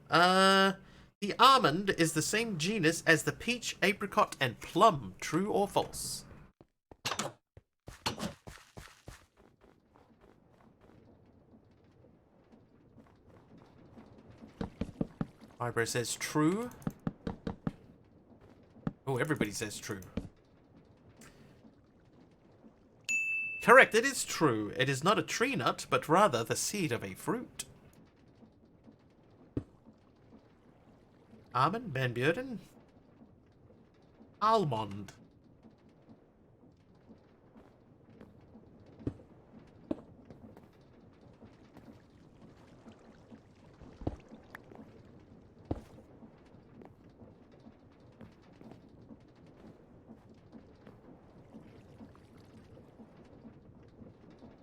The almond is the same genus as the peach, apricot, and plum. True or false? Eyebrow says true. Oh, everybody says true. Correct, it is true. It is not a tree nut, but rather the seed of a fruit. Almond, Van Buren. Almond.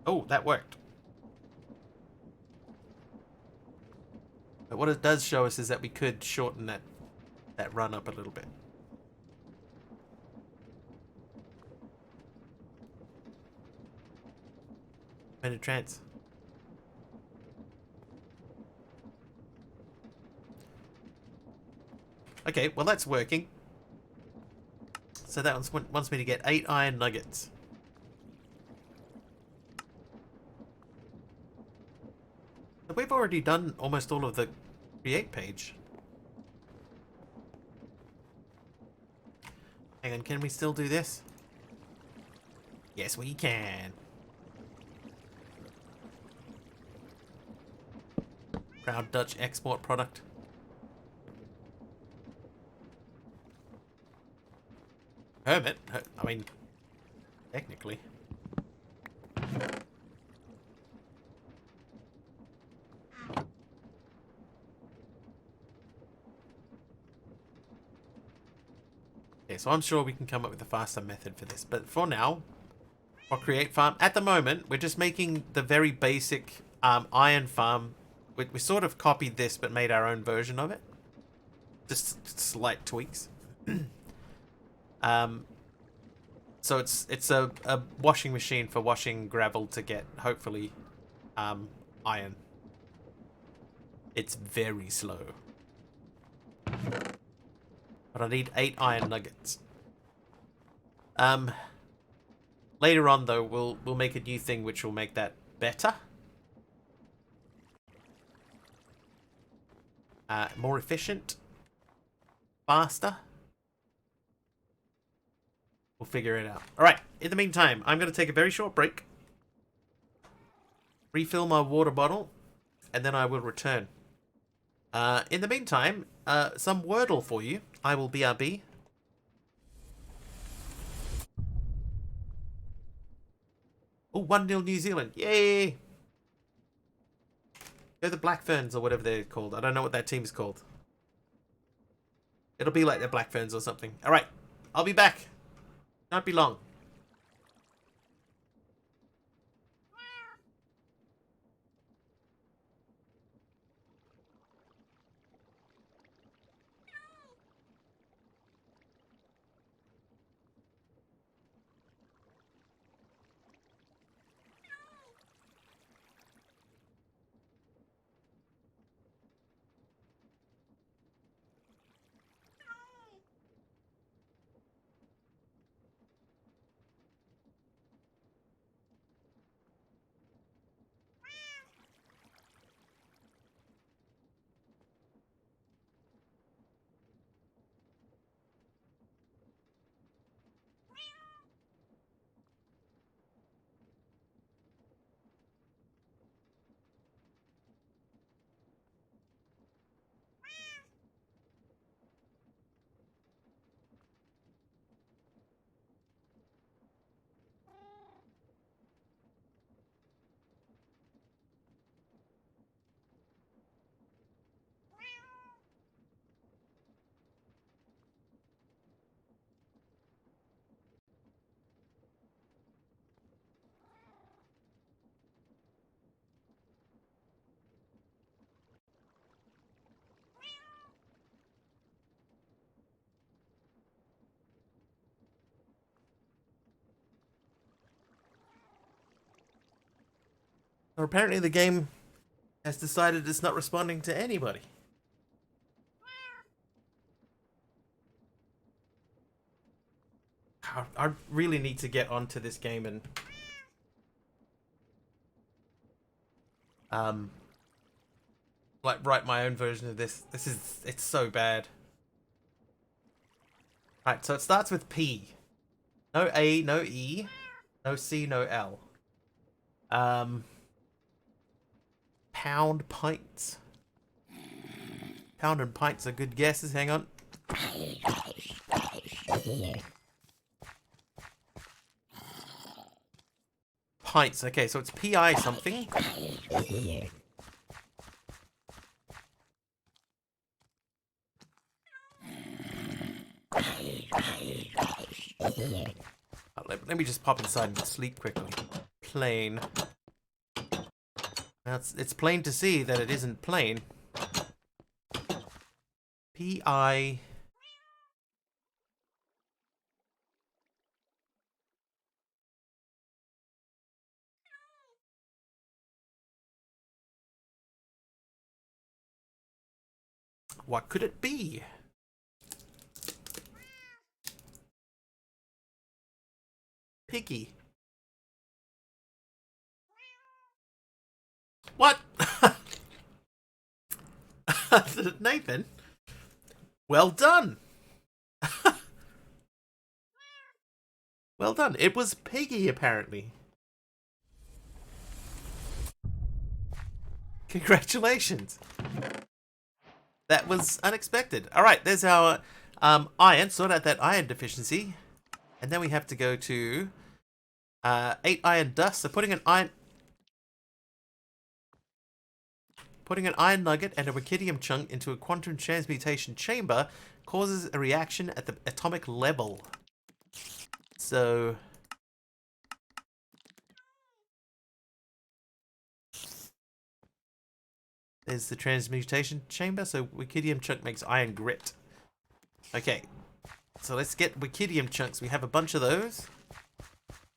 Oh, that worked. But what it does show us is that we could shorten that run up a little bit. Penetrance. Okay, well that's working. So that wants me to get 8 iron nuggets. But we've already done almost all of the create page. Hang on, can we still do this? Yes, we can. Proud Dutch export product. Hermit? I mean, technically. Okay, so I'm sure we can come up with a faster method for this. But for now, for Create Farm, at the moment, we're just making the very basic iron farm. We sort of copied this, but made our own version of it. Just slight tweaks. So it's a washing machine for washing gravel to get, hopefully, iron. It's very slow. But I need 8 iron nuggets. Later on, though, we'll make a new thing which will make that better. More efficient. Faster. We'll figure it out. Alright, in the meantime, I'm going to take a very short break. Refill my water bottle. And then I will return. In the meantime, some Wordle for you. I will BRB. Oh, 1-0 New Zealand. Yay! They're the Black Ferns or whatever they're called. I don't know what that team's called. It'll be like the Black Ferns or something. Alright, I'll be back. Not be long. Or apparently the game has decided it's not responding to anybody. I really need to get onto this game and like write my own version of this. It's so bad. Right, so it starts with P. No A, no E, no C, no L. Pound pints. Pound and pints are good guesses. Hang on. Pints. Okay, so it's PI something. Let me just pop inside and sleep quickly. Plain. Now it's plain to see that it isn't plain. P-I... What could it be? Piggy. What? Nathan? Well done. Well done. It was Piggy, apparently. Congratulations. That was unexpected. All right, there's our iron. Sort out that iron deficiency. And then we have to go to 8 iron dust. So putting an iron nugget and a rubidium chunk into a quantum transmutation chamber causes a reaction at the atomic level. So there's the transmutation chamber. So rubidium chunk makes iron grit. Okay, so let's get rubidium chunks. We have a bunch of those.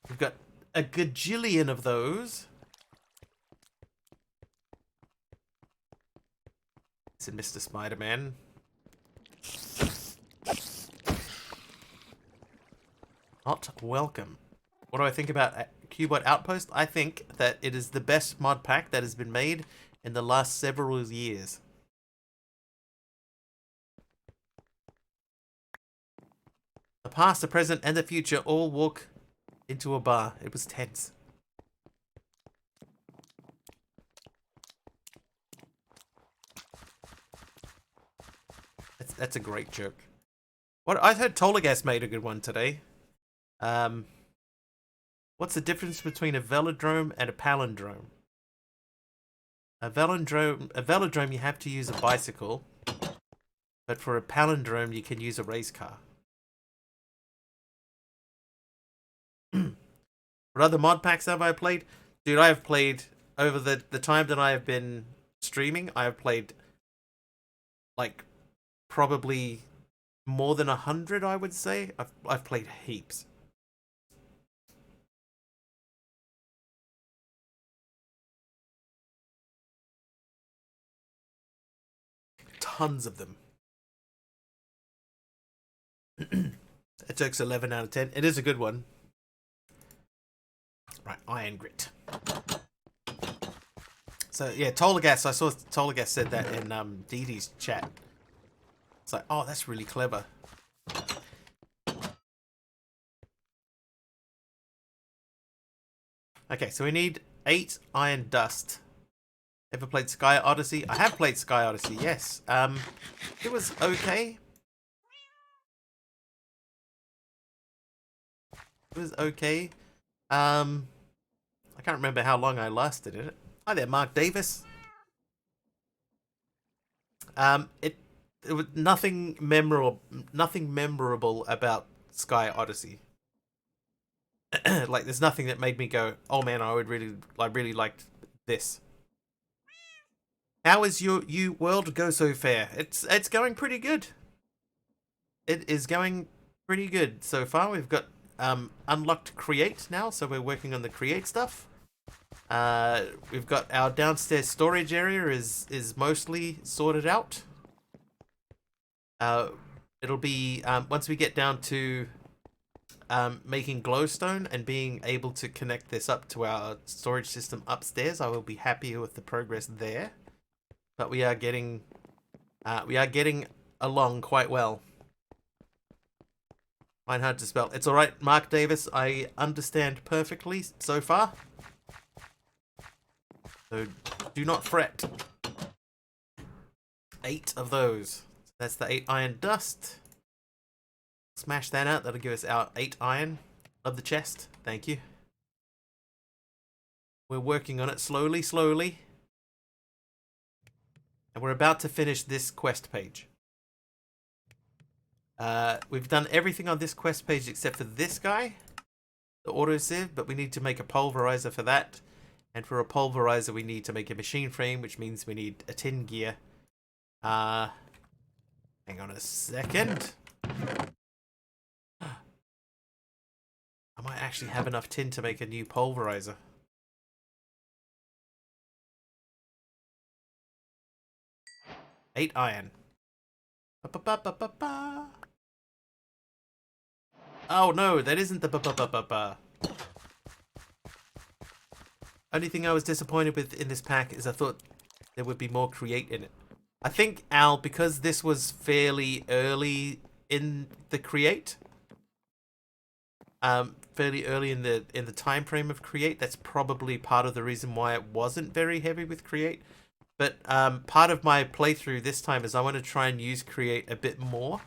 We've got a gajillion of those. It's Mr. Spider-Man. Not welcome. What do I think about Cuboid Outpost? I think that it is the best mod pack that has been made in the last several years. The past, the present, and the future all walk into a bar. It was tense. That's a great joke. What I heard Tolagas made a good one today. What's the difference between a velodrome and a palindrome? A velodrome you have to use a bicycle, but for a palindrome you can use a race car. What other mod packs have I played? Dude, I have played, over the time that I have been streaming, I have played, like, probably more than 100, I would say. I've played heaps. Tons of them. It took 11 out of 10. It is a good one. Right, iron grit. So yeah, Tolagas. I saw Tolagas said that in Dee Dee's chat. It's like, oh, that's really clever. Okay, so we need 8 iron dust. Ever played Sky Odyssey? I have played Sky Odyssey. Yes. It was okay. It was okay. I can't remember how long I lasted in it. Hi there, Mark Davis. It was nothing memorable about Sky Odyssey. Like, there's nothing that made me go, oh man, I really liked this. How is your world go so fair? It's going pretty good. It is going pretty good so far. We've got unlocked create now, so we're working on the create stuff. We've got our downstairs storage area is mostly sorted out. It'll be once we get down to making glowstone and being able to connect this up to our storage system upstairs, I will be happier with the progress there. But we are getting along quite well. Mine hard to spell. It's alright, Mark Davis. I understand perfectly so far. So do not fret. 8 of those. That's the 8 iron dust. Smash that out. That'll give us our 8 iron of the chest. Thank you. We're working on it slowly, slowly. And we're about to finish this quest page. We've done everything on this quest page except for this guy, the autosieve, but we need to make a pulverizer for that. And for a pulverizer, we need to make a machine frame, which means we need a tin gear. Hang on a second. I might actually have enough tin to make a new pulverizer. Eight iron. Ba-ba-ba-ba-ba. Oh no, that isn't the ba-ba-ba-ba-ba. Only thing I was disappointed with in this pack is I thought there would be more create in it. I think, Al, because this was fairly early in the create, fairly early in the time frame of create, that's probably part of the reason why it wasn't very heavy with create. But part of my playthrough this time is I want to try and use create a bit more.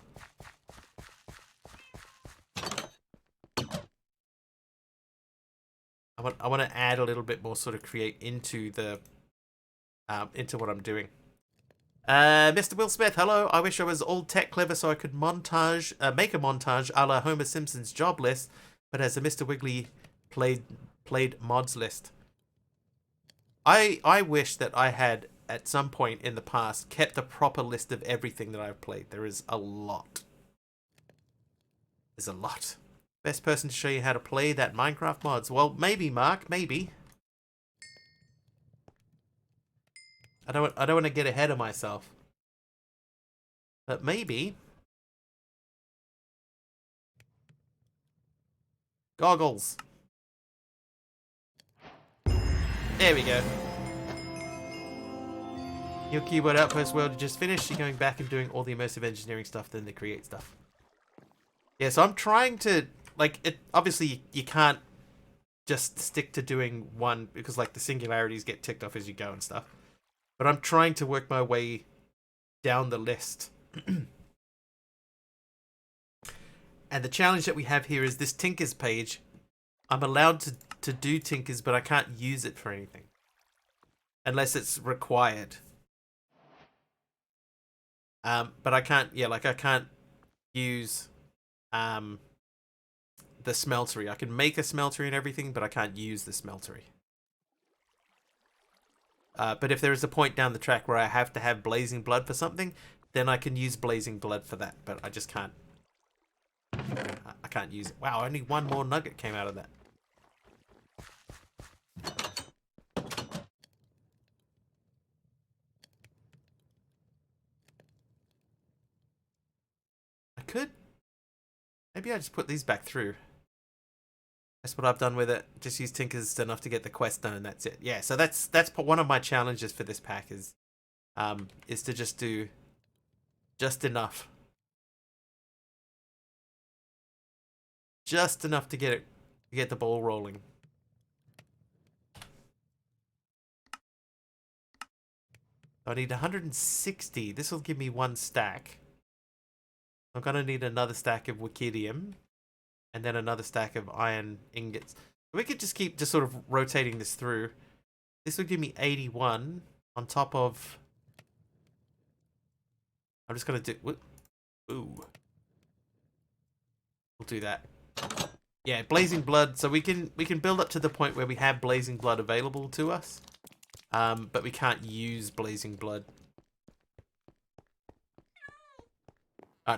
I want to add a little bit more sort of create into the into what I'm doing. Mr. Will Smith, hello. I wish I was old tech clever so I could montage, make a montage a la Homer Simpson's job list, but as a Mr. Wiggly played mods list. I wish that I had at some point in the past kept a proper list of everything that I've played. There is a lot. There's a lot. Best person to show you how to play that Minecraft mods. Well, maybe, Mark, maybe. I don't want to get ahead of myself. But maybe. Goggles. There we go. Your Cuboid Outpost world you just finished. You're going back and doing all the immersive engineering stuff, then the create stuff. Yeah, so I'm trying to, like, it. Obviously, you can't just stick to doing one because, like, the singularities get ticked off as you go and stuff. But I'm trying to work my way down the list. And the challenge that we have here is this Tinkers page. I'm allowed to do Tinkers, but I can't use it for anything. Unless it's required. But I can't, yeah, like I can't use the smeltery. I can make a smeltery and everything, but I can't use the smeltery. But if there is a point down the track where I have to have blazing blood for something, then I can use blazing blood for that. But I just can't. I can't use it. Wow, only one more nugget came out of that. I could. Maybe I just put these back through. That's what I've done with it. Just use Tinkers enough to get the quest done, and that's it. Yeah, so that's one of my challenges for this pack is to just do just enough. Just enough to get the ball rolling. I need 160. This will give me one stack. I'm gonna need another stack of Wikidium, and then another stack of iron ingots. We could just keep sort of rotating this through. This will give me 81 on top of. I'm just gonna do. Ooh. We'll do that. Yeah, blazing blood. So we can build up to the point where we have blazing blood available to us, but we can't use blazing blood.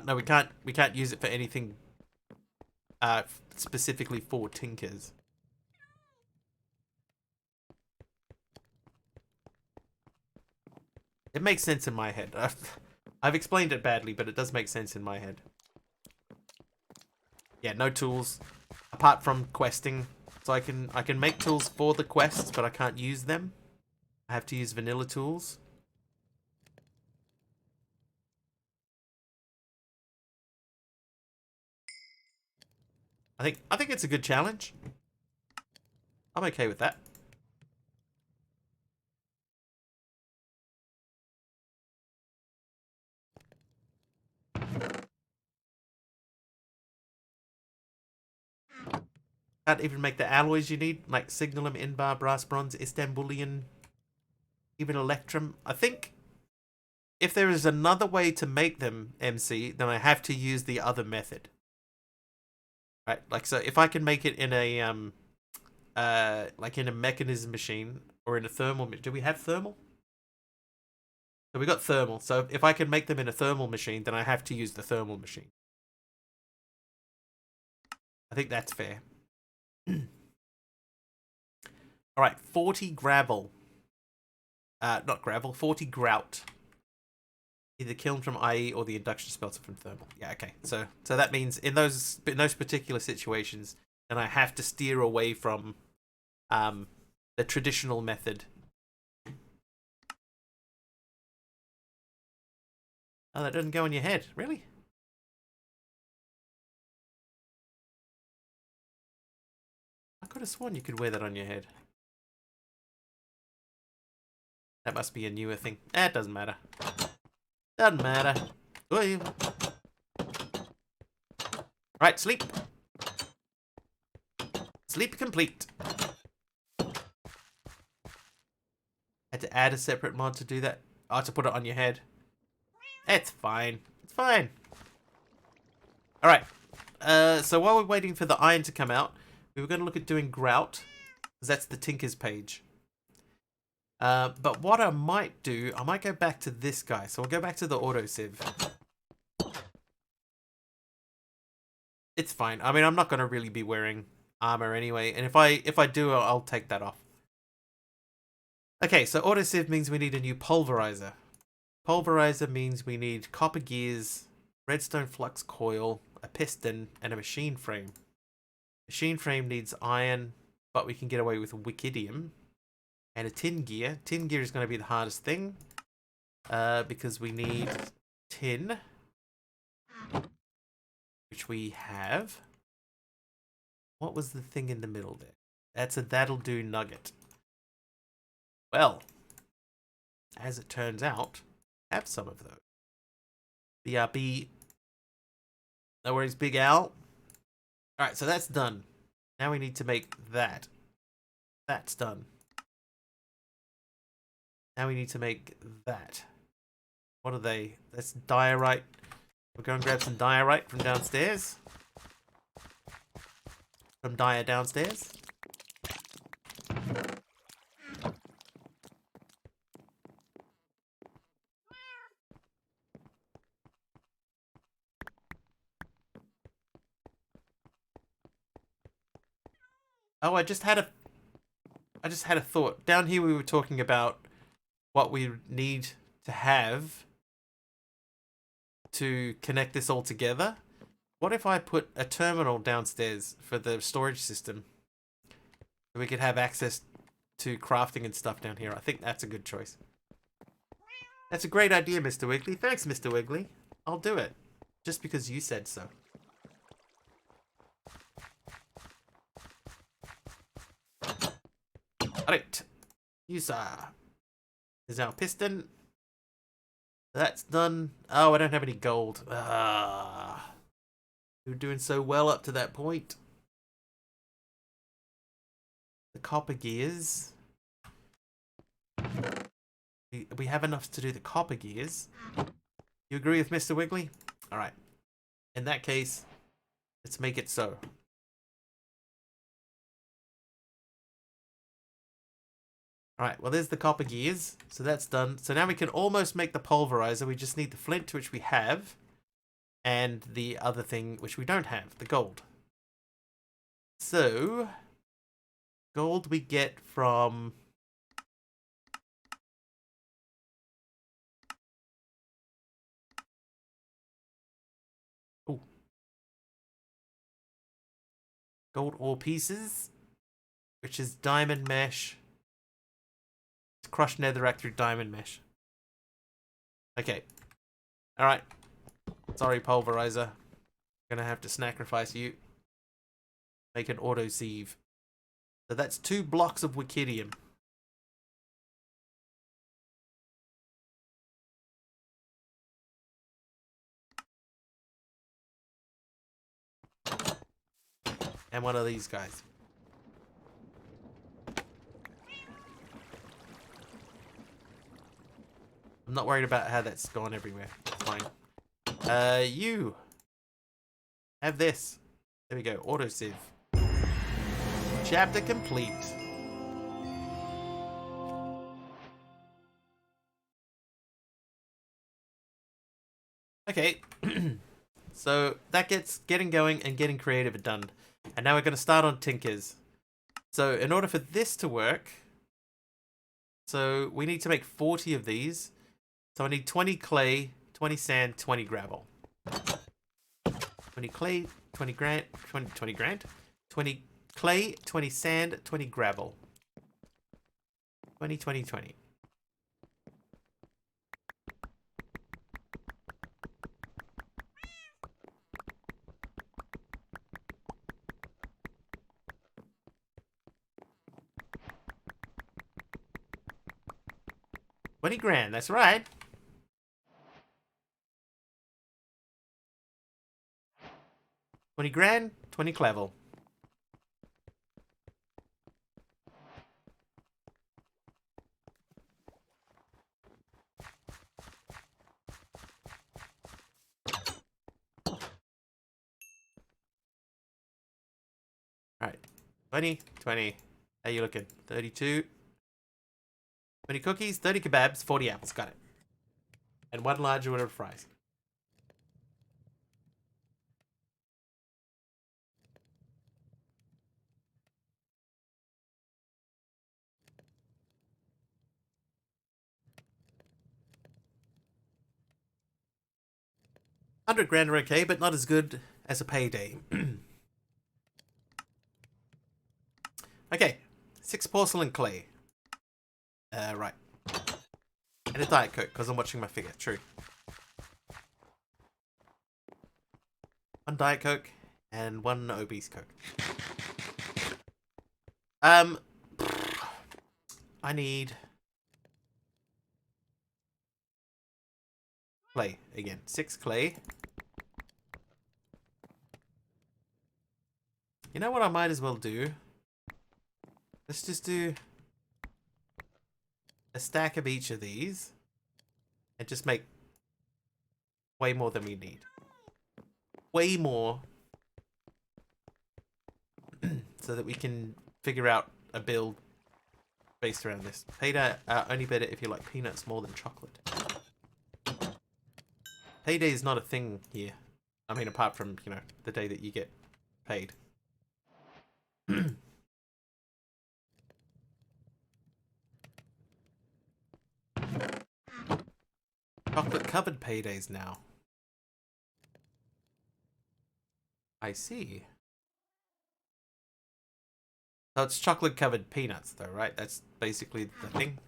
No, we can't use it for anything specifically for Tinkers. It makes sense in my head. I've explained it badly, but it does make sense in my head. Yeah, no tools apart from questing. So I can make tools for the quests, but I can't use them. I have to use vanilla tools. I think it's a good challenge. I'm okay with that. Can't even make the alloys you need, like signalum, inbar, brass, bronze, Istanbulian, even electrum. I think if there is another way to make them, MC, then I have to use the other method. Right? Like, so if I can make it in a like in a mechanism machine or in a thermal. Do we have thermal? So we got thermal. So if I can make them in a thermal machine, then I have to use the thermal machine. I think that's fair. All right, 40 gravel. Not gravel, 40 grout. Either kiln from IE or the induction smelter from thermal. Yeah, okay. So that means in those particular situations, then I have to steer away from the traditional method. Oh, that doesn't go in your head, really? I could have sworn you could wear that on your head. That must be a newer thing. It doesn't matter. Doesn't matter. Oy. Right, sleep. Sleep complete. Had to add a separate mod to do that. Oh, to put it on your head. It's fine. It's fine. Alright. So while we're waiting for the iron to come out, we were going to look at doing grout. Because that's the Tinker's page. But what I might do, I might go back to this guy. So we'll go back to the autosieve. It's fine. I mean, I'm not going to really be wearing armor anyway. And if I do, I'll take that off. Okay, so autosieve means we need a new pulverizer. Pulverizer means we need copper gears, redstone flux coil, a piston, and a machine frame. Machine frame needs iron, but we can get away with wickidium. And a tin gear. Tin gear is going to be the hardest thing. Because we need tin. Which we have. What was the thing in the middle there? That's a that'll do nugget. Well, as it turns out, I have some of those. BRB. No worries, Big Al. Alright, so that's done. Now we need to make that. That's done. Now we need to make that. What are they? That's diorite. We'll go and grab some diorite from downstairs. From Dia downstairs. Oh, I just had a thought. Down here we were talking about what we need to have to connect this all together. What if I put a terminal downstairs for the storage system? So we could have access to crafting and stuff down here. I think that's a good choice. That's a great idea, Mr. Wiggly. Thanks, Mr. Wiggly. I'll do it. Just because you said so. Alright. Use is our piston. That's done. Oh, I don't have any gold. We were doing so well up to that point. The copper gears. We have enough to do the copper gears. You agree with Mr. Wiggly? Alright. In that case, let's make it so. Alright, well there's the copper gears. So that's done. So now we can almost make the pulverizer. We just need the flint, which we have. And the other thing, which we don't have, the gold. So, gold we get from Gold ore pieces, which is diamond mesh. Crushed netherrack through diamond mesh. Okay. Alright. Sorry, pulverizer. Gonna have to sacrifice you. Make an auto sieve. So that's 2 blocks of wikidium. And one of these guys. I'm not worried about how that's gone everywhere. It's fine. You. Have this. There we go. Auto sieve. Chapter complete. Okay. So that gets getting going and getting creative done. And now we're going to start on Tinkers. So in order for this to work, so we need to make 40 of these. So I need 20 clay, 20 sand, 20 gravel. 20 clay, 20 grant, 20 grant, 20 clay, 20 sand, 20 gravel. 20, 20, 20. $20,000, that's right. $20,000, 20 clavel. Alright. 20, 20. How you looking? 32. 20 cookies, 30 kebabs, 40 apples. Got it. And 1 large order of fries. $100,000 are okay, but not as good as a payday. Okay. 6 porcelain clay. Right. And a Diet Coke, because I'm watching my figure. True. 1 Diet Coke and 1 obese Coke. I need clay again. 6 clay. You know what I might as well do? Let's just do a stack of each of these and just make way more than we need. Way more. So that we can figure out a build based around this. Payday only better if you like peanuts more than chocolate. Payday is not a thing here. I mean, apart from, you know, the day that you get paid. Chocolate covered paydays now. I see. So it's chocolate covered peanuts though, right? That's basically the thing.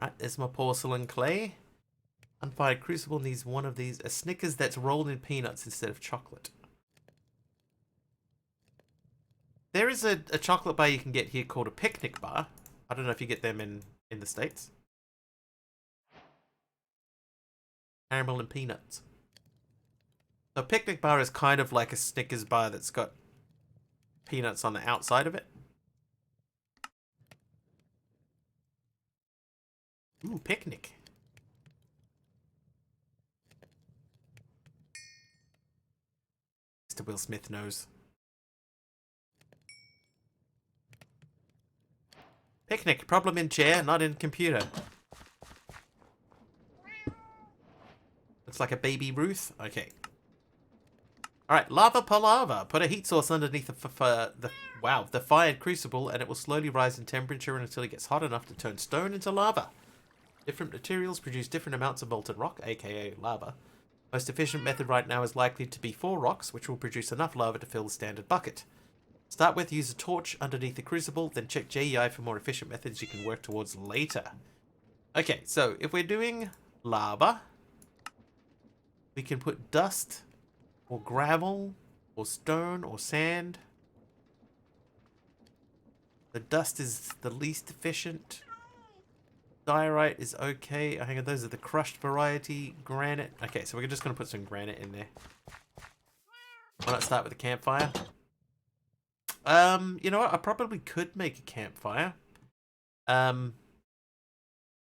Right, there's my porcelain clay. Unfired crucible needs 1 of these. A Snickers that's rolled in peanuts instead of chocolate. There is a chocolate bar you can get here called a picnic bar. I don't know if you get them in the States. Caramel and peanuts. A picnic bar is kind of like a Snickers bar that's got peanuts on the outside of it. Ooh, picnic. Mr. Will Smith knows. Picnic. Problem in chair, not in computer. Looks like a baby Ruth. Okay. Alright, lava palava. Put a heat source underneath the fired crucible and it will slowly rise in temperature until it gets hot enough to turn stone into lava. Different materials produce different amounts of molten rock, aka lava. Most efficient method right now is likely to be 4 rocks, which will produce enough lava to fill the standard bucket. Start with, use a torch underneath the crucible, then check JEI for more efficient methods you can work towards later. Okay, so if we're doing lava, we can put dust, or gravel, or stone, or sand. The dust is the least efficient. Diorite is okay. Hang on, those are the crushed variety. Granite. Okay, so we're just going to put some granite in there. Why not start with a campfire? You know what? I probably could make a campfire. Let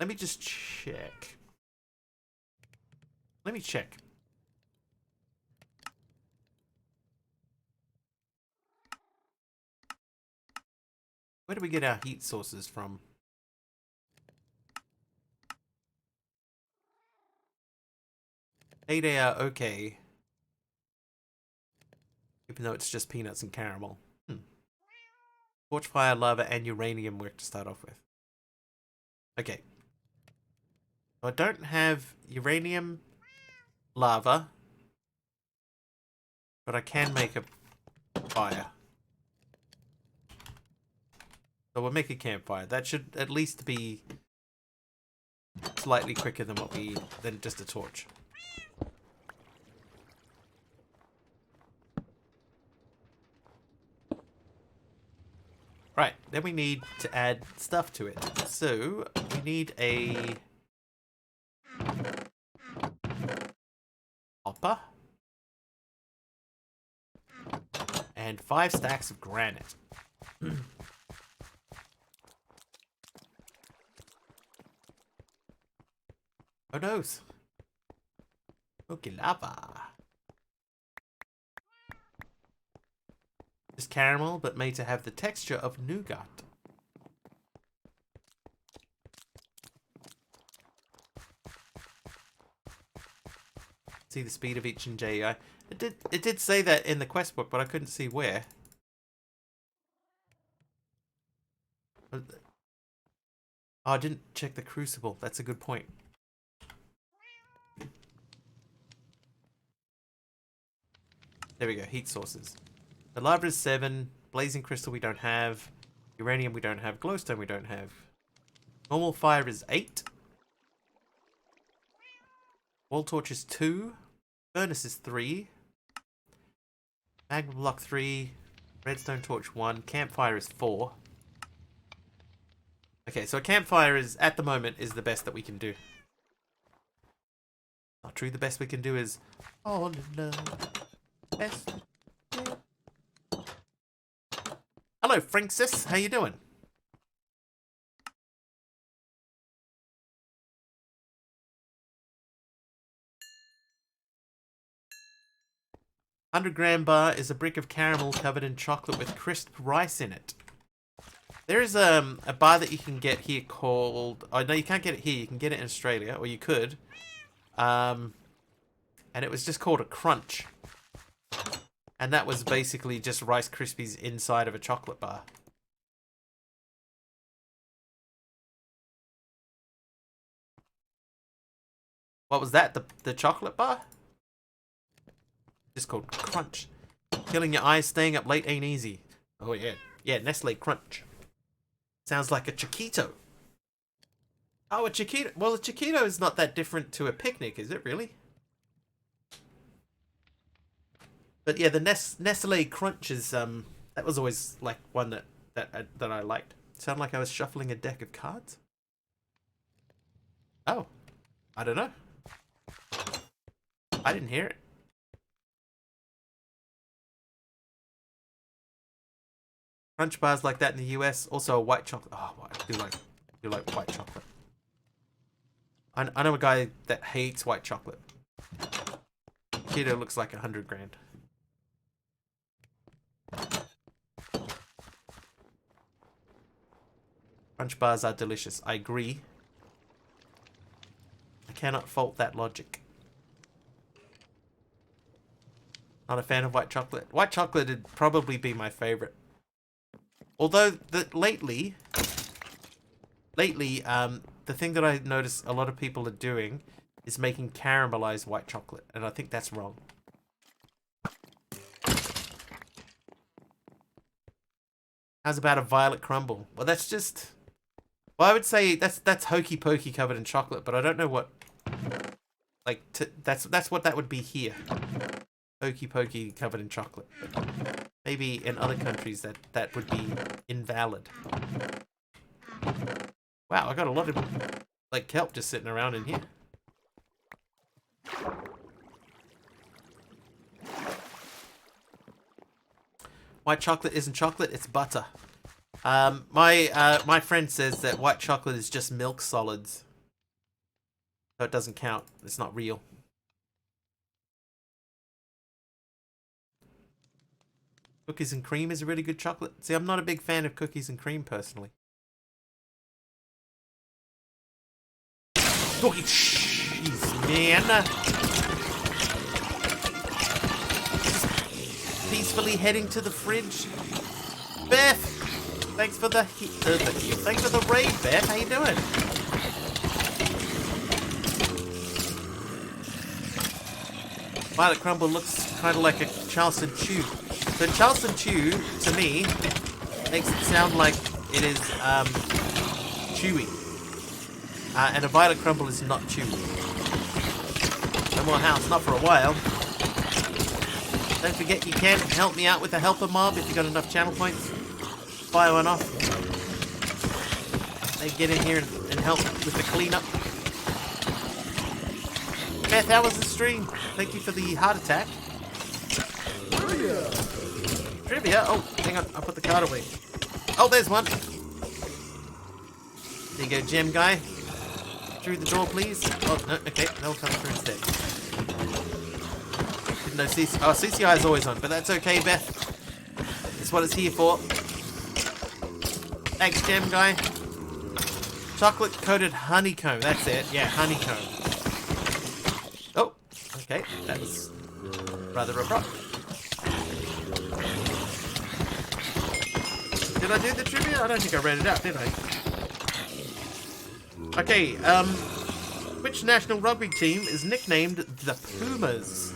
me just check. Let me check. Where do we get our heat sources from? They are okay. Even though it's just peanuts and caramel. Torch, fire, lava, and uranium work to start off with. Okay. I don't have uranium, lava, but I can make a fire. So we'll make a campfire. That should at least be slightly quicker than just a torch. Right, then we need to add stuff to it. So we need a hopper and 5 stacks of granite. Oh no! Okay, lava. Just caramel, but made to have the texture of nougat. See the speed of each in JEI. It did say that in the quest book, but I couldn't see where. Oh, I didn't check the crucible. That's a good point. There we go, heat sources. The lava is 7, blazing crystal we don't have, uranium we don't have, glowstone we don't have. Normal fire is 8. Wall torch is 2. Furnace is 3. Magma block 3. Redstone torch 1. Campfire is 4. Okay, so a campfire is, at the moment, is the best that we can do. Not true, the best we can do is all in love. Best. Hello, Francis. How you doing? $100 bar is a brick of caramel covered in chocolate with crisp rice in it. There is a bar that you can get here called... Oh, no, you can't get it here. You can get it in Australia, or you could. And it was just called a Crunch. And that was basically just Rice Krispies inside of a chocolate bar. What was that? The chocolate bar? Just called Crunch. Killing your eyes, staying up late ain't easy. Oh yeah. Yeah, Nestle Crunch. Sounds like a Chiquito. Oh, a Chiquito. Well, a Chiquito is not that different to a picnic, is it really? But yeah, the Nestle Crunch is that was always like one that I liked. Sound like I was shuffling a deck of cards? Oh, I don't know. I didn't hear it. Crunch bars like that in the US. Also a white chocolate. Oh, I do like white chocolate. I know a guy that hates white chocolate. Keto looks like $100 grand. Crunch bars are delicious. I agree. I cannot fault that logic. Not a fan of white chocolate. White chocolate would probably be my favorite. Although lately, the the thing that I notice a lot of people are doing is making caramelized white chocolate, and I think that's wrong. How's about a violet crumble? Well, that's just... Well, I would say that's hokey pokey covered in chocolate, but I don't know what... Like, that's what that would be here. Hokey pokey covered in chocolate. Maybe in other countries that would be invalid. Wow, I got a lot of, like, kelp just sitting around in here. White chocolate isn't chocolate, it's butter. My friend says that white chocolate is just milk solids. So it doesn't count. It's not real. Cookies and cream is a really good chocolate. See, I'm not a big fan of cookies and cream personally. Oh, jeez, man. Peacefully heading to the fridge. Beth, thanks for the thanks for the raid, Beth. How you doing? Violet crumble looks kind of like a Charleston chew. So Charleston chew, to me, makes it sound like it is chewy. And a violet crumble is not chewy. No more house, not for a while. Don't forget you can help me out with the helper mob if you got enough channel points. Fire one off. They get in here and help with the cleanup. Beth, how was the stream? Thank you for the heart attack. Trivia. Trivia? Oh, hang on, I'll put the card away. Oh, there's one. There you go, gem guy. Through the door, please. Oh, no, okay, they'll come through instead. Didn't know CCI is always on, but that's okay, Beth. That's what it's here for. Thanks, gem guy. Chocolate-coated honeycomb, that's it. Yeah, honeycomb. Oh, okay, that was rather abrupt. Did I do the trivia? I don't think I read it out, did I? Okay, which national rugby team is nicknamed the Pumas?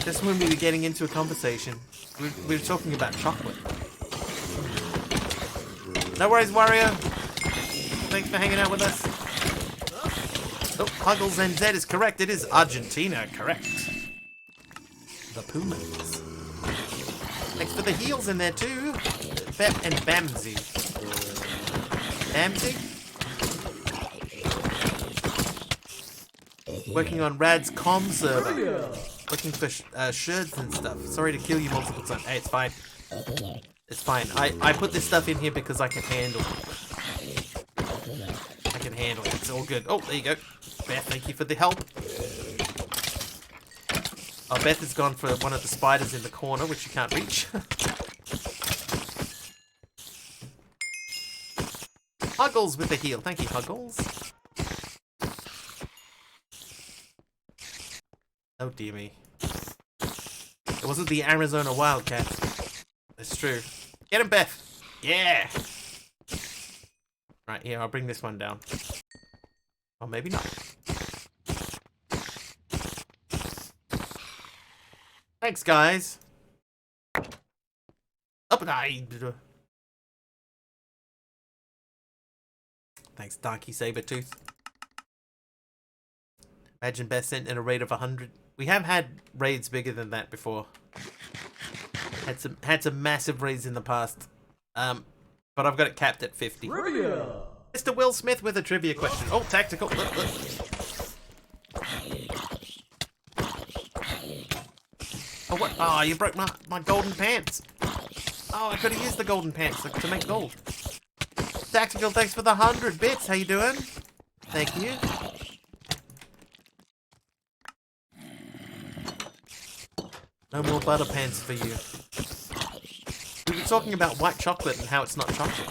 Just when we were getting into a conversation, we were talking about chocolate. No worries, Wario. Thanks for hanging out with us. Oh, Huggles NZ is correct. It is Argentina, correct. The Pumas. Thanks for the heels in there too. Bep and Bamsy. Bamsy? Working on Rad's comm server. Looking for shirts and stuff. Sorry to kill you multiple times. Hey, it's fine. It's fine. I put this stuff in here because I can handle it. I can handle it. It's all good. Oh, there you go. Beth, thank you for the help. Oh, Beth has gone for one of the spiders in the corner, which you can't reach. Huggles with the heal. Thank you, Huggles. Oh, dear me. It wasn't the Arizona Wildcat. That's true. Get him, Beth. Yeah. Right, here, I'll bring this one down. Or maybe not. Thanks, guys. Up and I. Thanks, Darky Sabertooth. Imagine Beth sent in a raid of 100. We have had raids bigger than that before. Had some massive raids in the past. But I've got it capped at 50. Trivia. Mr. Will Smith with a trivia question. Oh, tactical. Look, look. Oh, what? Oh, you broke my golden pants. Oh, I could have used the golden pants to make gold. Tactical, thanks for the 100 bits. How you doing? Thank you. No more butter pants for you. We were talking about white chocolate and how it's not chocolate.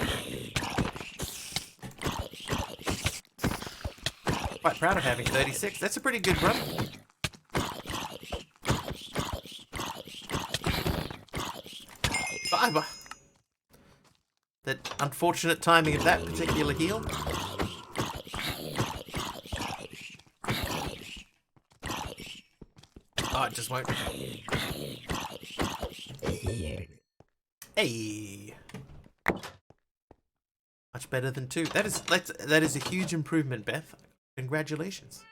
Quite proud of having 36. That's a pretty good run. That unfortunate timing of that particular heal. Oh, it just won't. Hey. Much better than 2. That is a huge improvement, Beth. Congratulations.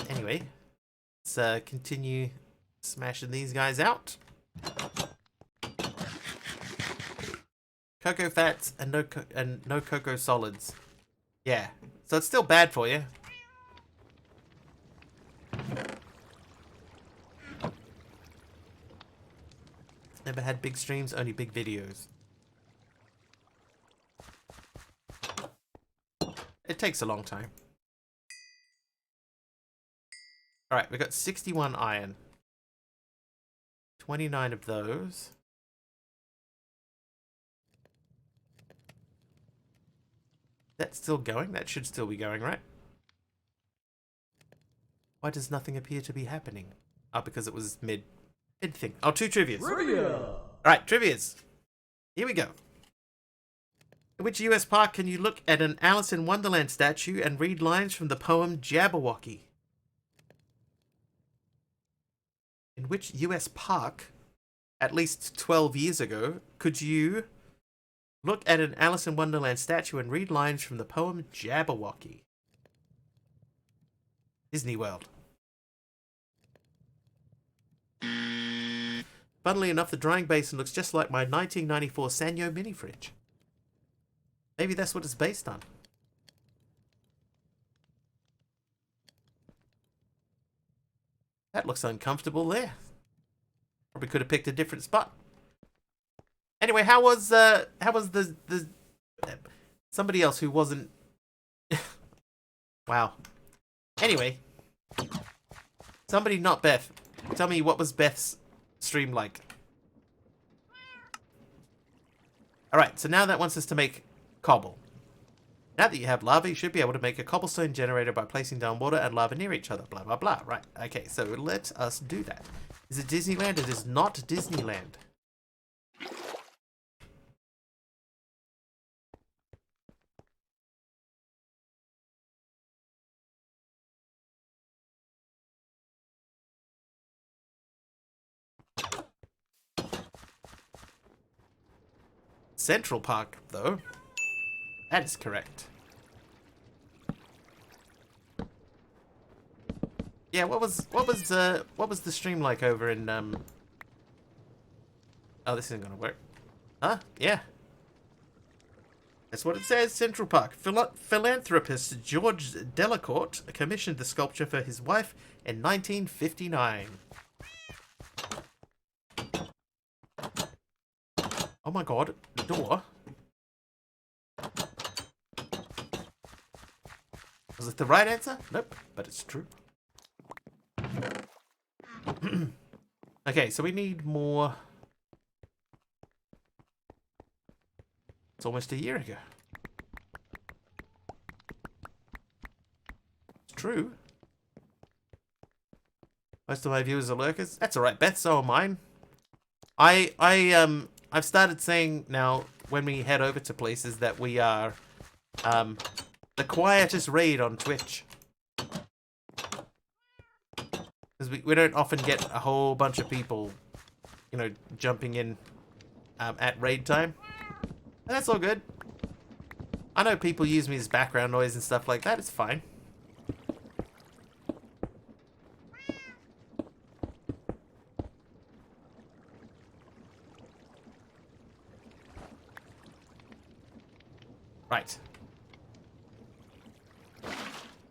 Anyway, let's continue smashing these guys out. Cocoa fats and no cocoa solids. Yeah, so it's still bad for you. Never had big streams, only big videos. It takes a long time. Alright, we got 61 iron. 29 of those. That's still going? That should still be going, right? Why does nothing appear to be happening? Oh, because it was mid thing. Oh, 2 trivias. Trivia! Alright, trivias. Here we go. In which US park can you look at an Alice in Wonderland statue and read lines from the poem Jabberwocky? In which US park, at least 12 years ago, could you look at an Alice in Wonderland statue and read lines from the poem Jabberwocky? Disney World. Funnily enough, the drying basin looks just like my 1994 Sanyo mini fridge. Maybe that's what it's based on. That looks uncomfortable there. Probably could have picked a different spot. Anyway, how was the somebody else who wasn't wow. Anyway, somebody not Beth. Tell me what was Beth's stream like. Alright, so now that wants us to make cobble. Now that you have lava, you should be able to make a cobblestone generator by placing down water and lava near each other. Blah, blah, blah. Right, okay, so let us do that. Is it Disneyland? It is not Disneyland. Central Park, though. That is correct. Yeah, what was the stream like over in oh, this isn't gonna work. Huh? Yeah. That's what it says, Central Park. Philanthropist George Delacourt commissioned the sculpture for his wife in 1959. Oh my god, the door. Was it the right answer? Nope, but it's true. Okay, so we need more. It's almost a year ago. It's true. Most of my viewers are lurkers. That's alright, Beth, so are mine. I've started saying now when we head over to places that we are the quietest raid on Twitch. Because we don't often get a whole bunch of people, you know, jumping in at raid time. And that's all good. I know people use me as background noise and stuff like that. It's fine. Right.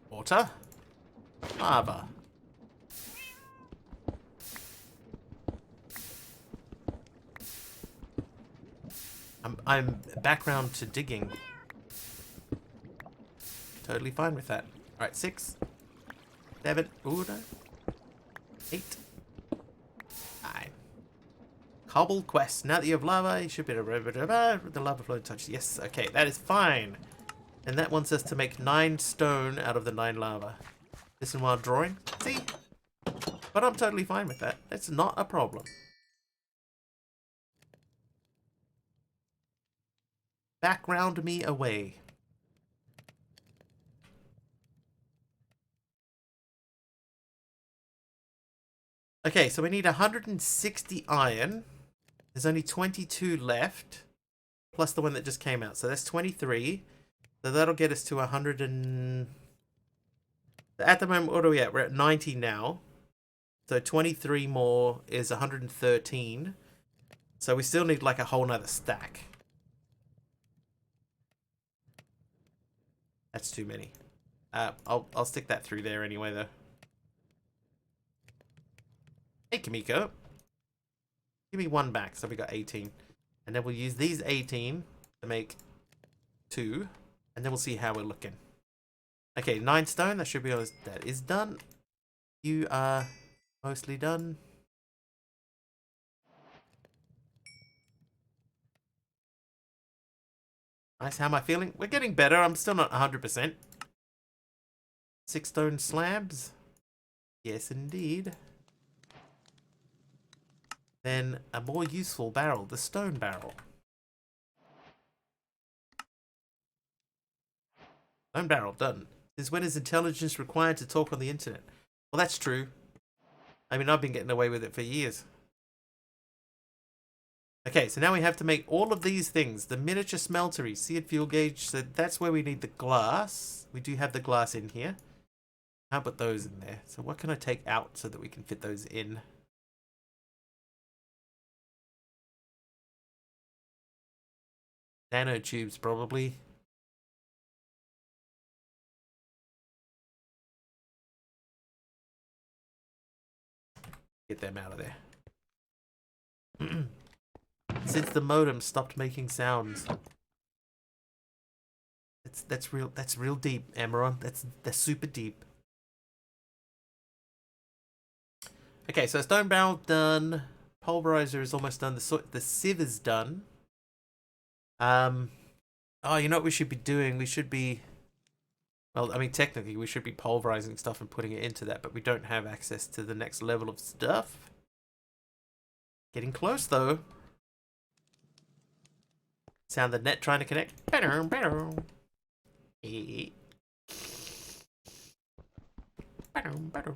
Water. Lava. I'm background to digging. Totally fine with that. Alright, 6, 7, ooh, no. 8, 9. Cobble quest. Now that you have lava, you should be able to the lava flow touch. Yes, okay, that is fine. And that wants us to make 9 stone out of the 9 lava. Listen while drawing. See? But I'm totally fine with that. That's not a problem. background me away. Okay, so we need 160 iron. There's only 22 left, plus the one that just came out. So that's 23. So that'll get us to 100 and... At the moment, what are we at? We're at 90 now. So 23 more is 113. So we still need like a whole nother stack. That's too many. I'll stick that through there anyway, though. Hey, Kamiko. Give me one back, so we got 18. And then we'll use these 18 to make 2. And then we'll see how we're looking. Okay, 9 stone. That should be all. That is done. You are mostly done. Nice. How am I feeling? We're getting better. I'm still not 100%. 6 stone slabs. Yes, indeed. Then a more useful barrel, the stone barrel. Stone barrel, done. Since when is intelligence required to talk on the internet? Well, that's true. I mean, I've been getting away with it for years. Okay, so now we have to make all of these things. The miniature smeltery, seared fuel gauge. So that's where we need the glass. We do have the glass in here. How about those in there? So what can I take out so that we can fit those in? Nanotubes, probably. Get them out of there. Since the modem stopped making sounds. That's real deep, Amaron. That's super deep. Okay, so stone barrel done. Pulverizer is almost done. The sieve is done. Oh, you know what we should be doing? We should be... Well, I mean, technically, we should be pulverizing stuff and putting it into that, but we don't have access to the next level of stuff. Getting close, though. Sound the net trying to connect. Better, better. Better, better.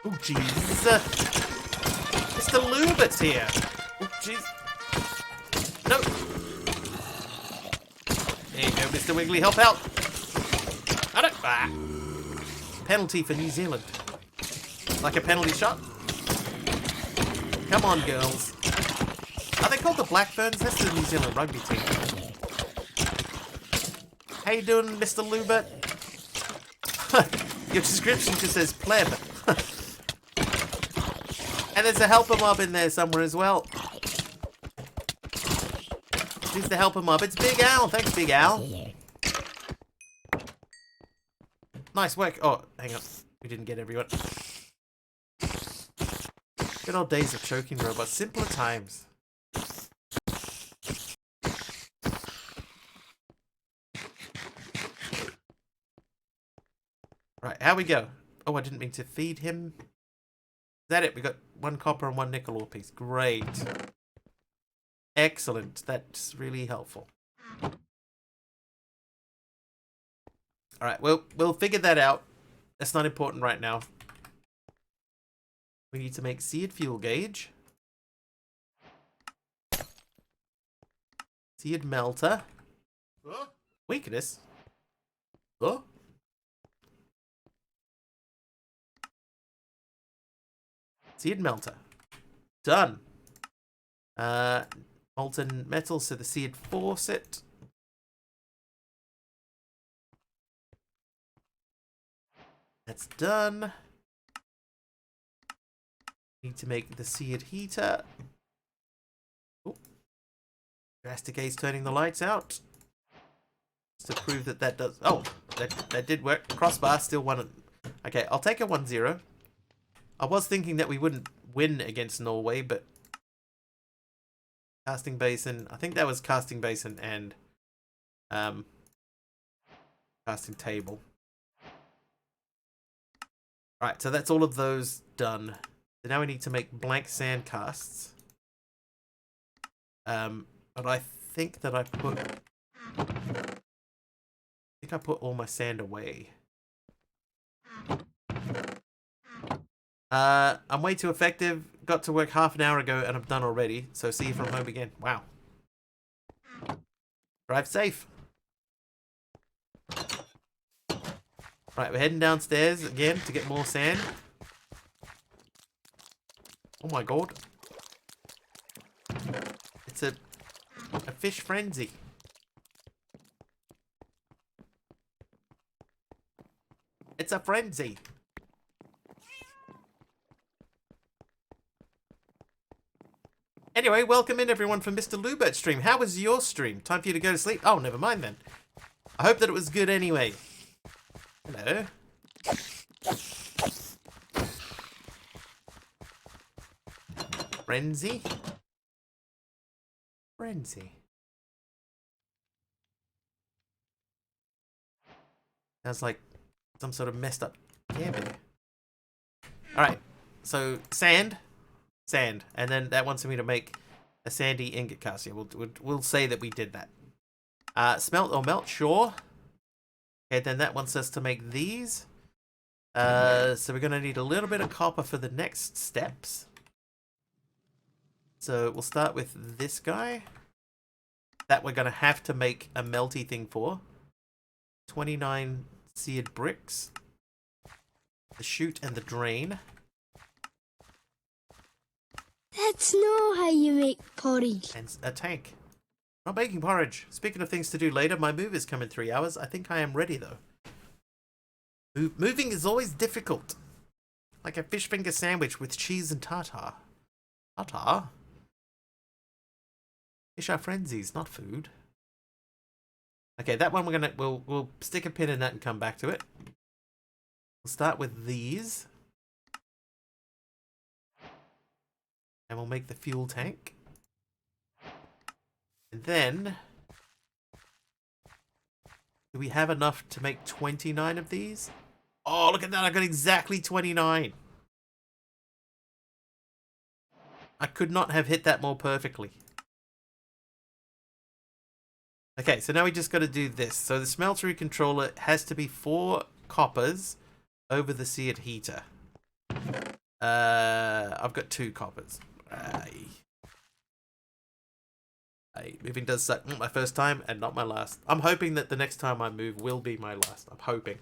Oh, jeez. Mr. Lubert's here. Oh, jeez. No. There you go, Mr. Wiggly. Help out. Got it. Ah. Penalty for New Zealand. Like a penalty shot. Come on, girls. Are they called the Blackburns? That's the New Zealand rugby team. How you doing, Mr. Lubert? Your description just says pleb. And there's a helper mob in there somewhere as well. Who's the helper mob? It's Big Al. Thanks, Big Al. Nice work. Oh, hang on. We didn't get everyone. Good old days of choking robots. Simpler times. Right, how we go? Oh, I didn't mean to feed him. Is that it? We got 1 copper and 1 nickel ore piece. Great. Excellent. That's really helpful. Alright, we'll figure that out. That's not important right now. We need to make seared fuel gauge. Seared melter. Huh? Weakness. Oh. Seared melter. Done. Molten metal, so the seared faucet. That's done. Need to make the seared heater. Oh. Drasticate's turning the lights out. Just to prove that that does... Oh, that did work. Crossbar still won. Okay, I'll take a 1-0. I was thinking that we wouldn't win against Norway, but... Casting basin. I think that was casting basin and... casting table. Right, so that's all of those done. So now we need to make blank sand casts. But I think that I put all my sand away. I'm way too effective. Got to work half an hour ago and I'm done already. So see you from home again. Wow. Drive safe. Right, we're heading downstairs again to get more sand. Oh my god. It's a fish frenzy. It's a frenzy. Anyway, welcome in everyone from Mr. Lubert's stream. How was your stream? Time for you to go to sleep? Oh, never mind then. I hope that it was good anyway. Hello. Frenzy? Frenzy. Sounds like some sort of messed up camping. Alright, so sand. Sand. And then that wants me to make a sandy ingot cast. Yeah, we'll say that we did that. Smelt or melt, sure. Okay, then that wants us to make these. So we're going to need a little bit of copper for the next steps. So we'll start with this guy. That we're going to have to make a melty thing for. 29 seared bricks. The chute and the drain. That's not how you make porridge. And a tank. Not making porridge. Speaking of things to do later, my move is coming in 3 hours. I think I am ready though. Moving is always difficult. Like a fish finger sandwich with cheese and tartar. Tartar? Fish are frenzies, not food. Okay, that one we'll stick a pin in that and come back to it. We'll start with these. And we'll make the fuel tank. And then do we have enough to make 29 of these? Oh, look at that. I got exactly 29. I could not have hit that more perfectly. Okay, so now we just got to do this. So the smeltery controller has to be 4 coppers over the seared heater. I've got 2 coppers. Moving does suck. My first time and not my last. I'm hoping that the next time I move will be my last. I'm hoping.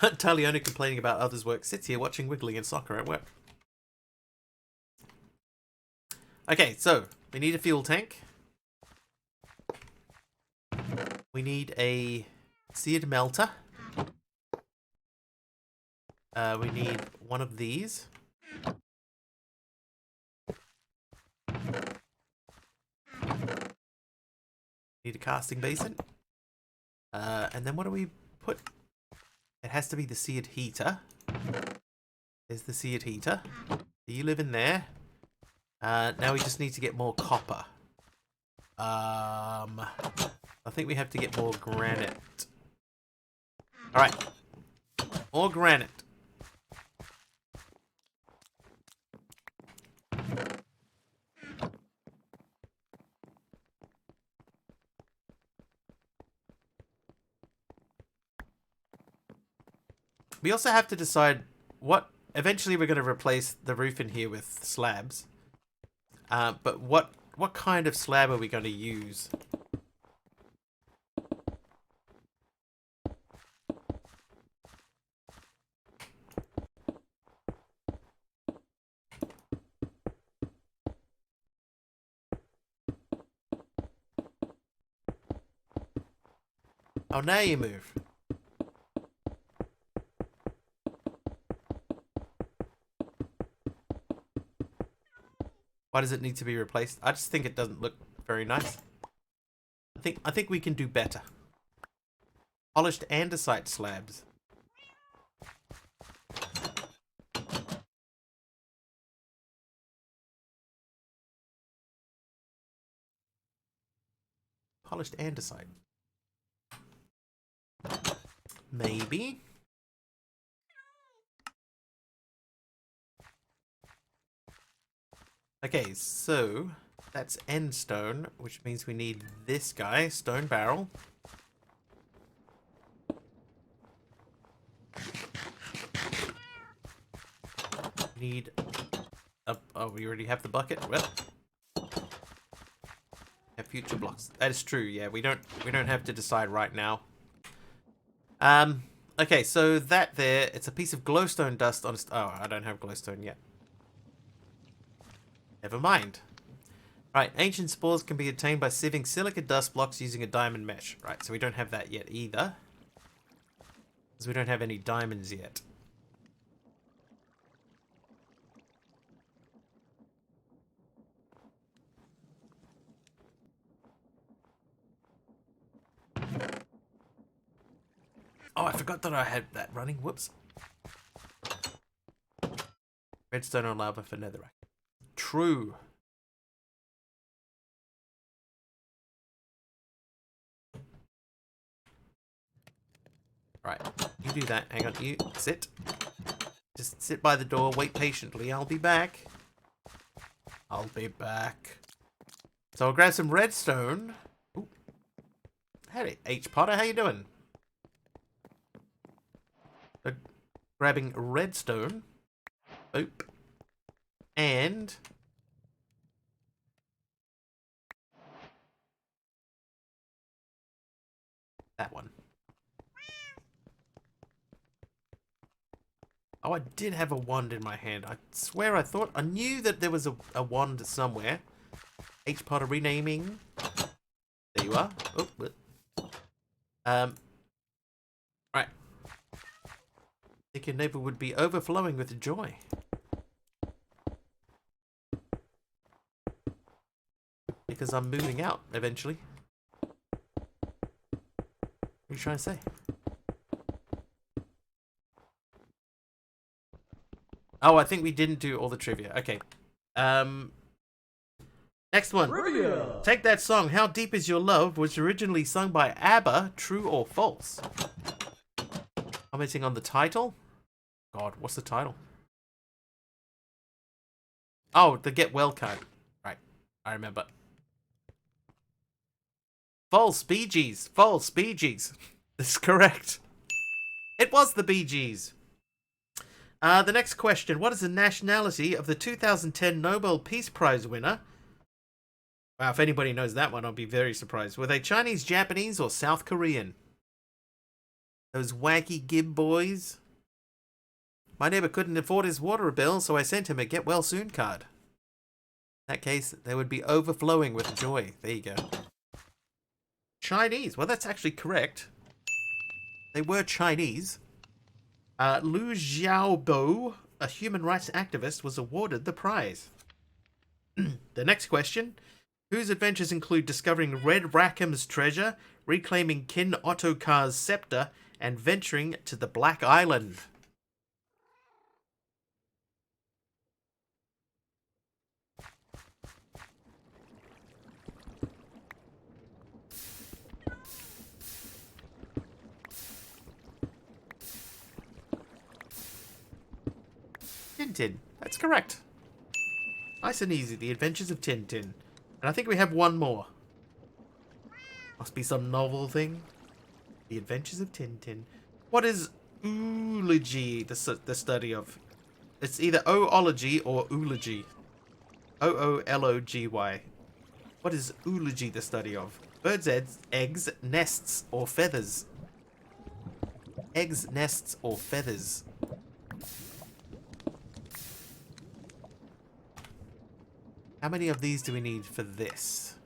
Taliona complaining about others' work sits here watching Wiggly and soccer at work. Okay, so we need a fuel tank. We need a seared melter. We need one of these. Need a casting basin. And then what do we put? It has to be the seared heater. There's the seared heater. You live in there. Now we just need to get more copper. I think we have to get more granite. Alright. More granite. We also have to decide what... Eventually we're going to replace the roof in here with slabs. But what kind of slab are we going to use? Oh, now you move. Why does it need to be replaced? I just think it doesn't look very nice. I think we can do better. Polished andesite slabs. Polished andesite. Maybe. Okay, so that's end stone, which means we need this guy, stone barrel. We need oh, we already have the bucket. Well, have future blocks. That is true. Yeah, we don't have to decide right now. Okay, so that there, it's a piece of glowstone dust on a oh, I don't have glowstone yet. Never mind. Right, ancient spores can be obtained by sieving silica dust blocks using a diamond mesh. Right, so we don't have that yet either. Because we don't have any diamonds yet. Oh, I forgot that I had that running. Whoops. Redstone on lava for netherrack. True. Right, you do that. Hang on, you sit. Just sit by the door, wait patiently. I'll be back. I'll be back. So I'll grab some redstone. Ooh. Hey, H Potter, how you doing? So, grabbing redstone. Oop. And that one. Oh, I did have a wand in my hand. I swear I knew that there was a wand somewhere. H Potter renaming. There you are. Oh, right. I think your neighbor would be overflowing with joy. Because I'm moving out eventually. What are you trying to say? Oh, I think we didn't do all the trivia. Okay. Next one. Trivia. Take That Song, How Deep Is Your Love, was originally sung by ABBA. True or false? Commenting on the title? God, what's the title? Oh, the Get Well card. Right. I remember. False, Bee Gees. False, Bee Gees. This is correct. It was the Bee Gees. The next question. What is the nationality of the 2010 Nobel Peace Prize winner? Wow, if anybody knows that one, I'll be very surprised. Were they Chinese, Japanese, or South Korean? Those wacky Gib boys. My neighbor couldn't afford his water bill, so I sent him a Get Well Soon card. In that case, they would be overflowing with joy. There you go. Chinese. Well, that's actually correct. They were Chinese. Liu Xiaobo, a human rights activist, was awarded the prize. The next question. Whose adventures include discovering Red Rackham's treasure, reclaiming Kin Ottokar's scepter, and venturing to the Black Island? Tintin. That's correct. Nice and easy. The Adventures of Tintin. And I think we have one more. Must be some novel thing. The Adventures of Tintin. What is oology, the study of? It's either oology or oology. O-O-L-O-G-Y. What is oology, the study of? Birds' eggs, nests, or feathers? Eggs, nests, or feathers? How many of these do we need for this?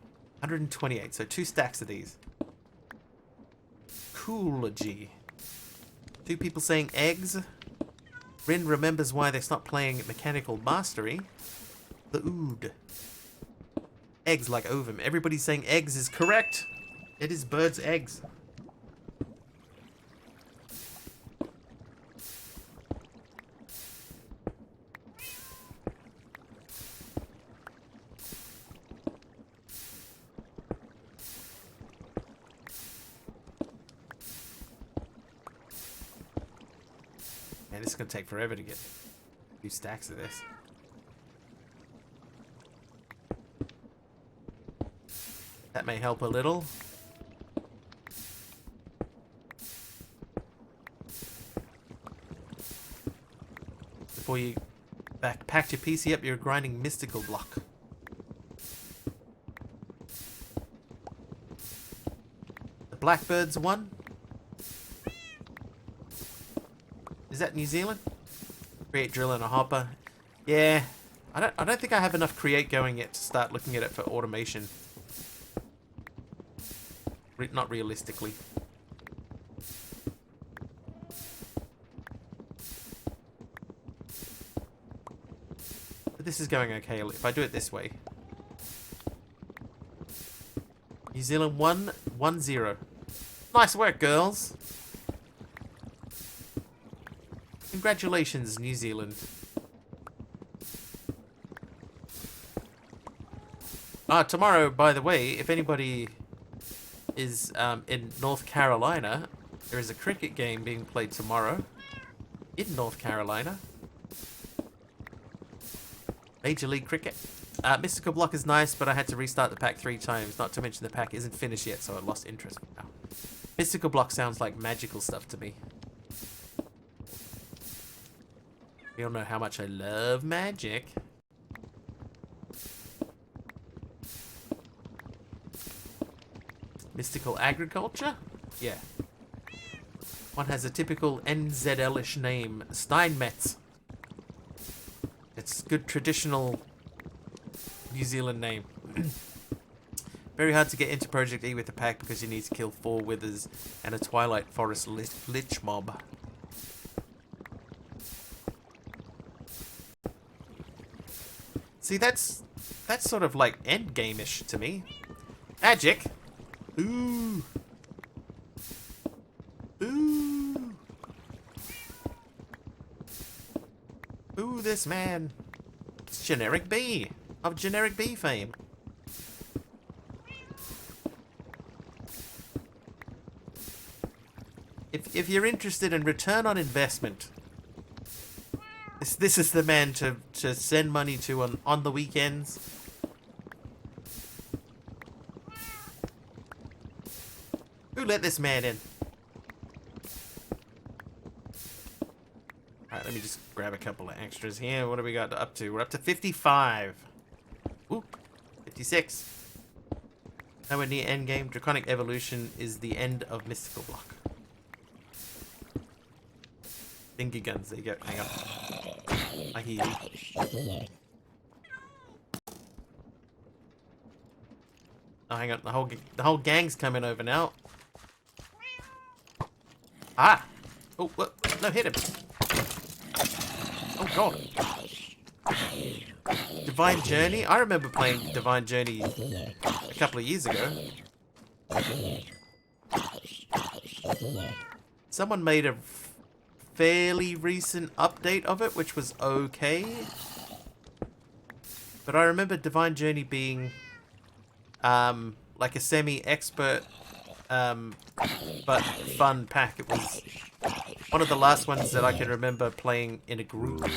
128, so 2 stacks of these. Coology. 2 people saying eggs. Rin remembers why they stopped playing Mechanical Mastery. The ood. Eggs like ovum. Everybody saying eggs is correct. It is birds' eggs. Man, this is going to take forever to get 2 stacks of this. That may help a little. Before you packed your PC up, you're grinding mystical block. The Blackbird's one. Is that New Zealand? Create drill and a hopper. Yeah. I don't think I have enough create going yet to start looking at it for automation. Not realistically. But this is going okay if I do it this way. New Zealand 1-1-0. Nice work, girls. Congratulations, New Zealand. Tomorrow, by the way, if anybody is in North Carolina, there is a cricket game being played tomorrow in North Carolina. Major League Cricket. Mystical Block is nice, but I had to restart the pack 3 times, not to mention the pack isn't finished yet, so I lost interest for now. Mystical Block sounds like magical stuff to me. You all know how much I love magic. Mystical agriculture? Yeah. One has a typical NZL-ish name. Steinmetz. It's good traditional New Zealand name. Very hard to get into Project E with the pack because you need to kill 4 withers and a Twilight Forest lich mob. See, that's sort of like endgame-ish to me. Magic. Ooh. Ooh. Ooh, this man. It's Generic B of Generic B fame. If you're interested in return on investment, this is the man to send money to on the weekends. Who let this man in? Alright, let me just grab a couple of extras here. What do we got up to? We're up to 55. Ooh, 56. Nowhere near endgame. Draconic Evolution is the end of Mystical Block. Finger guns, there you go. Hang on. I hear you. Oh, hang on. The whole gang's coming over now. Ah! Oh, what? No, hit him. Oh, God. Divine Journey? I remember playing Divine Journey a couple of years ago. Someone made a fairly recent update of it, which was okay. But I remember Divine Journey being like a semi-expert but fun pack. It was one of the last ones that I can remember playing in a group.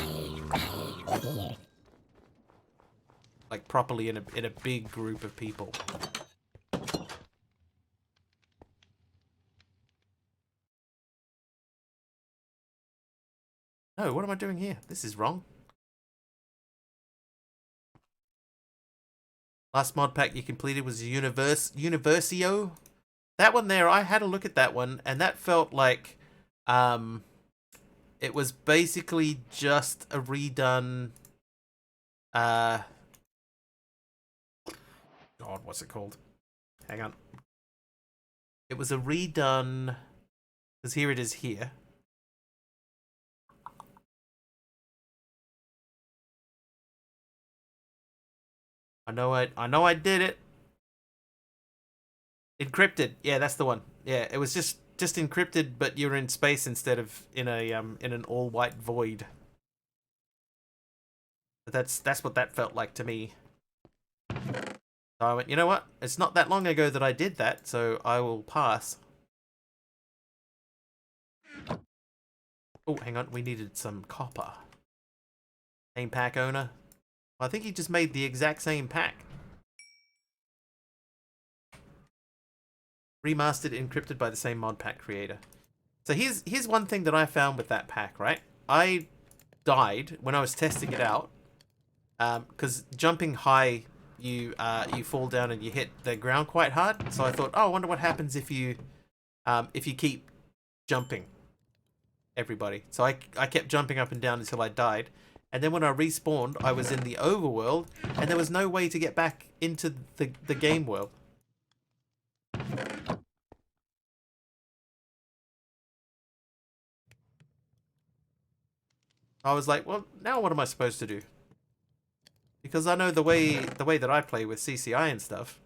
Like properly in a big group of people. No, what am I doing here? This is wrong. Last mod pack you completed was Universio. That one there, I had a look at that one, and that felt like it was basically just a redone God, what's it called? Hang on. It was a redone, because here it is here. I know I did it. Encrypted. Yeah, that's the one. Yeah, it was just encrypted, but you're in space instead of in a in an all white void. But that's what that felt like to me. So I went, you know what? It's not that long ago that I did that, so I will pass. Oh, hang on. We needed some copper. Same pack owner. I think he just made the exact same pack. Remastered, encrypted by the same mod pack creator. So here's one thing that I found with that pack, right? I died when I was testing it out. Because jumping high, you fall down and you hit the ground quite hard. So I thought, oh, I wonder what happens if you keep jumping, everybody. So I kept jumping up and down until I died. And then when I respawned, I was in the overworld, and there was no way to get back into the game world. I was like, well, now what am I supposed to do? Because I know the way that I play with CCI and stuff,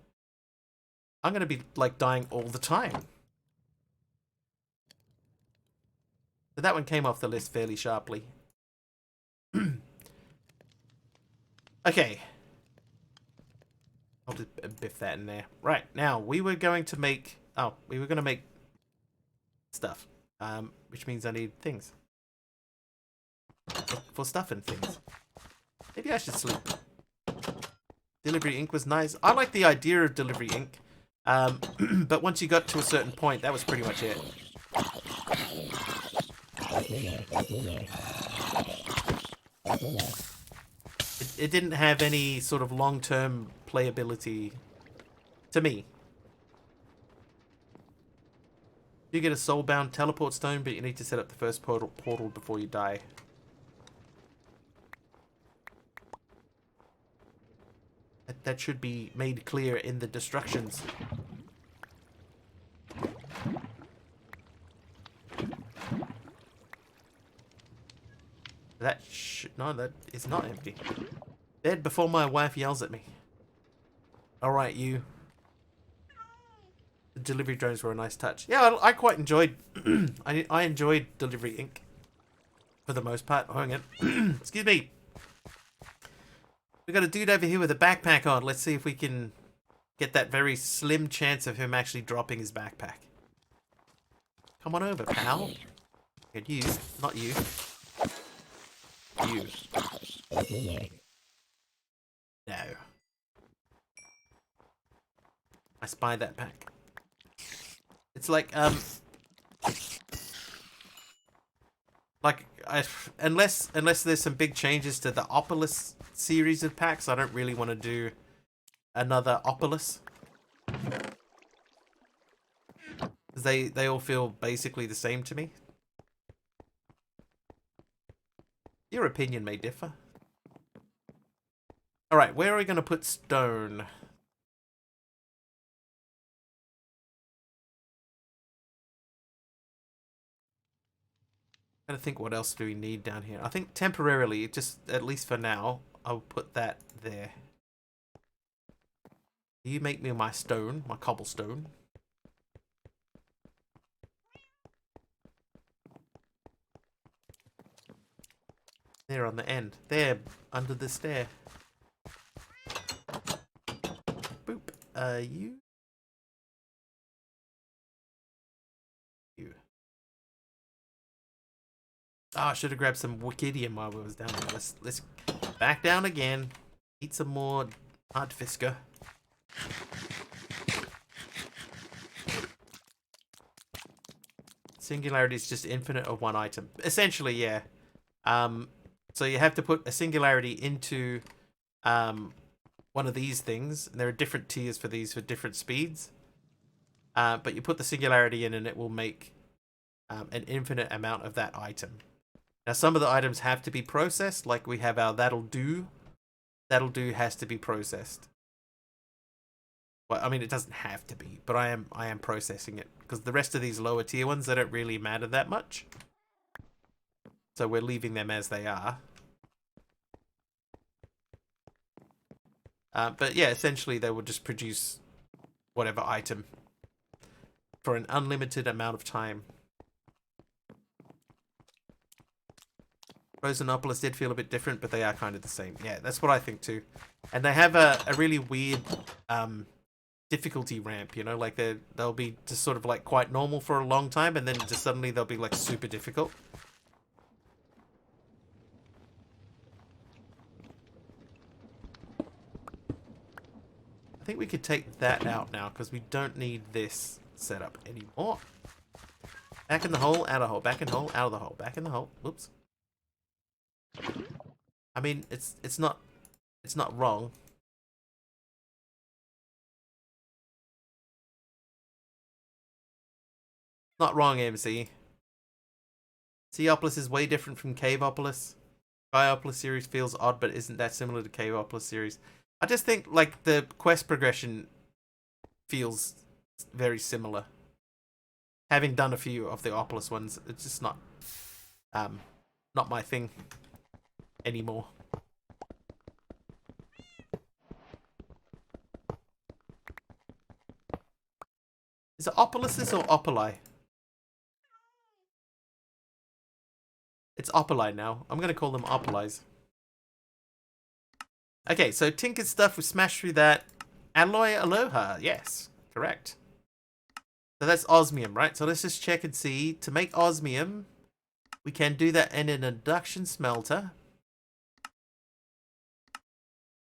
I'm gonna be like dying all the time. So that one came off the list fairly sharply. Okay. I'll just biff that in there. Right, now, we were going to make... Oh, we were going to make stuff. Which means I need things. For stuff and things. Maybe I should sleep. Delivery ink was nice. I like the idea of delivery ink. But once you got to a certain point, that was pretty much it. It didn't have any sort of long-term playability to me. You get a soulbound teleport stone, but you need to set up the first portal before you die. That should be made clear in the destructions. No, that is not empty. Dead before my wife yells at me. Alright, you. The delivery drones were a nice touch. Yeah, I quite enjoyed... I enjoyed Delivery Inc. For the most part. Hang on. Excuse me. We got a dude over here with a backpack on. Let's see if we can get that very slim chance of him actually dropping his backpack. Come on over, pal. And you. Not you. You. No. I spy that pack. It's like, unless there's some big changes to the Opulus series of packs, I don't really want to do another Opulus. They all feel basically the same to me. Your opinion may differ. Alright, where are we going to put stone? I'm trying to think what else do we need down here. I think temporarily, just at least for now, I'll put that there. You make me my stone, my cobblestone. There on the end. There, under the stair. Boop. You. You. Oh, I should have grabbed some Wikidium while we was down there. Let's back down again. Eat some more Hardfisker. Singularity is just infinite of one item. Essentially, yeah. So you have to put a singularity into one of these things. And there are different tiers for these for different speeds. But you put the singularity in and it will make an infinite amount of that item. Now some of the items have to be processed, like we have our that'll do. That'll do has to be processed. Well, I mean it doesn't have to be, but I am processing it. Because the rest of these lower tier ones, they don't really matter that much. So we're leaving them as they are. But yeah, essentially they will just produce whatever item for an unlimited amount of time. Rosanopolis did feel a bit different, but they are kind of the same. Yeah, that's what I think too. And they have a really weird difficulty ramp, you know, like they'll be just sort of like quite normal for a long time, and then just suddenly they'll be like super difficult. I think we could take that out now because we don't need this. set up anymore. Back in the hole, out of the hole, back in the hole, out of the hole, back in the hole. Whoops. I mean, it's not wrong. Not wrong, MC. Seopolis is way different from Caveopolis. Biopolis series feels odd, but isn't that similar to Caveopolis series? I just think like the quest progression feels very similar. Having done a few of the Opolis ones, it's just not my thing anymore. Is it Opolysis or Opoli? It's Opoli now. I'm gonna call them Opolis. Okay, so Tinker's stuff, we smashed through that. Alloy Aloha, yes, correct. So that's osmium, right? So let's just check and see. To make osmium, we can do that in an induction smelter.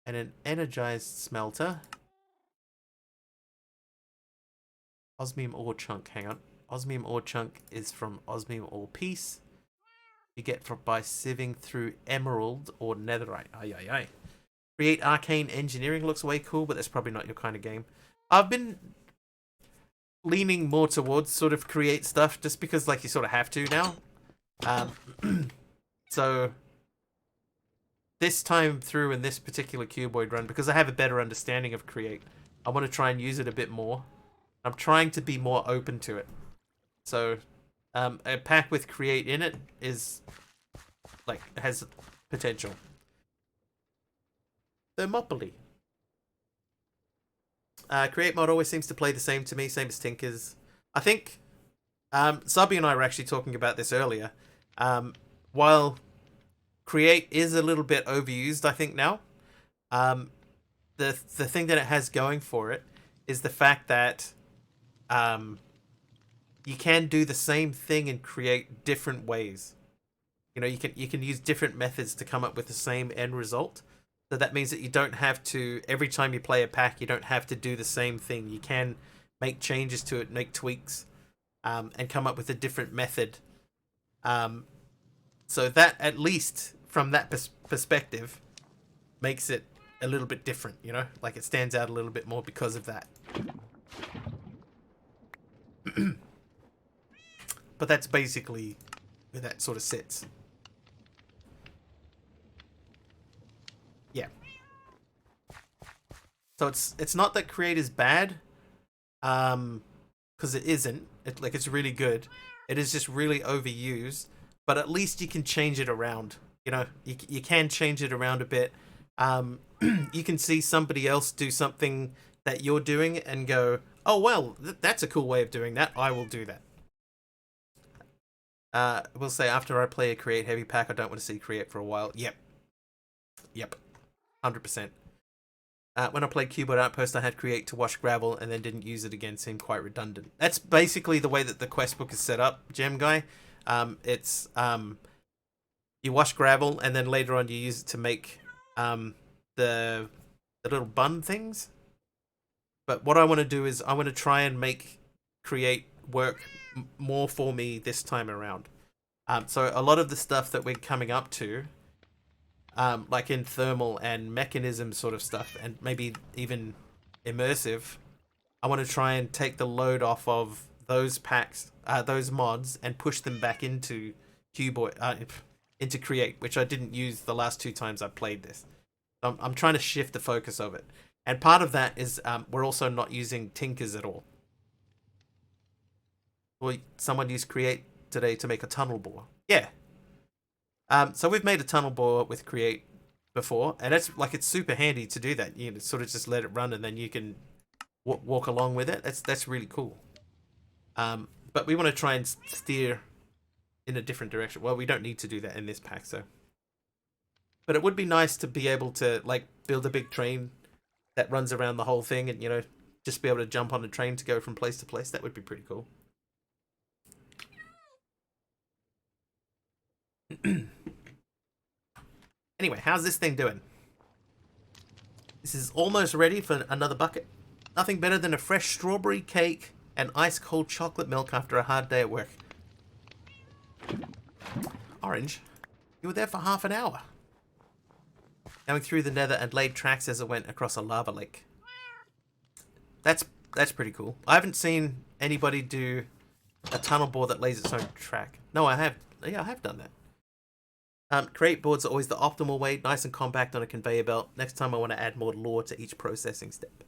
And an energized smelter. Osmium ore chunk, hang on. Osmium ore chunk is from osmium ore piece. You get by sieving through emerald or netherite. Aye, aye, aye. Create arcane engineering looks way cool, but that's probably not your kind of game. I've been leaning more towards sort of create stuff just because like you sort of have to now. So this time through in this particular Cuboid run, because I have a better understanding of create, I want to try and use it a bit more. I'm trying to be more open to it. So a pack with create in it is like has potential. Thermopylae. Create mod always seems to play the same to me, same as Tinker's. I think Subby and I were actually talking about this earlier. While create is a little bit overused, I think now, the thing that it has going for it is the fact that you can do the same thing and create different ways. You know, you can use different methods to come up with the same end result. So that means that you don't have to, every time you play a pack, you don't have to do the same thing. You can make changes to it, make tweaks, and come up with a different method. So that, at least from that perspective, makes it a little bit different, you know? Like it stands out a little bit more because of that. But that's basically where that sort of sits. Yeah. So it's not that create is bad, because it isn't. It's really good. It is just really overused. But at least you can change it around. You know, you can change it around a bit. You can see somebody else do something that you're doing and go, oh well, that's a cool way of doing that. I will do that. We'll say after I play a create heavy pack, I don't want to see create for a while. Yep. 100%. When I played Cuboid Outpost, I had create to wash gravel and then didn't use it again. Seemed quite redundant. That's basically the way that the quest book is set up, Gem Guy. It's you wash gravel and then later on you use it to make the little bun things. But what I want to do is I want to try and make create work more for me this time around. So a lot of the stuff that we're coming up to, like in thermal and mechanism sort of stuff, and maybe even immersive, I want to try and take the load off of those packs, those mods, and push them back into Cuboid, into create, which I didn't use the last 2 times I played this. I'm trying to shift the focus of it, and part of that is we're also not using Tinkers at all. Well, someone used create today to make a tunnel bore. Yeah. So we've made a tunnel bore with create before, and it's super handy to do that. You know, sort of just let it run, and then you can walk along with it. That's really cool. But we want to try and steer in a different direction. Well, we don't need to do that in this pack, so. But it would be nice to be able to like build a big train that runs around the whole thing, and you know, just be able to jump on a train to go from place to place. That would be pretty cool. Anyway, how's this thing doing? This is almost ready for another bucket. Nothing better than a fresh strawberry cake and ice cold chocolate milk after a hard day at work. Orange, you were there for half an hour. Going through the nether and laid tracks as it went across a lava lake. That's pretty cool. I haven't seen anybody do a tunnel board that lays its own track. No, I have. Yeah, I have done that. Create boards are always the optimal way, nice and compact on a conveyor belt. Next time I want to add more lore to each processing step.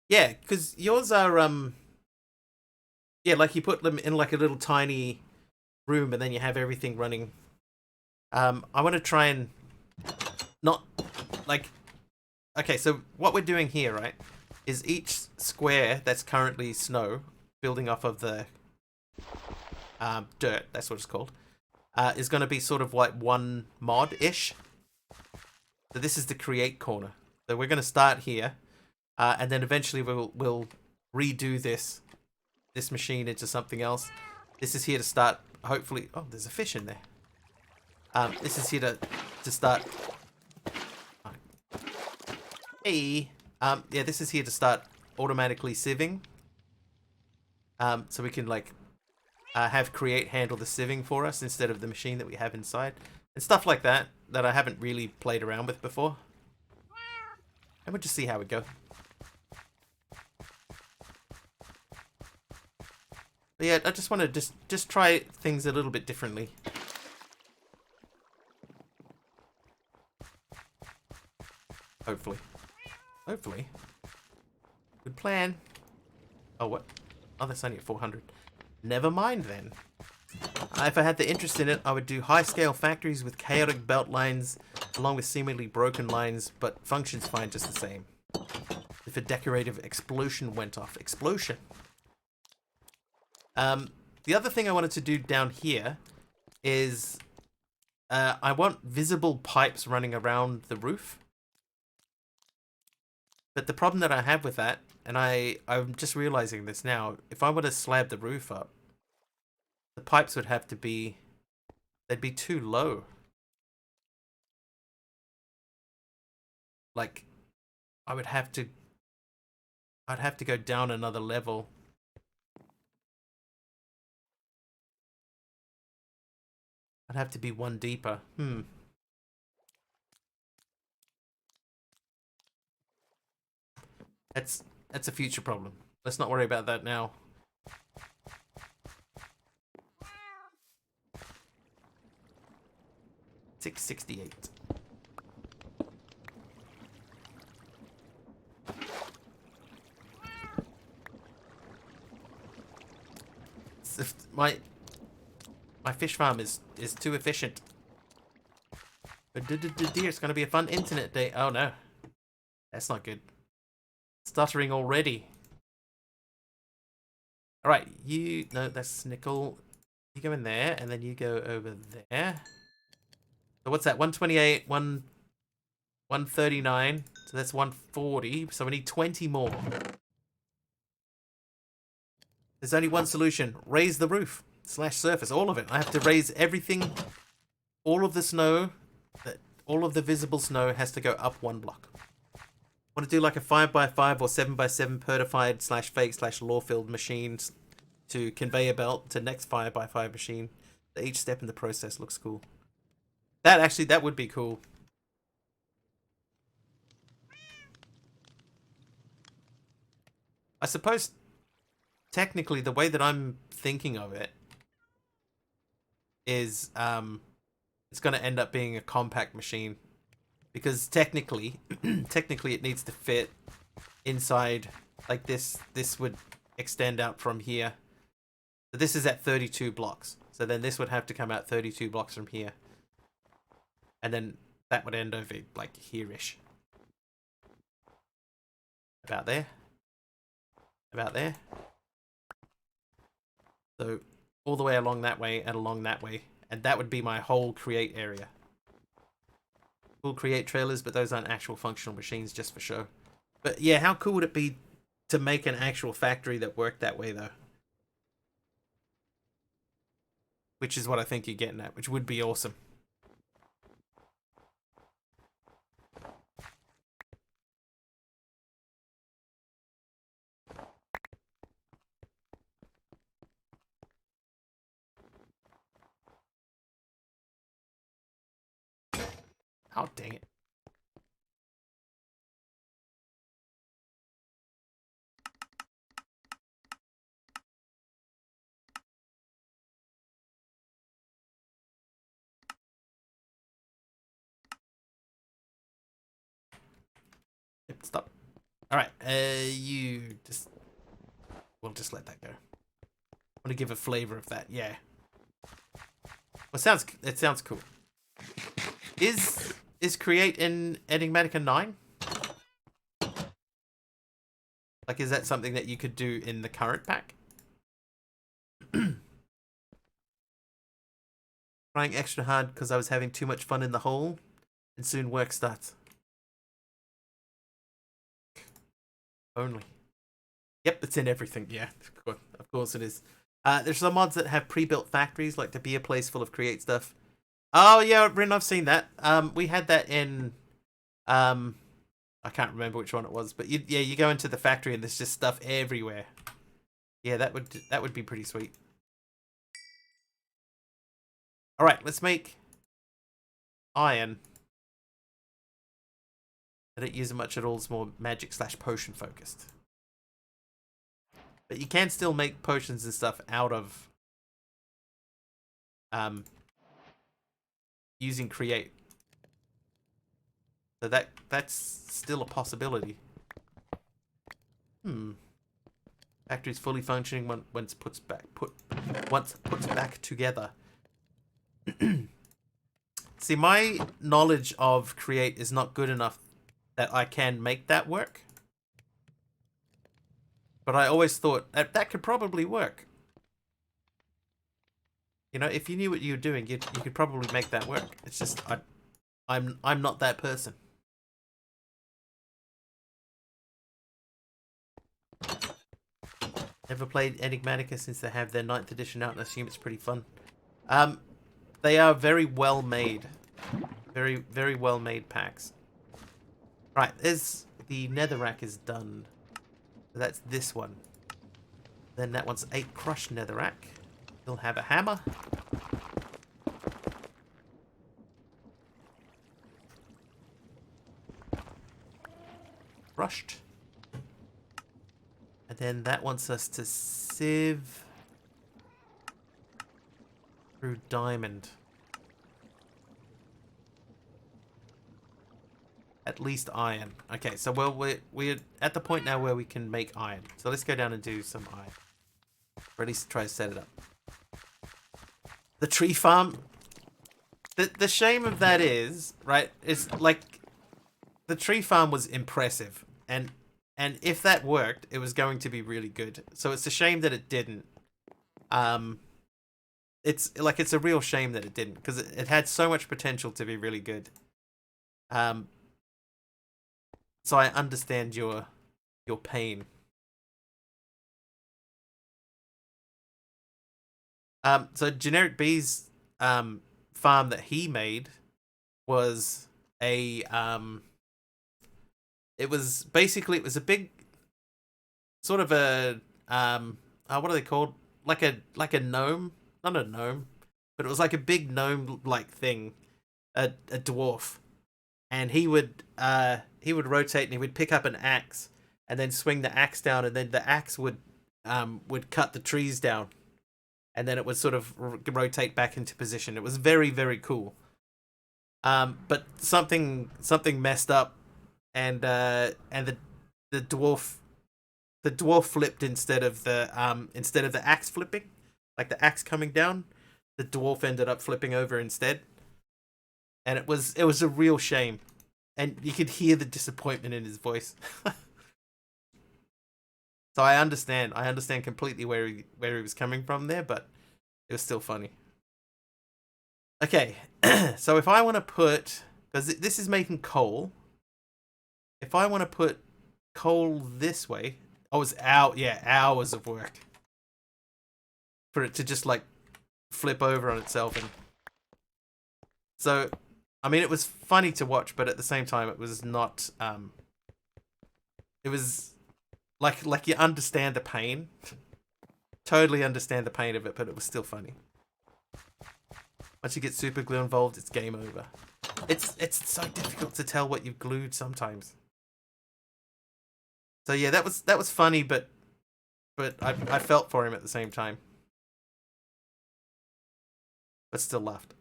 Yeah, because yours are, yeah, like you put them in like a little tiny room and then you have everything running. I want to try and not, like, okay, so what we're doing here, right, is each square that's currently snow, building off of the dirt, that's what it's called, is going to be sort of like one mod-ish. So this is the create corner. So we're going to start here, and then eventually we'll redo this machine into something else. This is here to start, hopefully... Oh, there's a fish in there. This is here to start... Hey! Yeah, this is here to start automatically sieving. So we can, like, have create handle the sieving for us instead of the machine that we have inside. And stuff like that I haven't really played around with before. And we'll just see how we go. But yeah, I just want to just try things a little bit differently. Hopefully. Hopefully. Good plan. Oh, what? Oh, that's only at 400. Never mind then. If I had the interest in it, I would do high-scale factories with chaotic belt lines along with seemingly broken lines, but functions fine just the same. If a decorative explosion went off. Explosion. The other thing I wanted to do down here is I want visible pipes running around the roof. But the problem that I have with that, and I'm just realizing this now, if I were to slab the roof up, the pipes would have to be, they'd be too low. Like, I'd have to go down another level. I'd have to be one deeper. That's a future problem. Let's not worry about that now. $668. My fish farm is too efficient. Dear, it's gonna be a fun internet day. Oh no, that's not good. Stuttering already. All right, no, that's nickel. You go in there, and then you go over there. So what's that? 128, 139. So that's 140. So we need 20 more. There's only one solution. Raise the roof / surface, all of it. I have to raise everything. All of the snow, all of the visible snow has to go up one block. I want to do like a 5x5 or 7x7 pertified / fake / lore filled machines to conveyor belt to next 5x5 machine. Each step in the process looks cool. That would be cool. I suppose technically the way that I'm thinking of it is it's going to end up being a compact machine because technically it needs to fit inside like this. This would extend out from here. So this is at 32 blocks. So then this would have to come out 32 blocks from here. And then that would end over like here-ish. About there. About there. So all the way along that way and along that way. And that would be my whole create area. We'll create trailers, but those aren't actual functional machines, just for show. But yeah, how cool would it be to make an actual factory that worked that way, though? Which is what I think you're getting at, which would be awesome. Oh, dang it. Yep, stop. Alright, you just... We'll just let that go. I want to give a flavor of that, yeah. Well, it sounds cool. Is create in Enigmatica 9? Like, is that something that you could do in the current pack? Trying extra hard because I was having too much fun in the hole, and soon work starts. Only. Yep, it's in everything. Yeah, of course it is. There's some mods that have pre-built factories, like to be a place full of create stuff. Oh yeah, Rin, I've seen that. We had that in, I can't remember which one it was, but you go into the factory and there's just stuff everywhere. Yeah, that would be pretty sweet. All right, let's make iron. I don't use it much at all. It's more magic / potion focused. But you can still make potions and stuff out of using create. So that's still a possibility. Factory's fully functioning once puts back together. See, my knowledge of create is not good enough that I can make that work. But I always thought that could probably work. You know, if you knew what you were doing, you could probably make that work. It's just I'm not that person. Never played Enigmatica since they have their 9th edition out, and I assume it's pretty fun. They are very well made. Very, very well made packs. Right, there's the netherrack is done. So that's this one. Then that one's 8 crushed netherrack. He'll have a hammer. Crushed. And then that wants us to sieve through diamond. At least iron. Okay, so we're at the point now where we can make iron. So let's go down and do some iron. Or at least try to set it up. The tree farm. The shame of that is, right, is like the tree farm was impressive. And if that worked, it was going to be really good. So it's a shame that it didn't. It's a real shame that it didn't, because it had so much potential to be really good. So I understand your pain. So Generic B's farm that he made was a it was a big sort of a what are they called? Like a gnome, not a gnome, but it was like a big gnome like thing, a dwarf, and he would rotate and he would pick up an axe and then swing the axe down, and then the axe would cut the trees down, and then it would sort of rotate back into position. It was very, very cool. But something messed up, and the dwarf flipped instead of the axe flipping, like the axe coming down. The dwarf ended up flipping over instead, and it was a real shame, and you could hear the disappointment in his voice. So I understand completely where he was coming from there, but it was still funny. Okay, so if I want to put, because this is making coal, if I want to put coal this way, hours of work for it to just like flip over on itself. And so, I mean, it was funny to watch, but at the same time, it was not. It was like you understand the pain, totally understand the pain of it, but it was still funny. Once you get super glue involved, it's game over. It's so difficult to tell what you've glued sometimes. So yeah, that was funny, but I felt for him at the same time. But still laughed.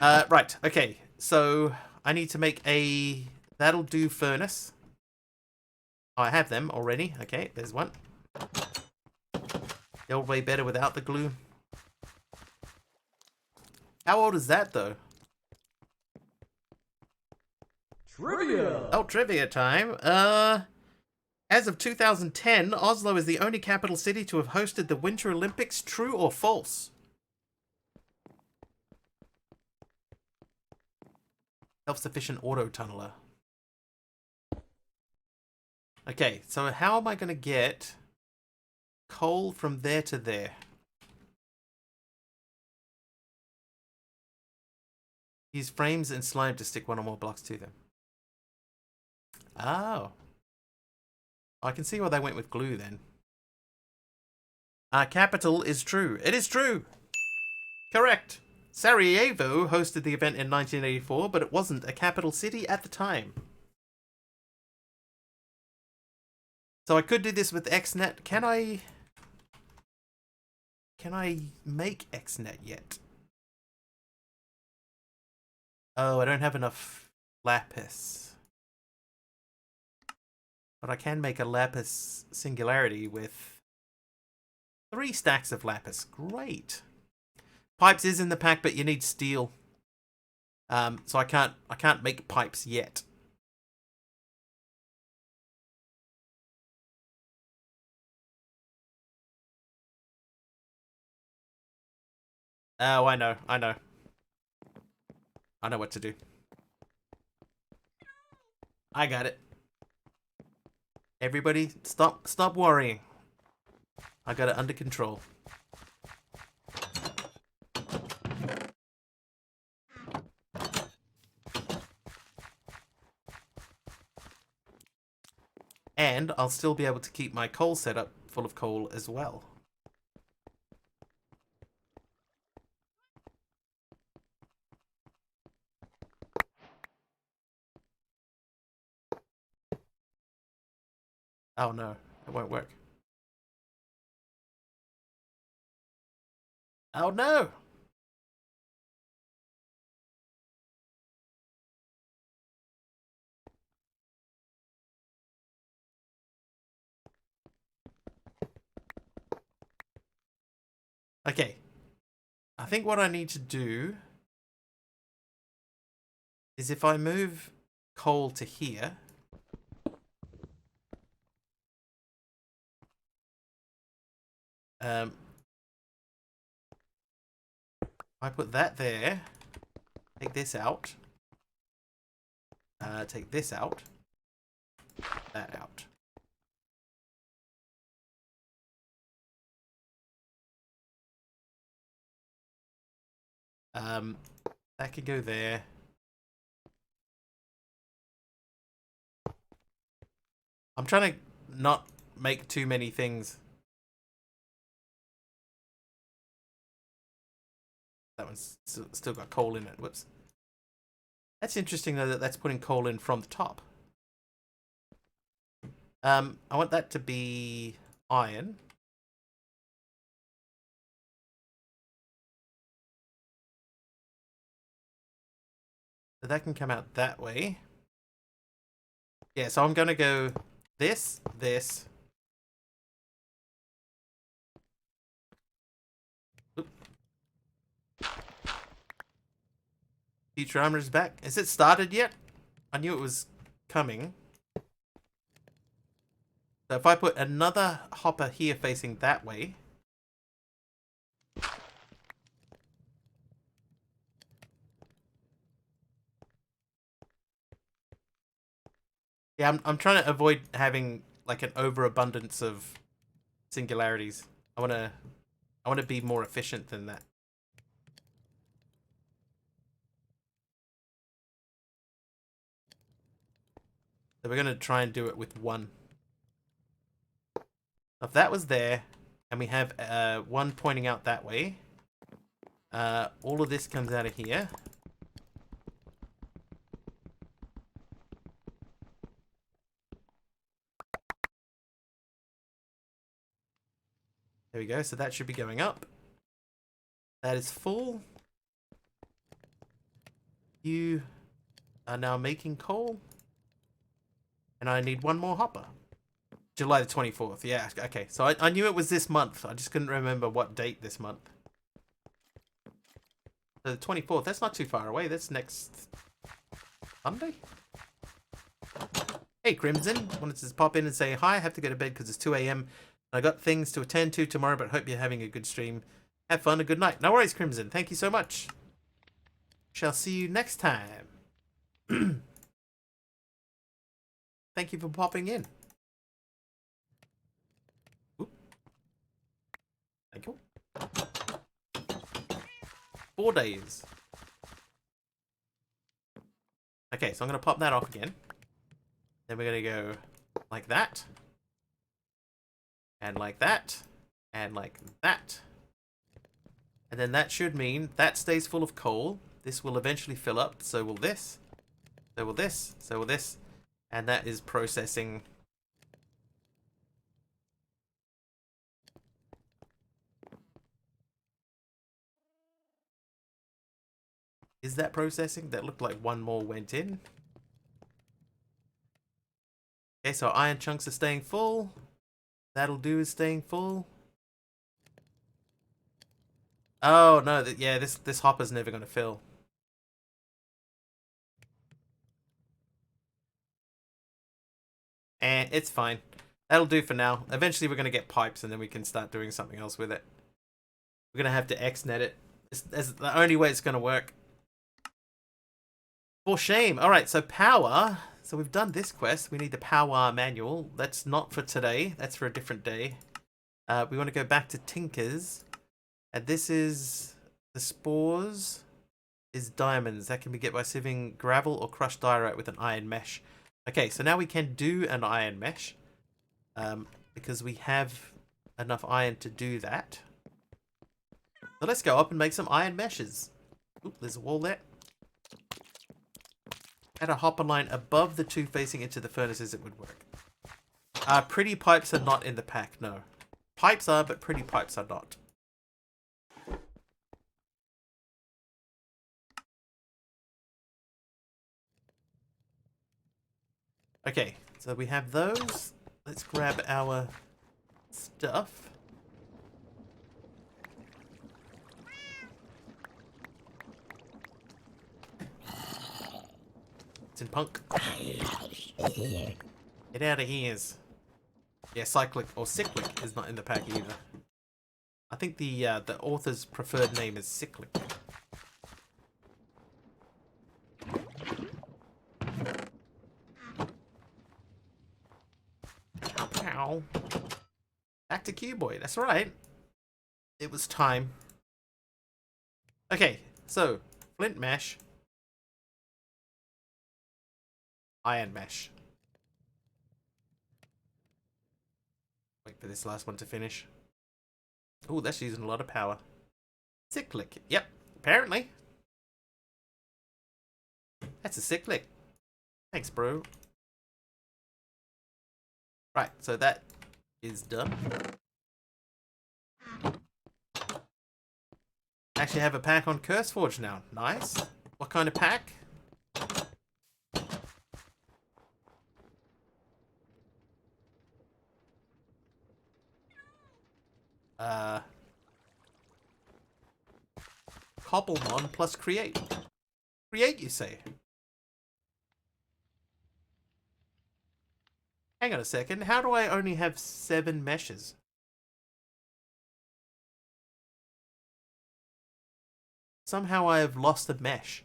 Right, okay. So I need to make a that'll do furnace. Oh, I have them already. Okay, there's one. The old way better without the glue. How old is that though? Trivia. Oh, trivia time. As of 2010, Oslo is the only capital city to have hosted the Winter Olympics. True or false? Self-sufficient auto-tunneler. Okay, so how am I going to get coal from there to there? Use frames and slime to stick one or more blocks to them. Oh. I can see why they went with glue then. Capital is true. It is true! Correct! Sarajevo hosted the event in 1984, but it wasn't a capital city at the time. So I could do this with XNet. Can I make XNet yet? Oh, I don't have enough lapis. But I can make a lapis singularity with 3 stacks of lapis. Great. Pipes is in the pack, but you need steel. So I can't make pipes yet. Oh, I know. I know what to do. I got it. Everybody, stop worrying. I got it under control. And I'll still be able to keep my coal setup full of coal as well. Oh no, it won't work. Oh no! Okay. I think what I need to do is if I move coal to here, I put that there, take this out, take this out, that out. That could go there. I'm trying to not make too many things. That one's still got coal in it. Whoops. That's interesting though that that's putting coal in from the top. I want that to be iron. So that can come out that way. Yeah, so I'm gonna go this. Oop. Future armor is back. Has it started yet? I knew it was coming. So if I put another hopper here facing that way. Yeah, I'm trying to avoid having like an overabundance of singularities. I wanna be more efficient than that. So we're gonna try and do it with one. If that was there, and we have one pointing out that way. All of this comes out of here. There we go. So that should be going up. That is full. You are now making coal. And I need one more hopper. July the 24th. Yeah, okay. So I knew it was this month. I just couldn't remember what date this month. So the 24th. That's not too far away. That's next Sunday? Hey, Crimson. Wanted to pop in and say hi. I have to go to bed because it's 2 a.m. I got things to attend to tomorrow, but hope you're having a good stream. Have fun. A good night. No worries, Crimson. Thank you so much. Shall see you next time. Thank you for popping in. Oop. Thank you. 4 days. Okay, so I'm going to pop that off again. Then we're going to go like that. And like that. And like that. And then that should mean that stays full of coal. This will eventually fill up. So will this. So will this. So will this. And that is processing. Is that processing? That looked like one more went in. Okay, so iron chunks are staying full. That'll do is staying full. Oh no, yeah, this hopper's never gonna fill. It's fine. That'll do for now. Eventually we're gonna get pipes and then we can start doing something else with it. We're gonna have to XNet it. It's the only way it's gonna work. For shame. Alright, so power. So we've done this quest. We need the power manual. That's not for today. That's for a different day. We want to go back to Tinker's. And this is the spores is diamonds. That can be get by sieving gravel or crushed diorite with an iron mesh. Okay, so now we can do an iron mesh. Because we have enough iron to do that. So let's go up and make some iron meshes. Oop, there's a wall there. Add a hopper line above the two facing into the furnaces, it would work. Pretty pipes are not in the pack, no. Pipes are, but pretty pipes are not. Okay, so we have those. Let's grab our stuff. It's in punk. Get out of here. Yeah, cyclic or cyclic is not in the pack either. I think the author's preferred name is cyclic. Ow. Back to Cuboid. That's right. It was time. Okay, so flint mesh. Iron mesh. Wait for this last one to finish. Oh, that's using a lot of power. Cyclic. Yep, apparently. That's a cyclic. Thanks, bro. Right, so that is done. Actually have a pack on CurseForge now. Nice. What kind of pack? Cobblemon plus create. Create, you say? Hang on a second. How do I only have 7 meshes? Somehow I have lost a mesh.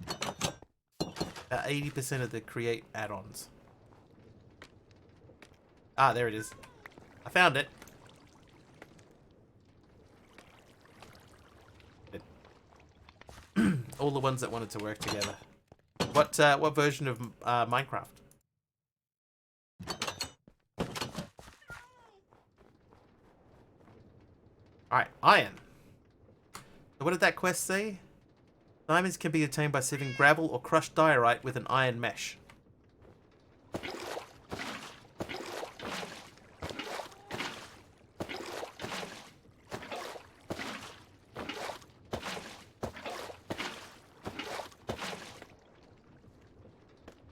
About 80% of the create add-ons. Ah, there it is. I found it. All the ones that wanted to work together. What version of Minecraft? Alright, iron. So what did that quest say? Diamonds can be obtained by sieving gravel or crushed diorite with an iron mesh.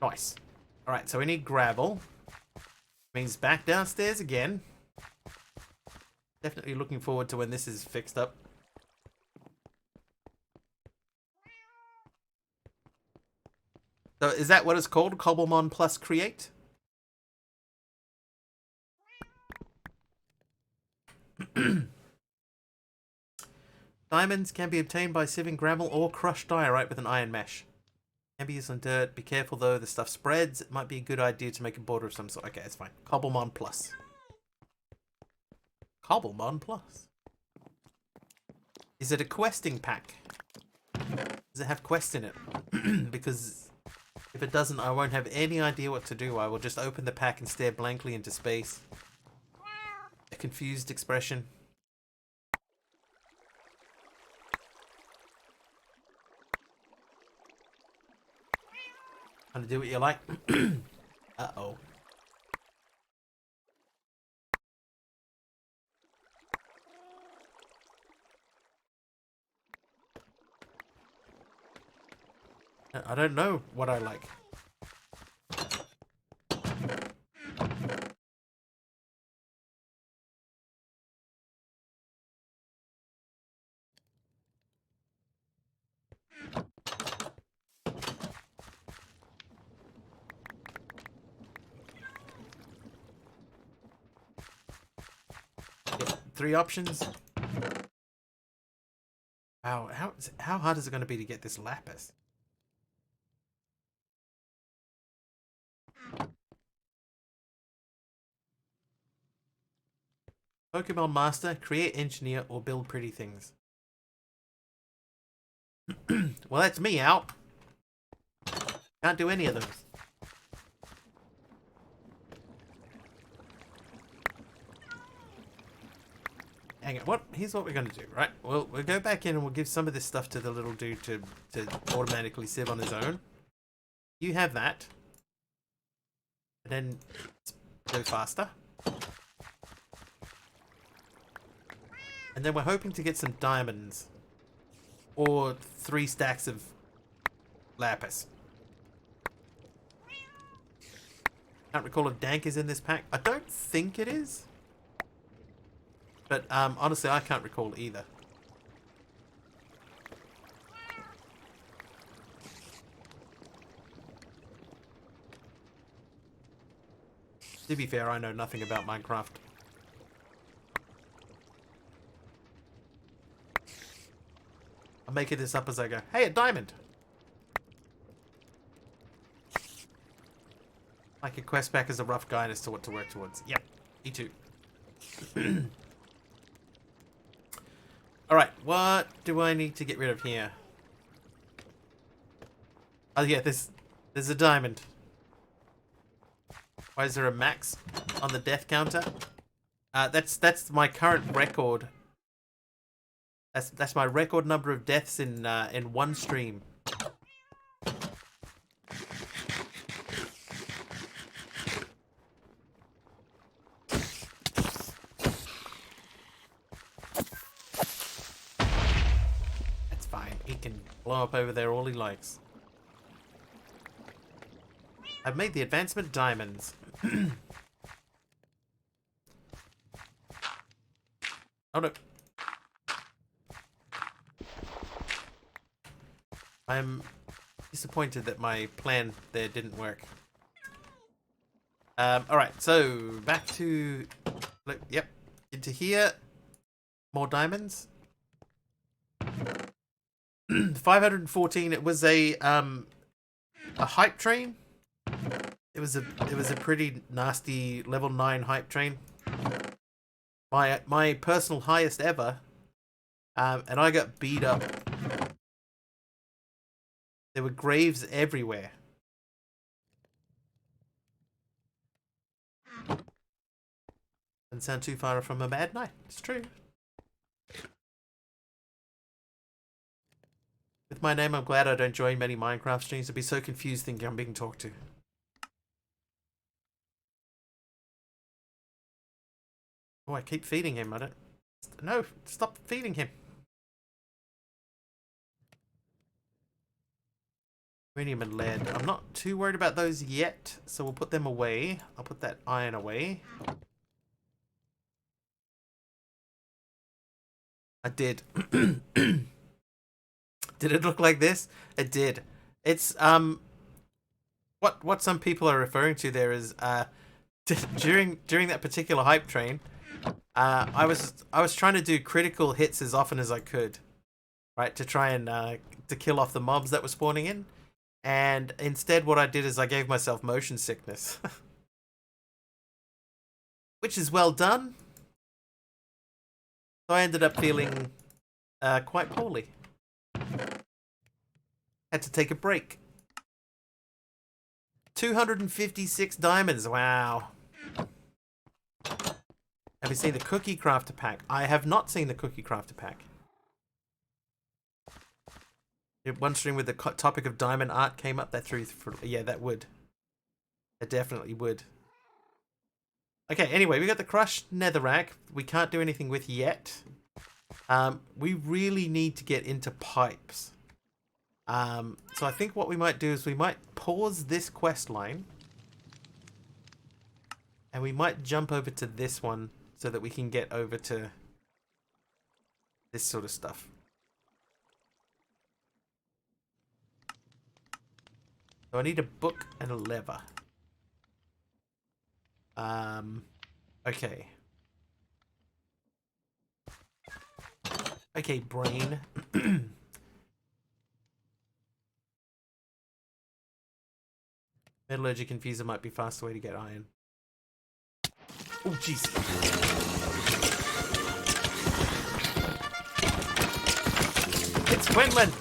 Nice. Alright, so we need gravel. Means back downstairs again. Definitely looking forward to when this is fixed up. So is that what it's called? Cobblemon plus create? Diamonds can be obtained by sieving gravel or crushed diorite with an iron mesh. Can be used on dirt. Be careful though, the stuff spreads. It might be a good idea to make a border of some sort. Okay, it's fine. Cobblemon plus. Cobblemon plus. Is it a questing pack? Does it have quests in it? Because if it doesn't, I won't have any idea what to do. I will just open the pack and stare blankly into space. A confused expression. Trying to do what you like. Uh-oh. I don't know what I like. Yep, 3 options. Wow, how hard is it going to be to get this lapis? Pokemon Master, create, engineer, or build pretty things. Well, that's me out. Can't do any of those. Hang on, here's what we're going to do, right? We'll go back in and we'll give some of this stuff to the little dude to automatically sieve on his own. You have that. And then go faster. And then we're hoping to get some diamonds. Or 3 stacks of lapis. Can't recall if Dank is in this pack. I don't think it is. But honestly, I can't recall either. To be fair, I know nothing about Minecraft. I'm making this up as I go. Hey, a diamond! Like a quest pack is a rough guide as to what to work towards. Yep, me too. Alright, what do I need to get rid of here? Oh yeah, there's a diamond. Why is there a max on the death counter? That's my current record. That's my record number of deaths in one stream. That's fine. He can blow up over there all he likes. I've made the advancement diamonds. Oh no. I'm disappointed that my plan there didn't work. Alright, so back to... Yep, into here. More diamonds. 514, it was a hype train. It was a pretty nasty level 9 hype train. My personal highest ever. And I got beat up. There were graves everywhere. Doesn't sound too far from a bad night. It's true. with my name, I'm glad I don't join many Minecraft streams. I'd be so confused thinking I'm being talked to. Oh, I keep feeding him. I don't... No, stop feeding him. Uranium and lead. I'm not too worried about those yet, so we'll put them away. I'll put that iron away. I did. Did it look like this? It did. It's what some people are referring to there is during that particular hype train, I was trying to do critical hits as often as I could, right, to try and to kill off the mobs that were spawning in, and instead what I did is I gave myself motion sickness, which is well done. So I ended up feeling quite poorly. Had to take a break. 256 diamonds, wow. Have you seen the Cookie Crafter pack? I have not seen the Cookie Crafter pack. One stream with the topic of diamond art came up, that threw for, yeah, that would. It definitely would. Okay, anyway, we got the crushed netherrack. We can't do anything with yet. We really need to get into pipes. So I think what we might do is we might pause this quest line. And we might jump over to this one so that we can get over to this sort of stuff. So I need a book and a lever. Okay. Okay, brain. Metallurgy confuser might be a faster way to get iron. Oh, jeez. It's Quinlan!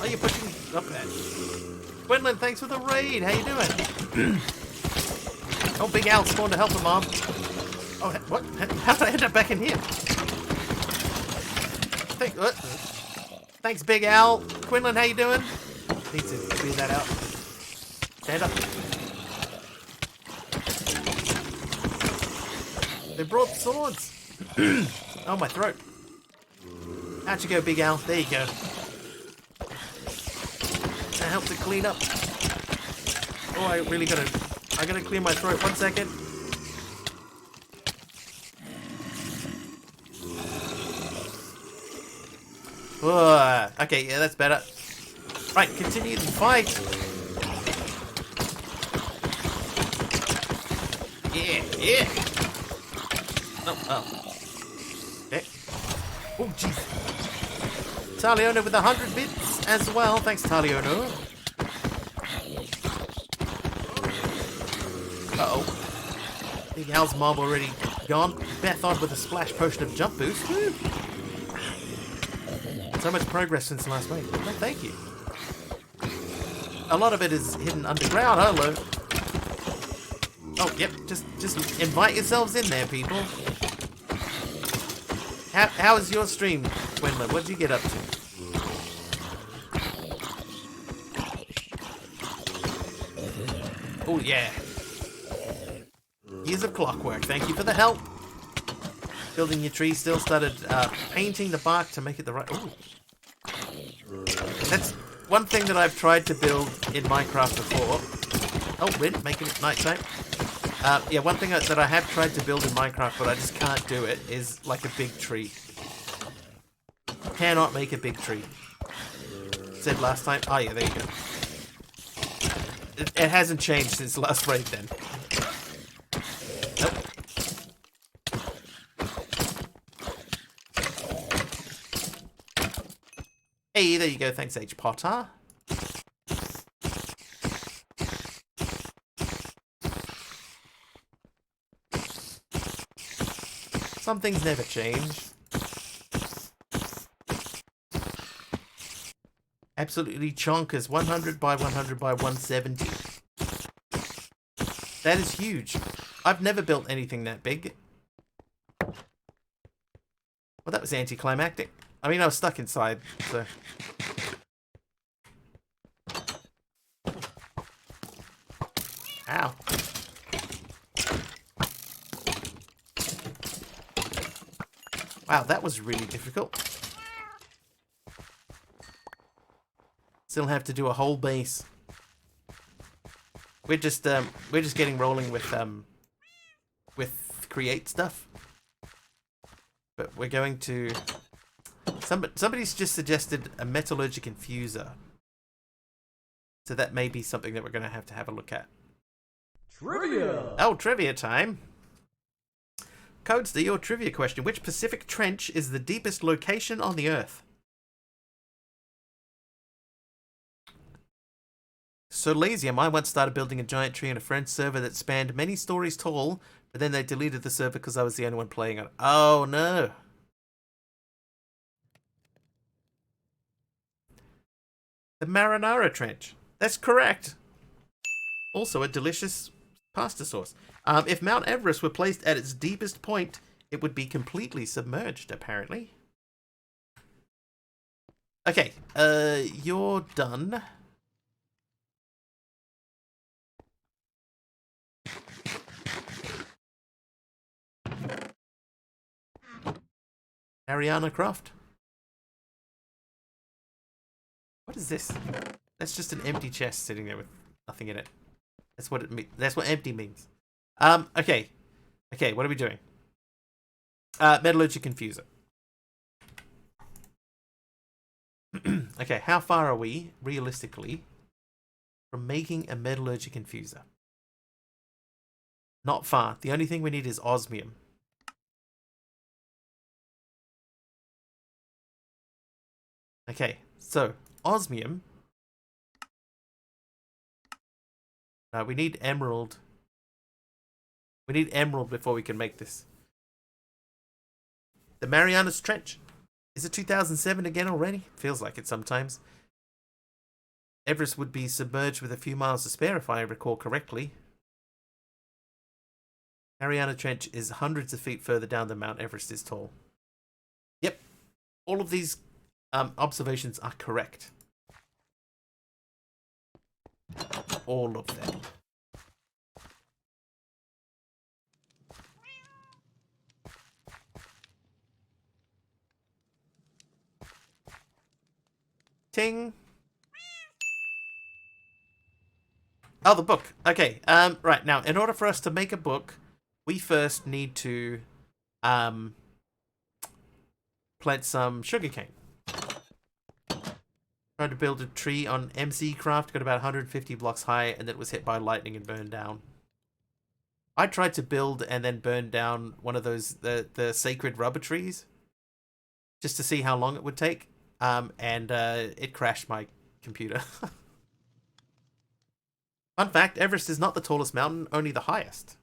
Are you pushing up there? Quinlan, thanks for the raid. How you doing? Oh, Big Al spawned to help him, Mom. Oh, what? How did I end up back in here? Thanks, Big Al. Quinlan, how you doing? Need to clear that out. Stand up. They brought swords. Oh, my throat. How'd you go, Big Al? There you go. That helps it clean up. Oh, I gotta clear my throat. 1 second. Okay, yeah, that's better. Right, continue the fight. Yeah. Oh. Okay. Oh, jeez. Taliono with 100 bits as well. Thanks, Taliono. Uh-oh. Big Al's mob already gone. Beth on with a splash potion of jump boost. Woo. So much progress since last week. Well, thank you. A lot of it is hidden underground. Hello. Oh, yep. Just invite yourselves in there, people. How was your stream, Quinlan? What did you get up to? Oh, yeah. Years of clockwork. Thank you for the help. Building your tree. Still started painting the bark to make it the right... Ooh. That's one thing that I've tried to build in Minecraft before. Oh, wind, making it nighttime. Yeah, one thing that I have tried to build in Minecraft, but I just can't do it, is like a big tree. Cannot make a big tree. Said last time. Oh, yeah, there you go. It hasn't changed since last raid then. Nope. Hey, there you go. Thanks, H. Potter. Some things never change. Absolutely chonkers. 100 by 100 by 170. That is huge. I've never built anything that big. Well, that was anticlimactic. I mean, I was stuck inside, so... Ow. Wow, that was really difficult. Still have to do a whole base. We're just getting rolling with create stuff. But we're going to somebody's just suggested a metallurgic infuser. So that may be something that we're going to have a look at. Trivia! Oh, trivia time. Codester, your trivia question. Which Pacific Trench is the deepest location on the Earth? Solasium, I once started building a giant tree on a French server that spanned many stories tall, but then they deleted the server because I was the only one playing on it. Oh, no. The Marinara Trench. That's correct. Also a delicious pasta sauce. If Mount Everest were placed at its deepest point, it would be completely submerged, apparently. Okay, you're done. Ariana Croft. What is this? That's just an empty chest sitting there with nothing in it. That's what that's what empty means. Okay. Okay, what are we doing? Metallurgic infuser. Okay, how far are we, realistically, from making a metallurgic infuser? Not far. The only thing we need is osmium. Okay, so osmium. We need emerald. We need emerald before we can make this. The Marianas Trench. Is it 2007 again already? Feels like it sometimes. Everest would be submerged with a few miles to spare if I recall correctly. Mariana Trench is hundreds of feet further down than Mount Everest is tall. Yep. All of these observations are correct. All of them. Ting. Oh, the book. Okay. Right now, in order for us to make a book, we first need to plant some sugarcane. Tried to build a tree on MC Craft, got about 150 blocks high, and then it was hit by lightning and burned down. I tried to build and then burn down one of those the sacred rubber trees, just to see how long it would take. And it crashed my computer. Fun fact, Everest is not the tallest mountain, only the highest.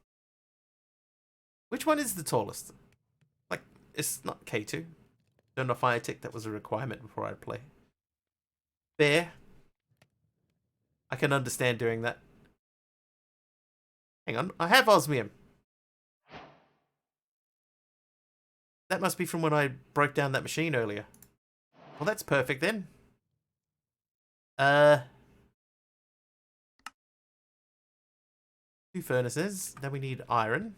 Which one is the tallest? Like, it's not K2. Don't know if I ticked that was a requirement before I play. Fair. I can understand doing that. Hang on, I have osmium. That must be from when I broke down that machine earlier. Well, that's perfect then. 2 furnaces. Then we need iron.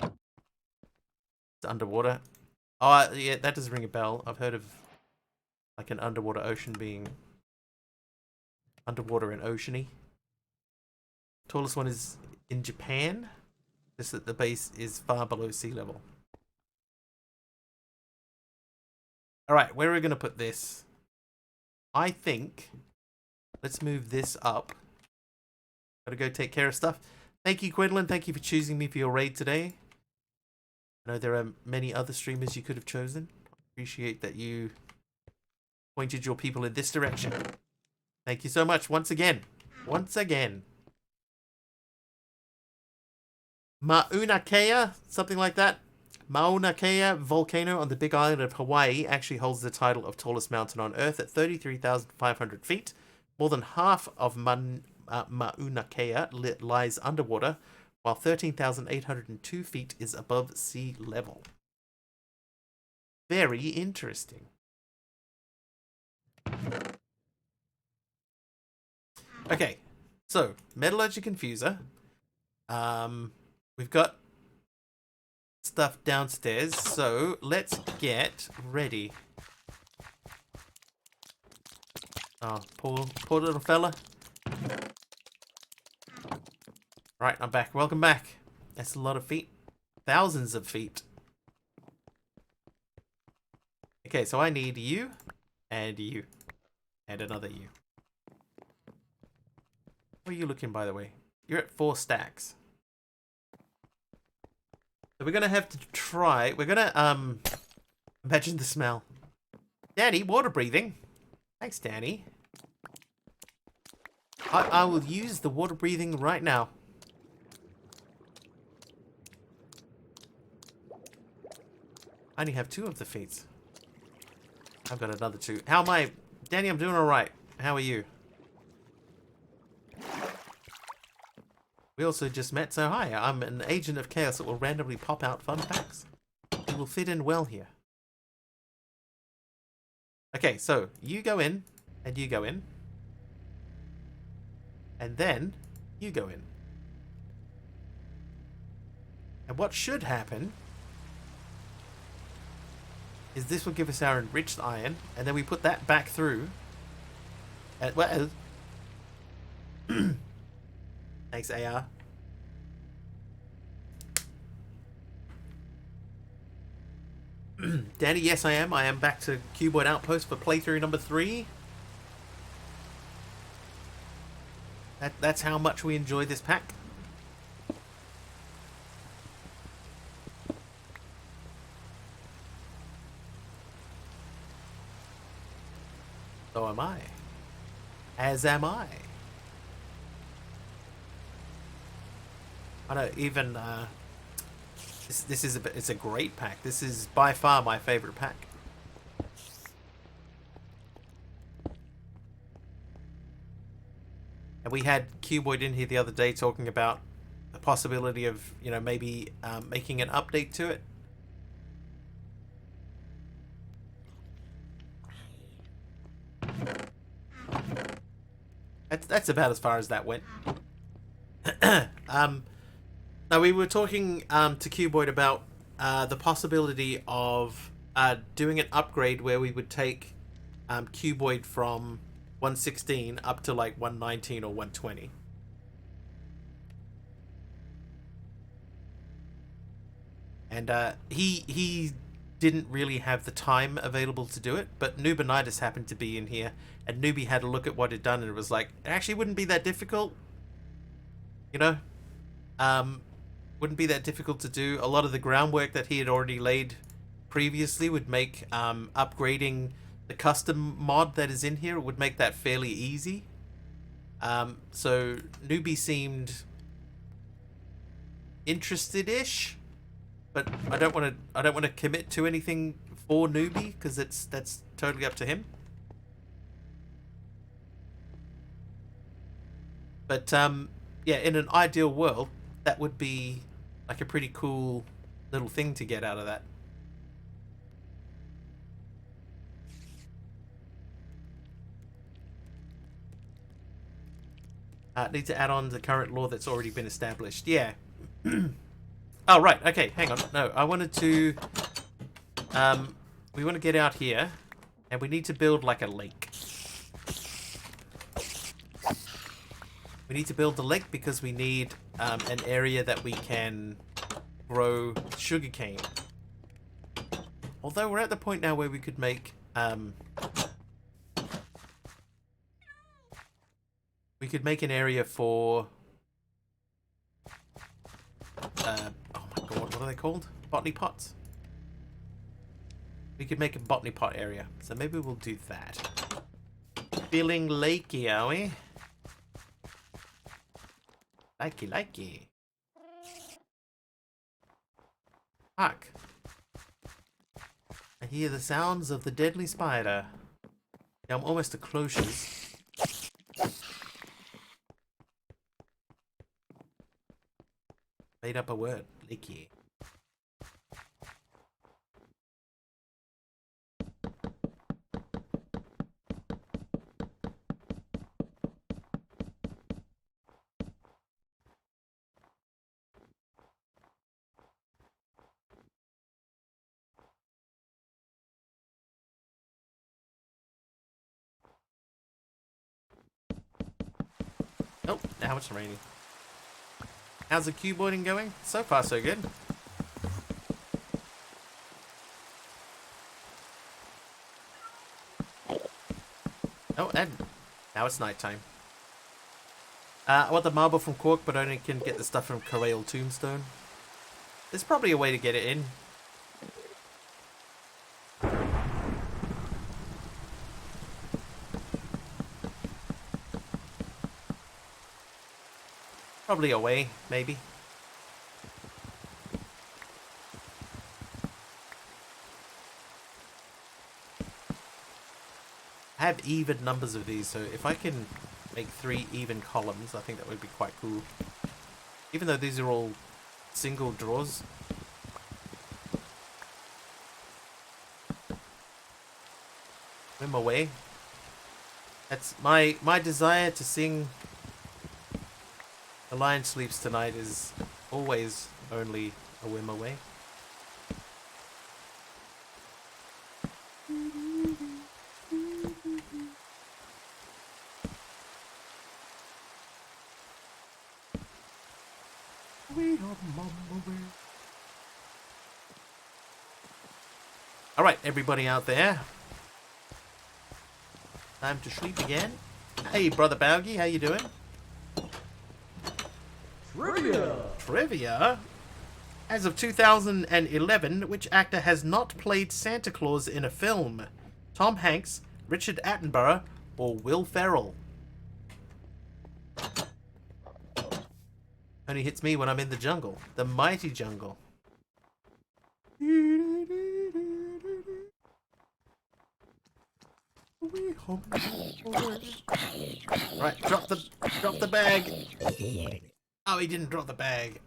It's underwater. Oh, yeah, that does ring a bell. I've heard of like an underwater ocean being underwater and oceany. Tallest one is in Japan. Just that the base is far below sea level. Alright, where are we going to put this? I think let's move this up. Gotta go take care of stuff. Thank you, Quinlan. Thank you for choosing me for your raid today. I know there are many other streamers you could have chosen. Appreciate that you pointed your people in this direction. Thank you so much once again. Once again. Mauna Kea, something like that. Mauna Kea volcano on the Big Island of Hawaii actually holds the title of tallest mountain on Earth at 33,500 feet. More than half of Mauna Kea lies underwater, while 13,802 feet is above sea level. Very interesting. Okay, So, metallurgy confuser. We've got stuff downstairs, so let's get ready. Oh, poor little fella. Right, I'm back. Welcome back. That's a lot of feet. Thousands of feet. Okay, so I need you, and you, and another you. Where are you looking, by the way? You're at 4 stacks. So we're gonna have to try. We're gonna imagine the smell. Danny, water breathing. Thanks, Danny. I will use the water breathing right now. I only have 2 of the feet. I've got another 2. How am I? Danny, I'm doing alright. How are you? We also just met, so hi. I'm an agent of chaos that will randomly pop out fun facts. You will fit in well here. Okay, so you go in, and you go in. And then you go in. And what should happen is this will give us our enriched iron, and then we put that back through. Well, thanks, AR. Danny, yes, I am. I am back to Cuboid Outpost for playthrough number 3. That's how much we enjoy this pack. So am I. As am I. I know, even this is it's a great pack. This is by far my favorite pack. And we had Cuboid in here the other day talking about the possibility of, you know, maybe making an update to it. That's about as far as that went. Now we were talking to Cuboid about the possibility of doing an upgrade where we would take Cuboid from 116 up to like 119 or 120. And he didn't really have the time available to do it, but Noobanitis happened to be in here, and Noobie had a look at what he'd done, and it was like, it actually wouldn't be that difficult. You know? Wouldn't be that difficult to do. A lot of the groundwork that he had already laid previously would make upgrading the custom mod that is in here would make that fairly easy. So Newbie seemed interested-ish, but I don't want to commit to anything for Newbie because that's totally up to him. But yeah, in an ideal world, that would be like a pretty cool little thing to get out of that. Need to add on the current law that's already been established. Yeah. Oh, right. Okay, hang on. No, I wanted to... we want to get out here, and we need to build like a lake. We need to build a lake because we need an area that we can grow sugarcane. Although we're at the point now where we could make... we could make an area for... oh my god, what are they called? Botany pots? We could make a botany pot area. So maybe we'll do that. Feeling lakey, are we? Likey. Fuck. I hear the sounds of the deadly spider. Yeah, I'm almost to closures. Made up a word. Lakey. Oh, now it's raining. How's the cuboiding going? So far, so good. Oh, and now it's nighttime. I want the marble from Cork, but I only can get the stuff from Corral Tombstone. There's probably a way to get it in. Probably a way, maybe. I have even numbers of these, so if I can make 3 even columns, I think that would be quite cool. Even though these are all single draws. Swim away. That's my desire to sing The Lion Sleeps Tonight is always only a whim away. Alright, everybody out there. Time to sleep again. Hey, Brother Baugie, how you doing? Trivia. Trivia? As of 2011, which actor has not played Santa Claus in a film? Tom Hanks, Richard Attenborough, or Will Ferrell? Only hits me when I'm in the jungle. The mighty jungle. Right, drop the bag. Oh, he didn't drop the bag.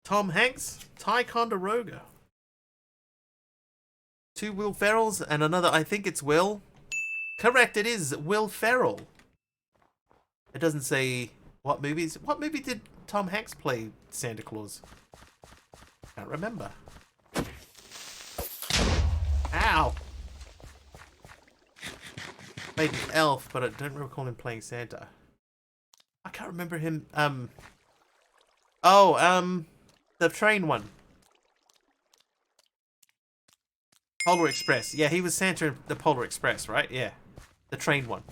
Tom Hanks, Ticonderoga. 2 Will Ferrells and another, I think it's Will. Correct, it is Will Ferrell. It doesn't say what movies. What movie did Tom Hanks play Santa Claus? Can't remember. Ow! Played an elf, but I don't recall him playing Santa. I can't remember him. The train one. Polar Express. Yeah, he was Santa in the Polar Express, right? Yeah. The train one.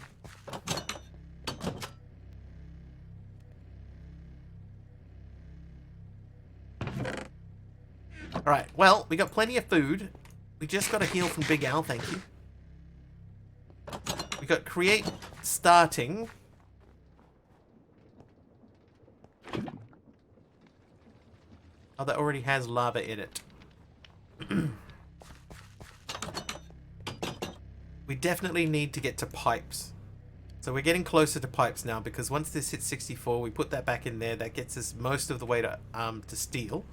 Alright, well, we got plenty of food. We just got to heal from Big Al, thank you. We got create starting. Oh, that already has lava in it. We definitely need to get to pipes. So we're getting closer to pipes now, because once this hits 64, we put that back in there. That gets us most of the way to steel.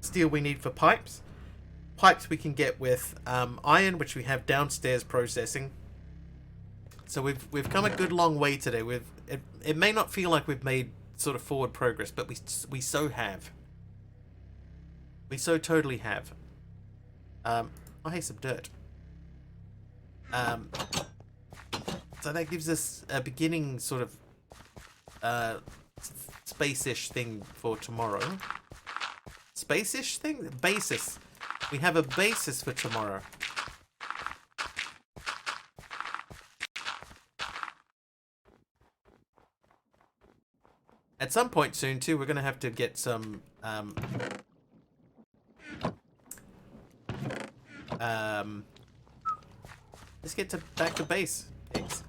Steel we need for pipes. Pipes we can get with iron, which we have downstairs processing. So we've come a good long way today. It may not feel like we've made sort of forward progress, but we so have. We so totally have. Oh, hey, some dirt. So that gives us a beginning sort of space-ish thing for tomorrow. Space-ish thing? Basis. We have a basis for tomorrow. At some point soon, too, we're going to have to get some... let's get back to base. Thanks.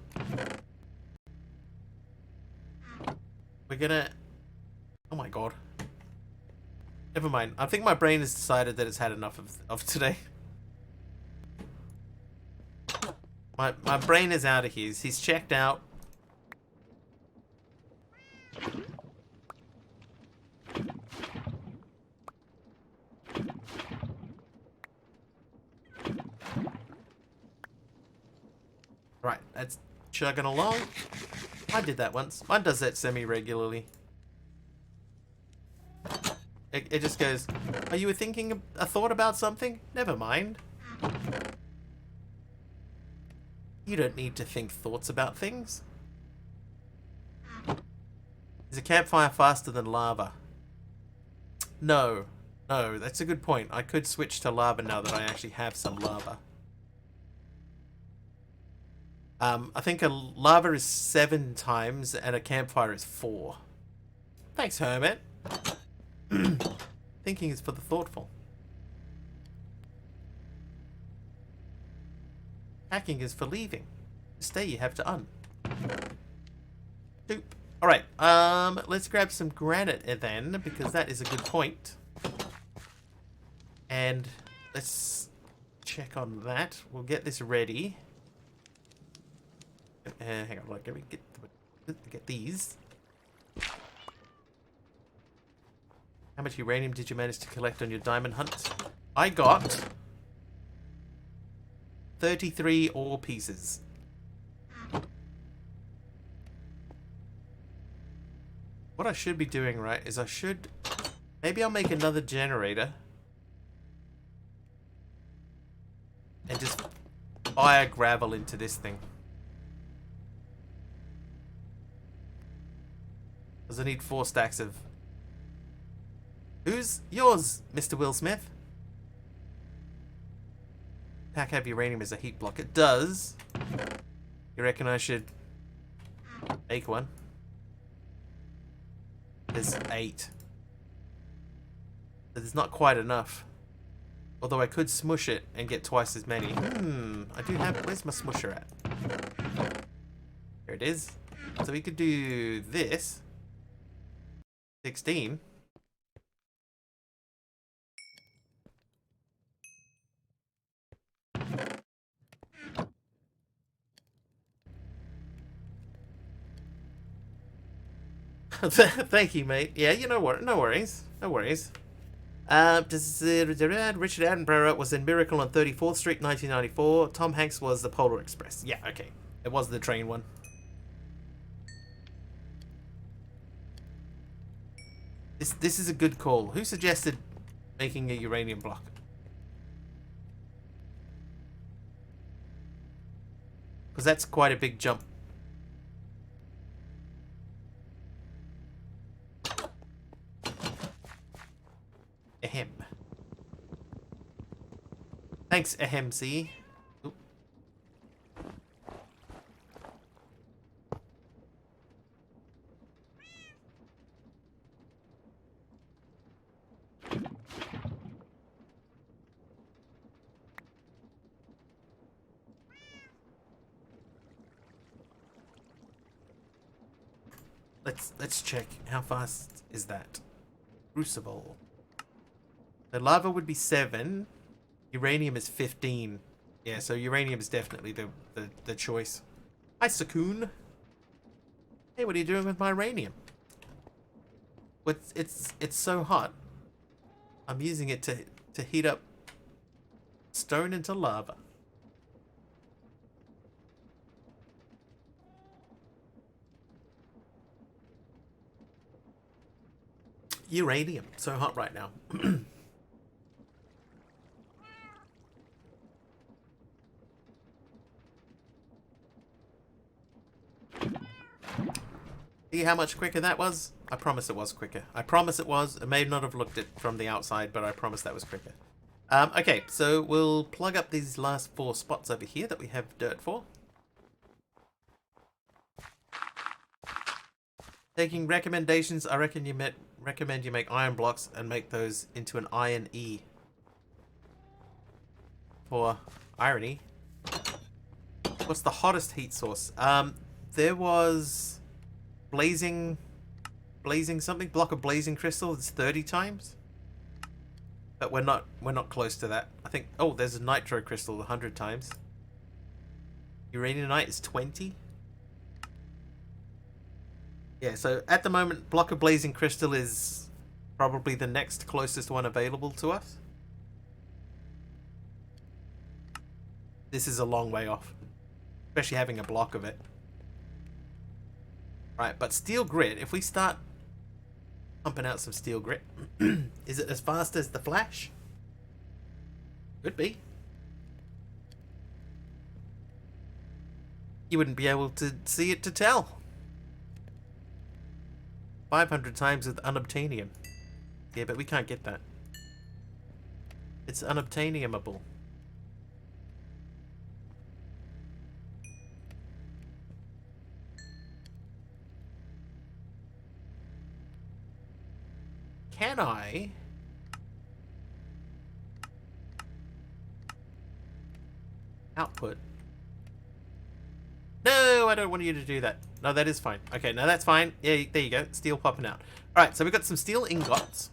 We're gonna... Oh my god. Never mind. I think my brain has decided that it's had enough of today. My brain is out of here. He's checked out. Right, that's chugging along. I did that once. Mine does that semi-regularly. It just goes, are you thinking a thought about something? Never mind. You don't need to think thoughts about things. Is a campfire faster than lava? No. No, that's a good point. I could switch to lava now that I actually have some lava. I think a lava is 7 times and a campfire is 4. Thanks, Hermit. Thinking is for the thoughtful. Hacking is for leaving. To stay, you have to Doop. Alright, let's grab some granite then, because that is a good point. And let's check on that. We'll get this ready. Hang on, let me get these. How much uranium did you manage to collect on your diamond hunt? I got 33 ore pieces. What I should be doing, right, is maybe I'll make another generator. And just fire gravel into this thing. Because I need 4 stacks of... Who's yours, Mr. Will Smith? Pack have uranium as a heat block. It does. You reckon I should make one? There's 8. But there's not quite enough. Although I could smush it and get twice as many. I do have... Where's my smusher at? Here it is. So we could do this. 16. Thank you, mate. Yeah, you know what? No worries. No worries. Richard Attenborough was in Miracle on 34th Street, 1994. Tom Hanks was the Polar Express. Yeah, okay. It was the train one. This is a good call. Who suggested making a uranium block? Because that's quite a big jump. Ahem. Thanks, Ahem C. Oop. Let's check. How fast is that? Crucible. The lava would be 7. Uranium is 15. Yeah, so uranium is definitely the choice. Hi, Sakun. Hey, what are you doing with my uranium? It's so hot. I'm using it to heat up stone into lava. Uranium, so hot right now. See how much quicker that was? I promise it was quicker. I promise it was. I may not have looked it from the outside, but I promise that was quicker. Okay, so we'll plug up these last 4 spots over here that we have dirt for. Taking recommendations, I reckon recommend you make iron blocks and make those into an iron E. For irony. What's the hottest heat source? There was blazing something, block of blazing crystal. It's 30 times. But we're not close to that. I think, oh, there's a nitro crystal 100 times. Uraniumite is 20. Yeah, so at the moment, block of blazing crystal is probably the next closest one available to us. This is a long way off, especially having a block of it. Right, but steel grit, if we start pumping out some steel grit, is it as fast as the Flash? Could be. You wouldn't be able to see it to tell. 500 times with unobtainium. Yeah, but we can't get that. It's unobtainiumable. Can I? Output. No, I don't want you to do that. No, that is fine. Okay, no, that's fine. Yeah, there you go. Steel popping out. Alright, so we've got some steel ingots.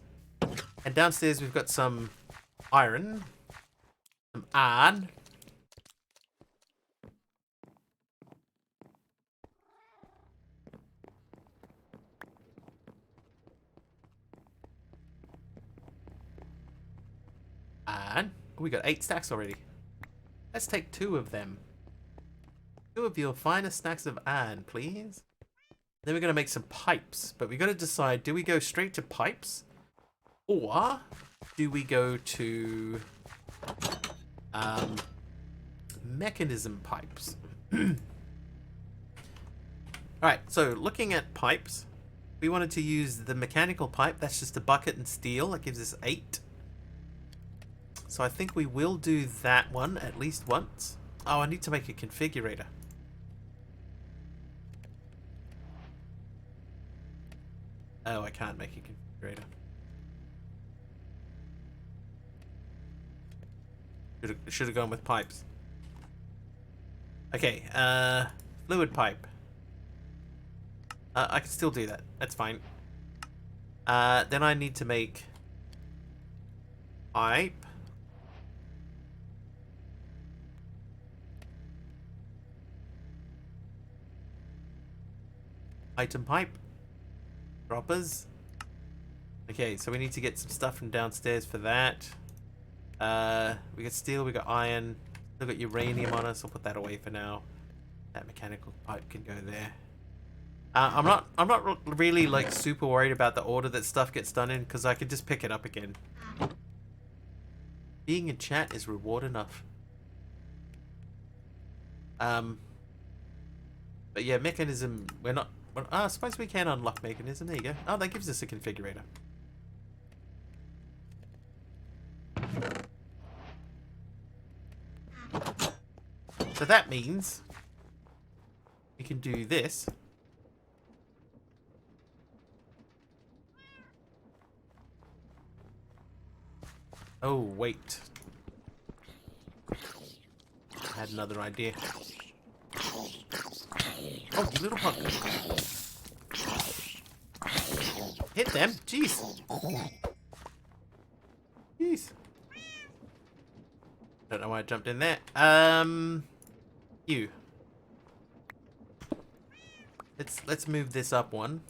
And downstairs we've got some iron. Some iron. And we got 8 stacks already. Let's take 2 of them. 2 of your finest stacks of iron, please. Then we're going to make some pipes. But we got to decide, do we go straight to pipes? Or do we go to mechanism pipes? Alright, so looking at pipes, we wanted to use the mechanical pipe. That's just a bucket and steel. That gives us 8. So I think we will do that one at least once. Oh, I need to make a configurator. Oh, I can't make a configurator. Should have gone with pipes. Okay, fluid pipe. I can still do that. That's fine. Then I need to make pipe. Item pipe. Droppers. Okay, so we need to get some stuff from downstairs for that. We got steel, we got iron, still got uranium on us. I'll put that away for now. That mechanical pipe can go there. I'm not really like super worried about the order that stuff gets done in because I can just pick it up again. Being in chat is reward enough. But yeah, mechanism. We're not. Well, I suppose we can unlock mechanism. There you go. Oh, that gives us a configurator. So that means we can do this. Oh, wait. I had another idea. Oh, you little punk. Hit them. Jeez. Jeez. Don't know why I jumped in there. You. Let's move this up one.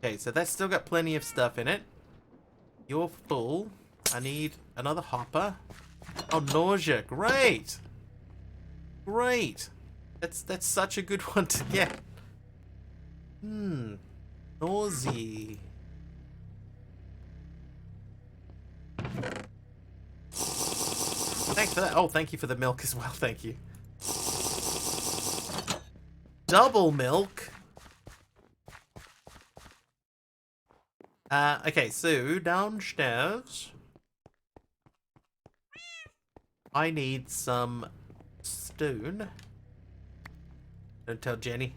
Okay, so that's still got plenty of stuff in it. You're full. I need another hopper. Oh, nausea. Great. Great. That's such a good one to get. Nausea. Thanks for that. Oh, thank you for the milk as well. Thank you. Double milk. Okay, so downstairs I need some stone. Don't tell Jenny.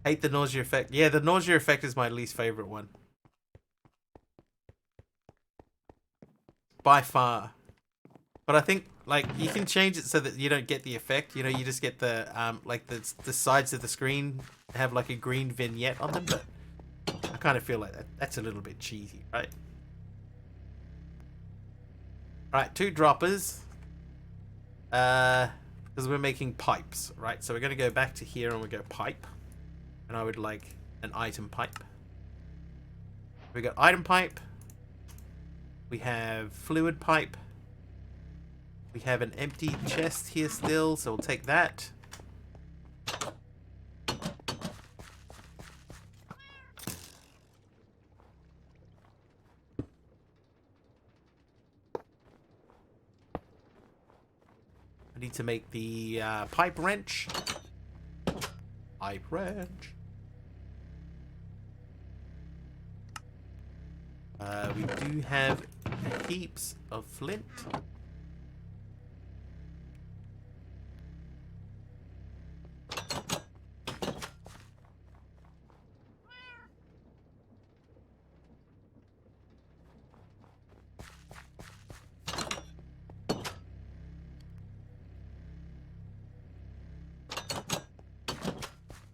Hate the nausea effect. Yeah, the nausea effect is my least favorite one. By far. But I think, like, you can change it so that you don't get the effect. You know, you just get the, like, the sides of the screen have, like, a green vignette on them, but I kind of feel like that's a little bit cheesy, right? Alright, 2 droppers. Because we're making pipes, right? So we're going to go back to here and we go pipe. And I would like an item pipe. We got item pipe. We have fluid pipe. We have an empty chest here still, so we'll take that. I need to make the pipe wrench. Pipe wrench. We do have heaps of flint.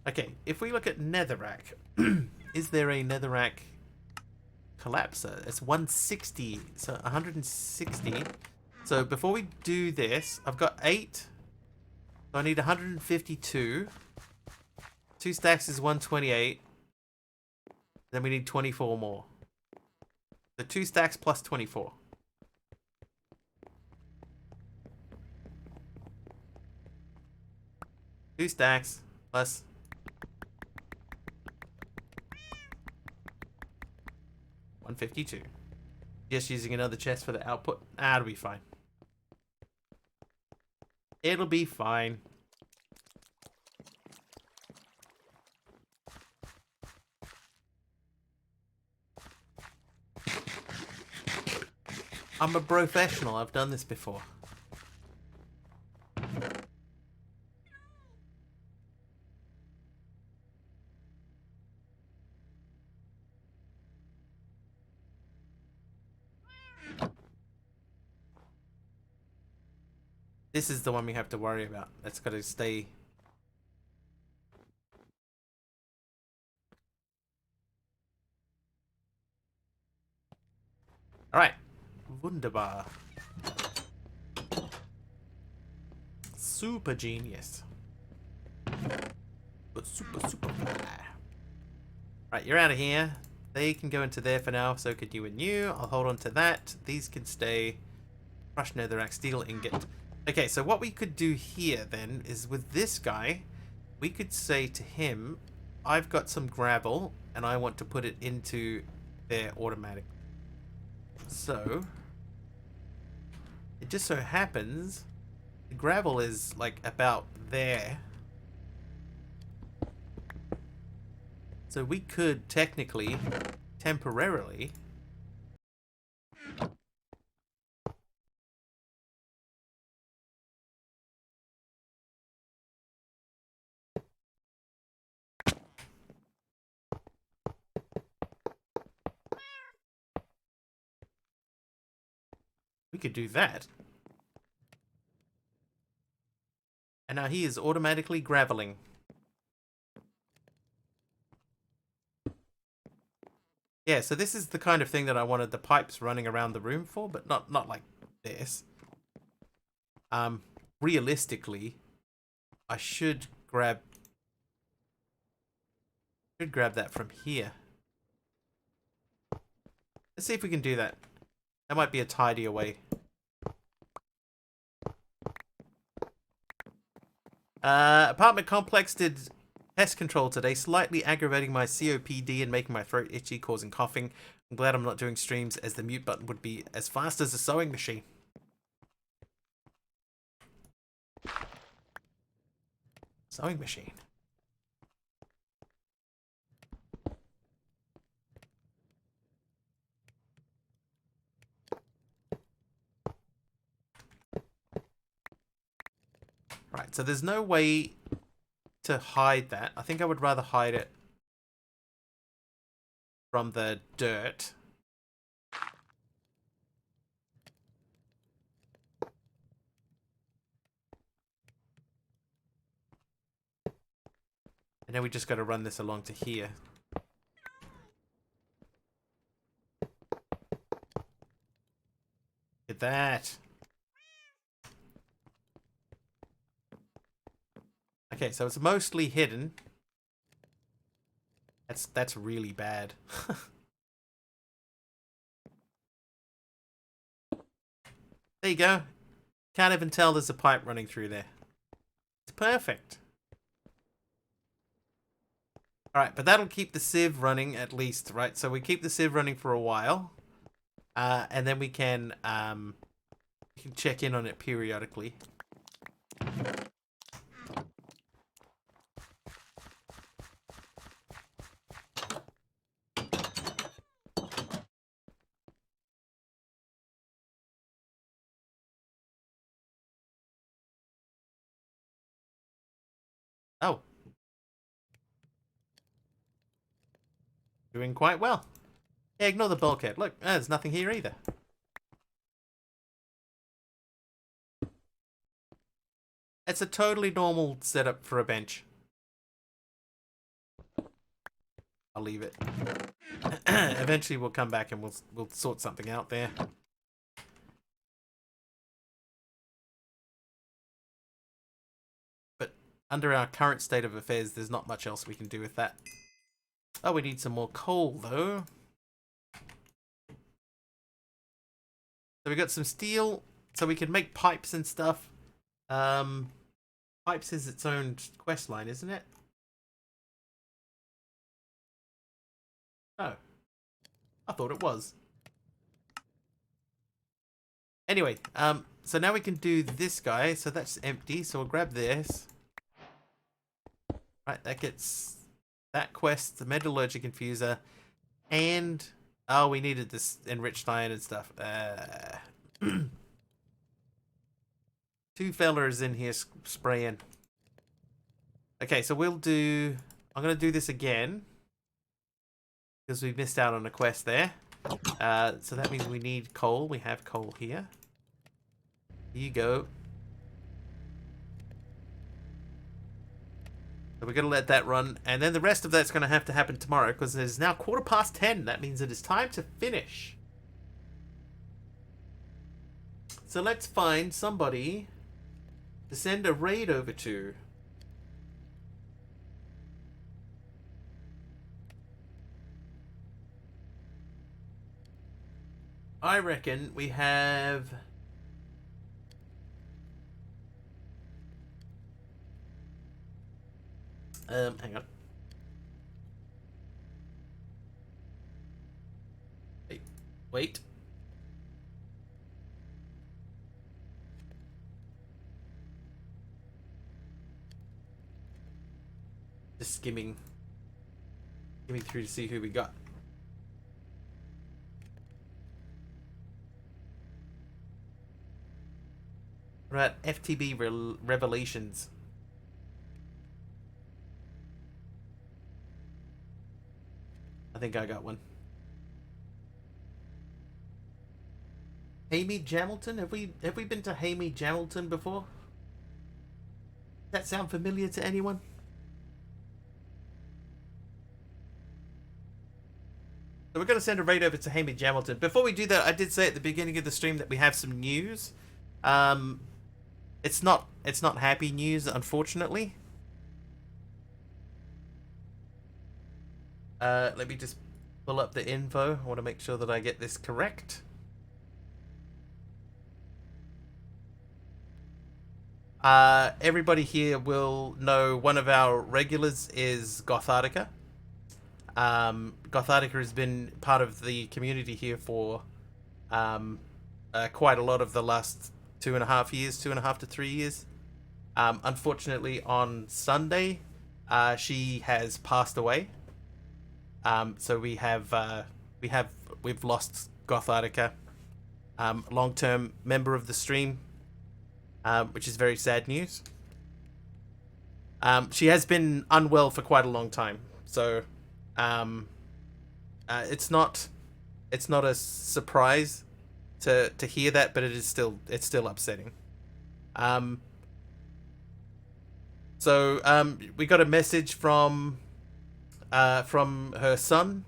Okay, if we look at netherrack, is there a netherrack collapser? It's 160, so 160. So before we do this, I've got 8. So I need 152. 2 stacks is 128. Then we need 24 more. So 2 stacks plus 24. Two stacks plus 152. Just using another chest for the output. Ah, it'll be fine. It'll be fine. I'm a professional. I've done this before. This is the one we have to worry about. That's got to stay. Alright. Wunderbar. Super genius. But super fly. Right, you're out of here. They can go into there for now, so could you and you. I'll hold on to that. These can stay. Crushed netherrack, steel ingot. Okay, so what we could do here then is with this guy, we could say to him, I've got some gravel and I want to put it into there automatically. So it just so happens the gravel is like about there. So we could technically, temporarily, we could do that. And now he is automatically graveling. Yeah, so this is the kind of thing that I wanted the pipes running around the room for, but not like this. Realistically, I should grab that from here. Let's see if we can do that. That might be a tidier way. Apartment complex did pest control today, slightly aggravating my COPD and making my throat itchy, causing coughing. I'm glad I'm not doing streams, as the mute button would be as fast as a sewing machine. Sewing machine. Right, so there's no way to hide that. I think I would rather hide it from the dirt. And then we just got to run this along to here. Look at that. Okay, so it's mostly hidden. That's really bad. There you go. Can't even tell there's a pipe running through there. It's perfect. Alright, but that'll keep the sieve running at least, right? So we keep the sieve running for a while. And then we can check in on it periodically. Oh. Doing quite well. Yeah, ignore the bulkhead. Look, there's nothing here either. It's a totally normal setup for a bench. I'll leave it. Eventually we'll come back and we'll sort something out there. But under our current state of affairs, there's not much else we can do with that. Oh, we need some more coal though. So we got some steel, so we can make pipes and stuff. Pipes is its own quest line, isn't it? Oh. I thought it was. Anyway, so now we can do this guy. So that's empty. So we'll grab this. Right, that gets that quest, the metallurgic infuser, and oh, we needed this enriched iron and stuff. Two fellers in here spraying. Okay, so we'll do. I'm gonna do this again because we missed out on a quest there. So that means we need coal. We have coal here. Here you go. So we're going to let that run. And then the rest of that's going to have to happen tomorrow because it is now 10:15. That means it is time to finish. So let's find somebody to send a raid over to. I reckon we have... hang on. Wait. Just skimming through to see who we got. Right, FTB Revelations. I think I got one. Hamey Jamilton? Have we been to Hamey Jamilton before? Does that sound familiar to anyone? So we're going to send a raid over to Hamey Jamilton. Before we do that, I did say at the beginning of the stream that we have some news. It's not happy news, unfortunately. Let me just pull up the info. I want to make sure that I get this correct. Everybody here will know one of our regulars is Gothardica. Gothardica has been part of the community here for quite a lot of the last 2.5 to 3 years. Unfortunately, on Sunday, she has passed away. So we've lost Gothardica, long-term member of the stream, which is very sad news. She has been unwell for quite a long time, so it's not a surprise to hear that, but it's still upsetting. So we got a message from her son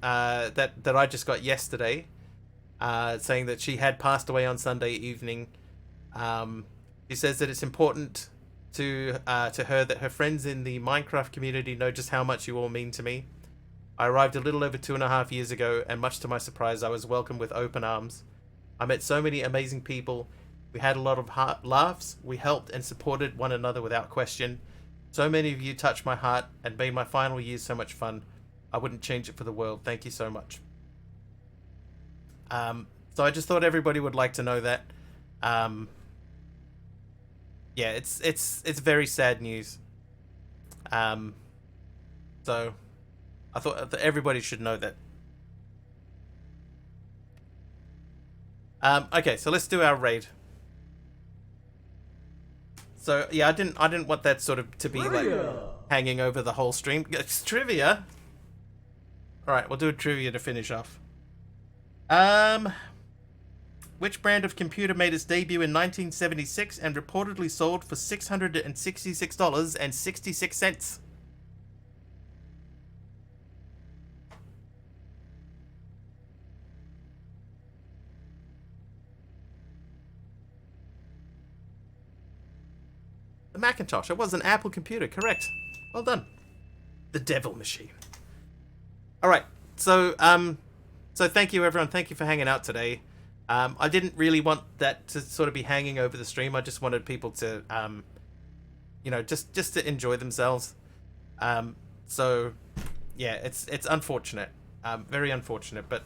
that I just got yesterday, saying that she had passed away on Sunday evening. She says that it's important to her that her friends in the Minecraft community know just how much you all mean to me. I arrived a little over 2.5 years ago, and much to my surprise, I was welcomed with open arms. I met so many amazing people. We had a lot of laughs. We helped and supported one another without question. So many of you touched my heart and made my final years so much fun. I wouldn't change it for the world. Thank you so much. So I just thought everybody would like to know that. Yeah, it's very sad news. So I thought that everybody should know that. Okay, so let's do our raid. So yeah, I didn't want that sort of to be like Trivia. hanging over the whole stream. It's trivia. All right, we'll do a trivia to finish off. Which brand of computer made its debut in 1976 and reportedly sold for $666.66? The Macintosh. It was an Apple computer, correct. Well done. The Devil Machine. All right. So thank you everyone. Thank you for hanging out today. I didn't really want that to sort of be hanging over the stream. I just wanted people to just to enjoy themselves. So yeah, it's unfortunate. Very unfortunate, but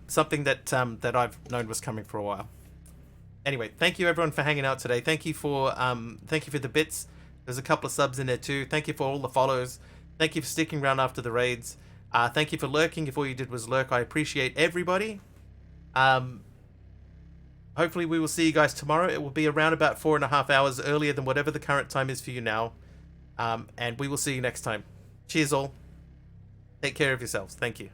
something that I've known was coming for a while. Anyway, thank you everyone for hanging out today. Thank you for the bits. There's a couple of subs in there too. Thank you for all the follows. Thank you for sticking around after the raids. Thank you for lurking. If all you did was lurk, I appreciate everybody. Hopefully we will see you guys tomorrow. It will be around about 4.5 hours earlier than whatever the current time is for you now. And we will see you next time. Cheers all. Take care of yourselves. Thank you.